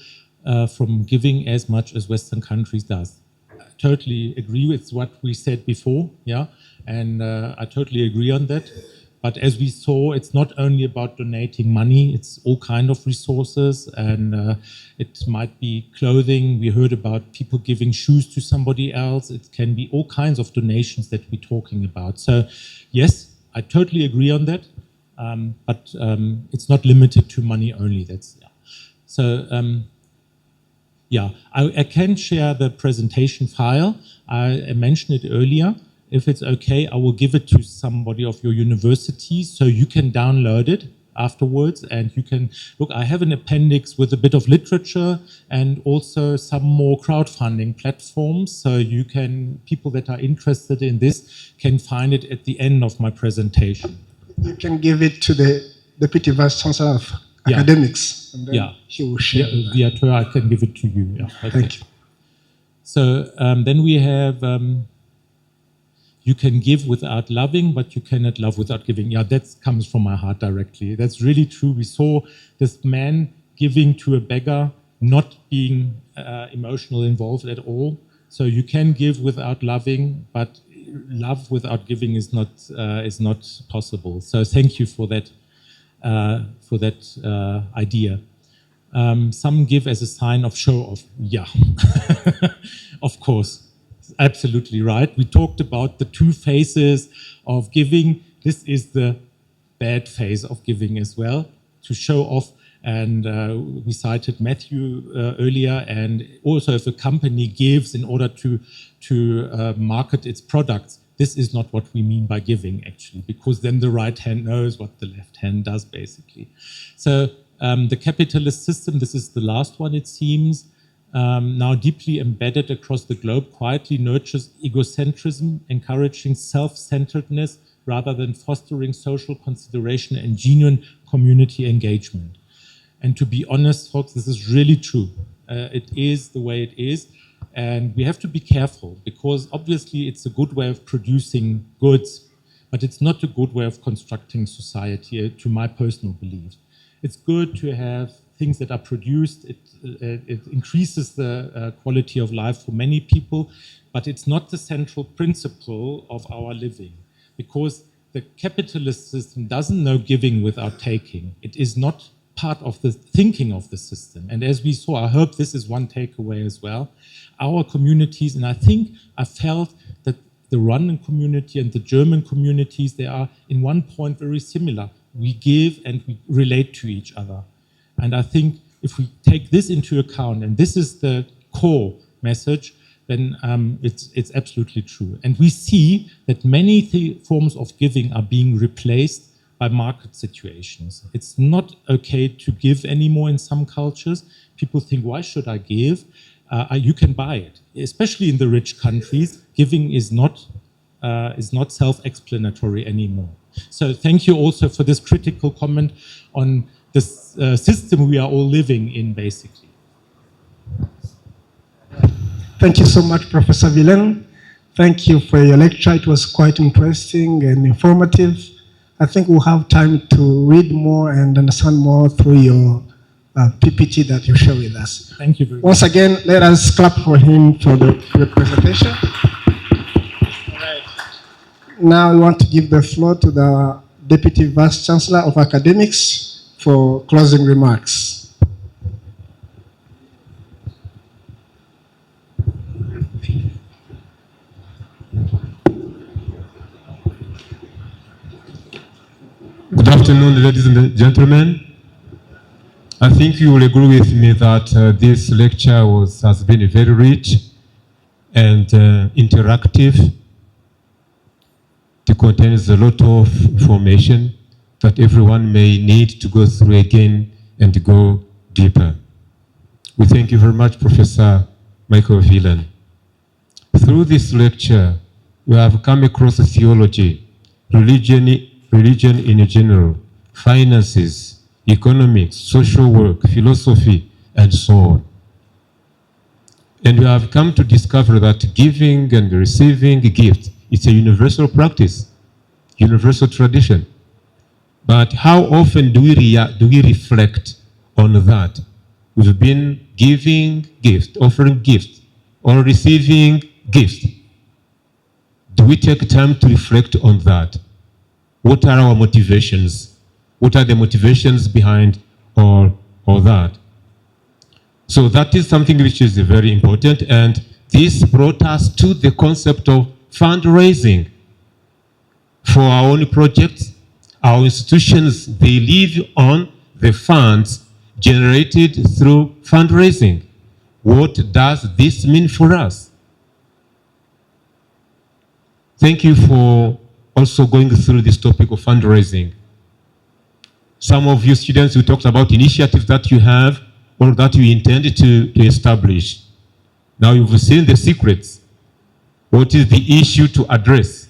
from giving as much as Western countries does. I totally agree with what we said before, yeah, and I totally agree on that. But as we saw, it's not only about donating money, it's all kind of resources, and it might be clothing. We heard about people giving shoes to somebody else. It can be all kinds of donations that we're talking about. So yes, I totally agree on that, but it's not limited to money only. That's, yeah. So yeah, I can share the presentation file. I mentioned it earlier. If it's okay, I will give it to somebody of your university so you can download it afterwards, and you can look. I have an appendix with a bit of literature and also some more crowdfunding platforms, so you can, people that are interested in this can find it at the end of my presentation. You can give it to the Deputy Vice Chancellor of Academics, and then he will share. Yeah, via I can give it to you. Yeah, okay. Thank you. So then we have. You can give without loving, but you cannot love without giving. Yeah, that comes from my heart directly. That's really true. We saw this man giving to a beggar, not being emotional involved at all. So you can give without loving, but love without giving is not possible. So thank you for that idea. Some give as a sign of show off. Yeah, of course. Absolutely right. We talked about the two phases of giving. This is the bad phase of giving as well, to show off. And we cited Matthew earlier. And also, if a company gives in order to market its products, this is not what we mean by giving, actually, because then the right hand knows what the left hand does, basically. So the capitalist system, this is the last one, it seems, now deeply embedded across the globe, quietly nurtures egocentrism, encouraging self-centeredness rather than fostering social consideration and genuine community engagement. And to be honest, folks, this is really true. It is the way it is. And we have to be careful, because obviously it's a good way of producing goods, but it's not a good way of constructing society, to my personal belief. It's good to have things that are produced. It increases the quality of life for many people, but it's not the central principle of our living, because the capitalist system doesn't know giving without taking. It is not part of the thinking of the system. And as we saw, I hope this is one takeaway as well, our communities, and I think I felt that the Rwandan community and the German communities, they are in one point very similar. We give and we relate to each other. And I think if we take this into account, and this is the core message, then it's absolutely true. And we see that many forms of giving are being replaced by market situations. It's not okay to give anymore in some cultures. People think, why should I give? You can buy it. Especially in the rich countries, giving is not self-explanatory anymore. So thank you also for this critical comment on this system we are all living in, basically. Thank you so much, Professor Vilain. Thank you for your lecture. It was quite interesting and informative. I think we'll have time to read more and understand more through your PPT that you share with us. Thank you very much. Once again, let us clap for him for the presentation. All right. Now we want to give the floor to the Deputy Vice Chancellor of Academics for closing remarks. Good afternoon, ladies and gentlemen. I think you will agree with me that this lecture has been very rich and interactive. It contains a lot of information that everyone may need to go through again and go deeper. We thank you very much, Professor Michael Vilain. Through this lecture, we have come across theology, religion in general, finances, economics, social work, philosophy, and so on. And we have come to discover that giving and receiving gifts is a universal practice, universal tradition. But how often do we reflect on that? We've been giving gifts, offering gifts, or receiving gifts. Do we take time to reflect on that? What are our motivations? What are the motivations behind all that? So that is something which is very important, and this brought us to the concept of fundraising. For our own projects, our institutions, they live on the funds generated through fundraising. What does this mean for us? Thank you for also going through this topic of fundraising. Some of you students, you talked about initiatives that you have or that you intend to establish. Now you've seen the secrets. What is the issue to address?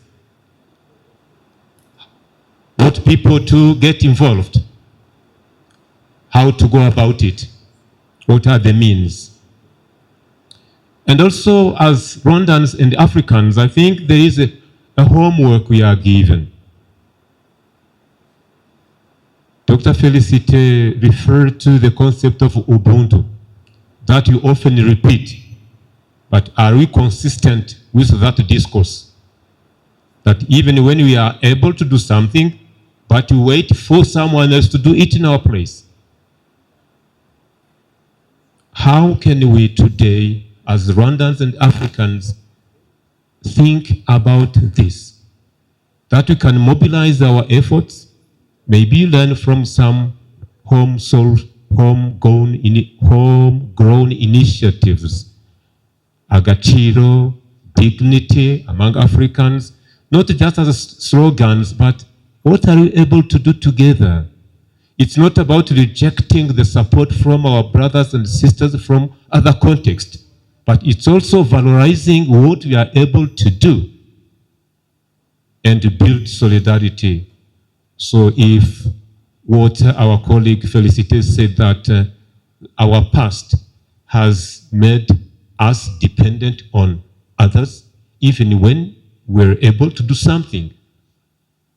What people to get involved? How to go about it? What are the means? And also, as Rwandans and Africans, I think there is a homework we are given. Dr. Felicite referred to the concept of Ubuntu that you often repeat, but are we consistent with that discourse? That even when we are able to do something, but we wait for someone else to do it in our place. How can we today, as Rwandans and Africans, think about this? That we can mobilize our efforts, maybe learn from some homegrown initiatives, Agachiro, dignity among Africans, not just as slogans, but what are we able to do together? It's not about rejecting the support from our brothers and sisters from other contexts, but it's also valorizing what we are able to do and build solidarity. So if what our colleague Felicite said that our past has made us dependent on others, even when we're able to do something.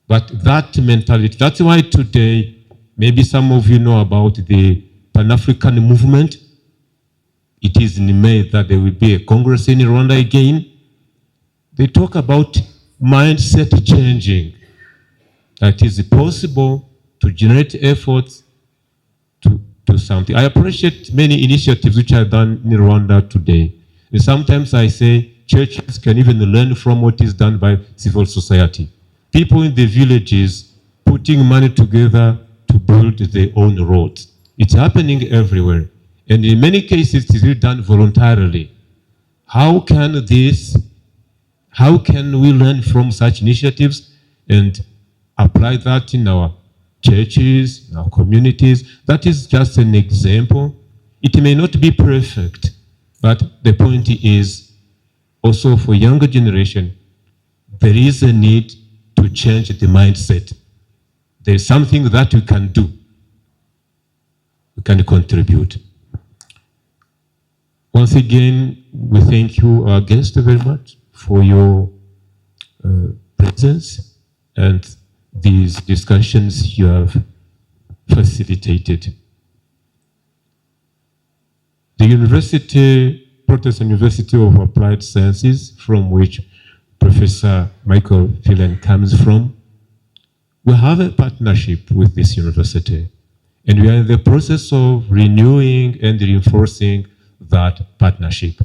But that mentality, that's why today, maybe some of you know about the Pan-African movement. It is in May that there will be a Congress in Rwanda again. They talk about mindset changing. That is possible to generate efforts to do something. I appreciate many initiatives which are done in Rwanda today. And sometimes I say churches can even learn from what is done by civil society. People in the villages putting money together to build their own roads. It's happening everywhere. And in many cases, it is done voluntarily. How can we learn from such initiatives and apply that in our churches, in our communities? That is just an example. It may not be perfect, but the point is also for younger generation, there is a need to change the mindset. There's something that we can do. We can contribute. Once again, we thank you, our guest, very much for your presence and these discussions you have facilitated. The university, Protestant University of Applied Sciences, from which Professor Michael Vilain comes from, we have a partnership with this university, and we are in the process of renewing and reinforcing that partnership.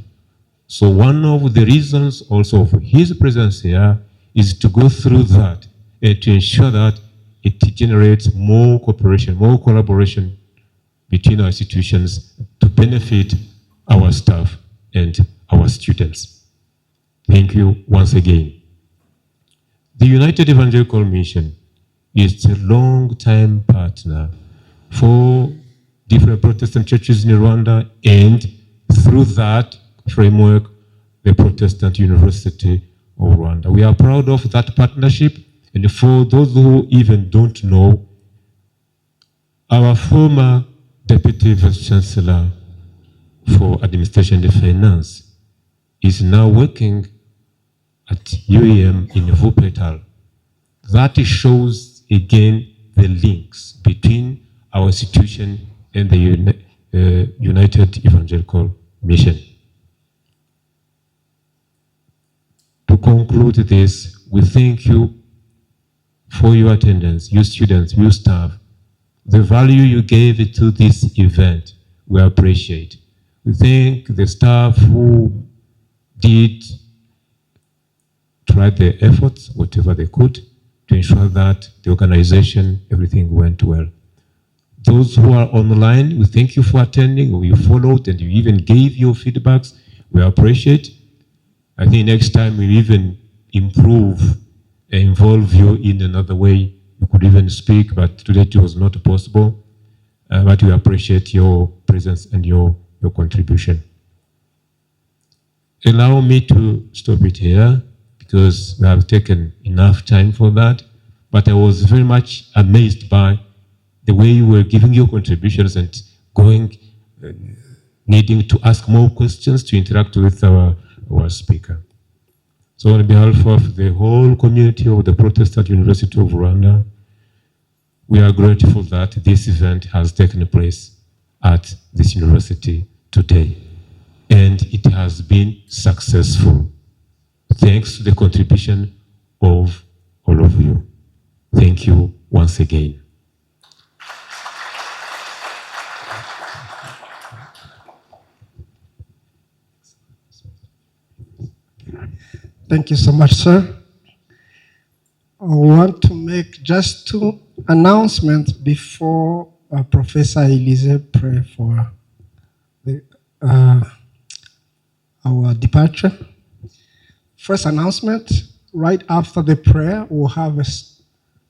So one of the reasons also of his presence here is to go through that and to ensure that it generates more cooperation, more collaboration between our institutions to benefit our staff and our students. Thank you once again. The United Evangelical Mission is a long-time partner for different Protestant churches in Rwanda, and through that framework, the Protestant University of Rwanda. We are proud of that partnership, and for those who even don't know, our former Deputy Vice Chancellor for Administration and Finance is now working at UEM in Wuppertal. That shows again the links between our institution and the United Evangelical Mission. To conclude this, we thank you for your attendance, you students, you staff. The value you gave to this event, we appreciate. We thank the staff who did try their efforts, whatever they could, to ensure that the organization, everything went well. Those who are online, we thank you for attending. You followed and you even gave your feedbacks. We appreciate. I think next time we even improve and involve you in another way. You could even speak, but today it was not possible. But we appreciate your presence and your contribution. Allow me to stop it here because we have taken enough time for that. But I was very much amazed by the way you were giving your contributions and going, needing to ask more questions to interact with our speaker. So on behalf of the whole community of the Protestant University of Rwanda, we are grateful that this event has taken place at this university today. And it has been successful, thanks to the contribution of all of you. Thank you once again. Thank you so much, sir. I want to make just two announcements before Professor Elise pray for our departure. First announcement, right after the prayer, we'll have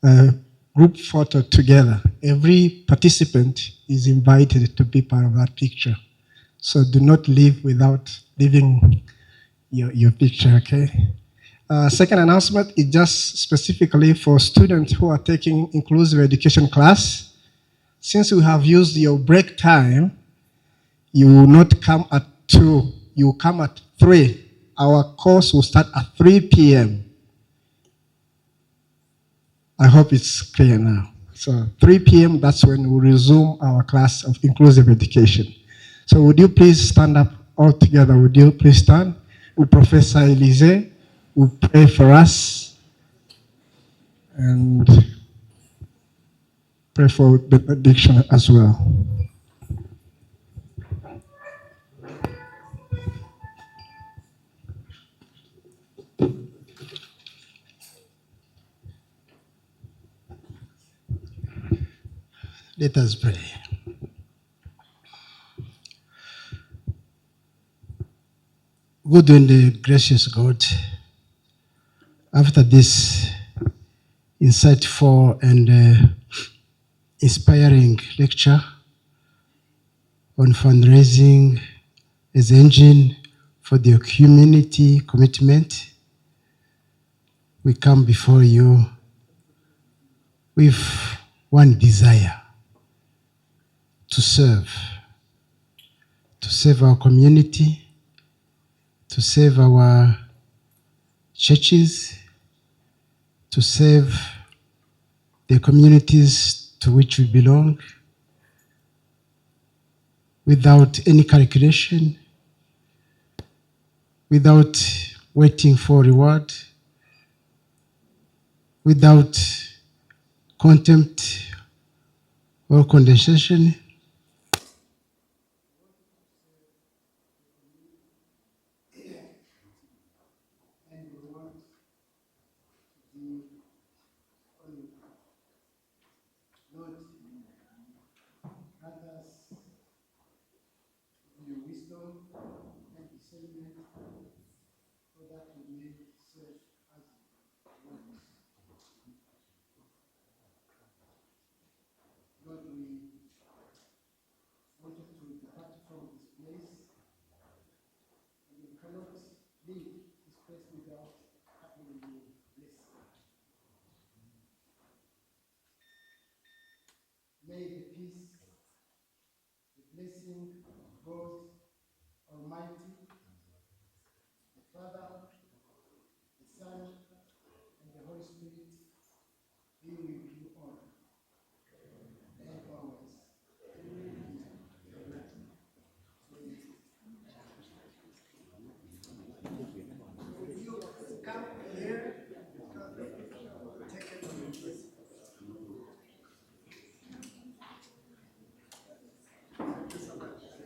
a group photo together. Every participant is invited to be part of that picture. So do not leave without leaving your picture, okay? Second announcement is just specifically for students who are taking inclusive education class. Since we have used your break time, you will not come at 2, you will come at 3. Our course will start at 3 p.m. I hope it's clear now. So 3 p.m., that's when we'll resume our class of inclusive education. So would you please stand up all together? Would you please stand? Professor Elise will pray for us and pray for the benediction as well. Let us pray. Good and gracious God, after this insightful and inspiring lecture on fundraising as an engine for the community commitment, we come before you with one desire: to serve our community, to save our churches, to save the communities to which we belong, without any calculation, without waiting for reward, without contempt or condensation,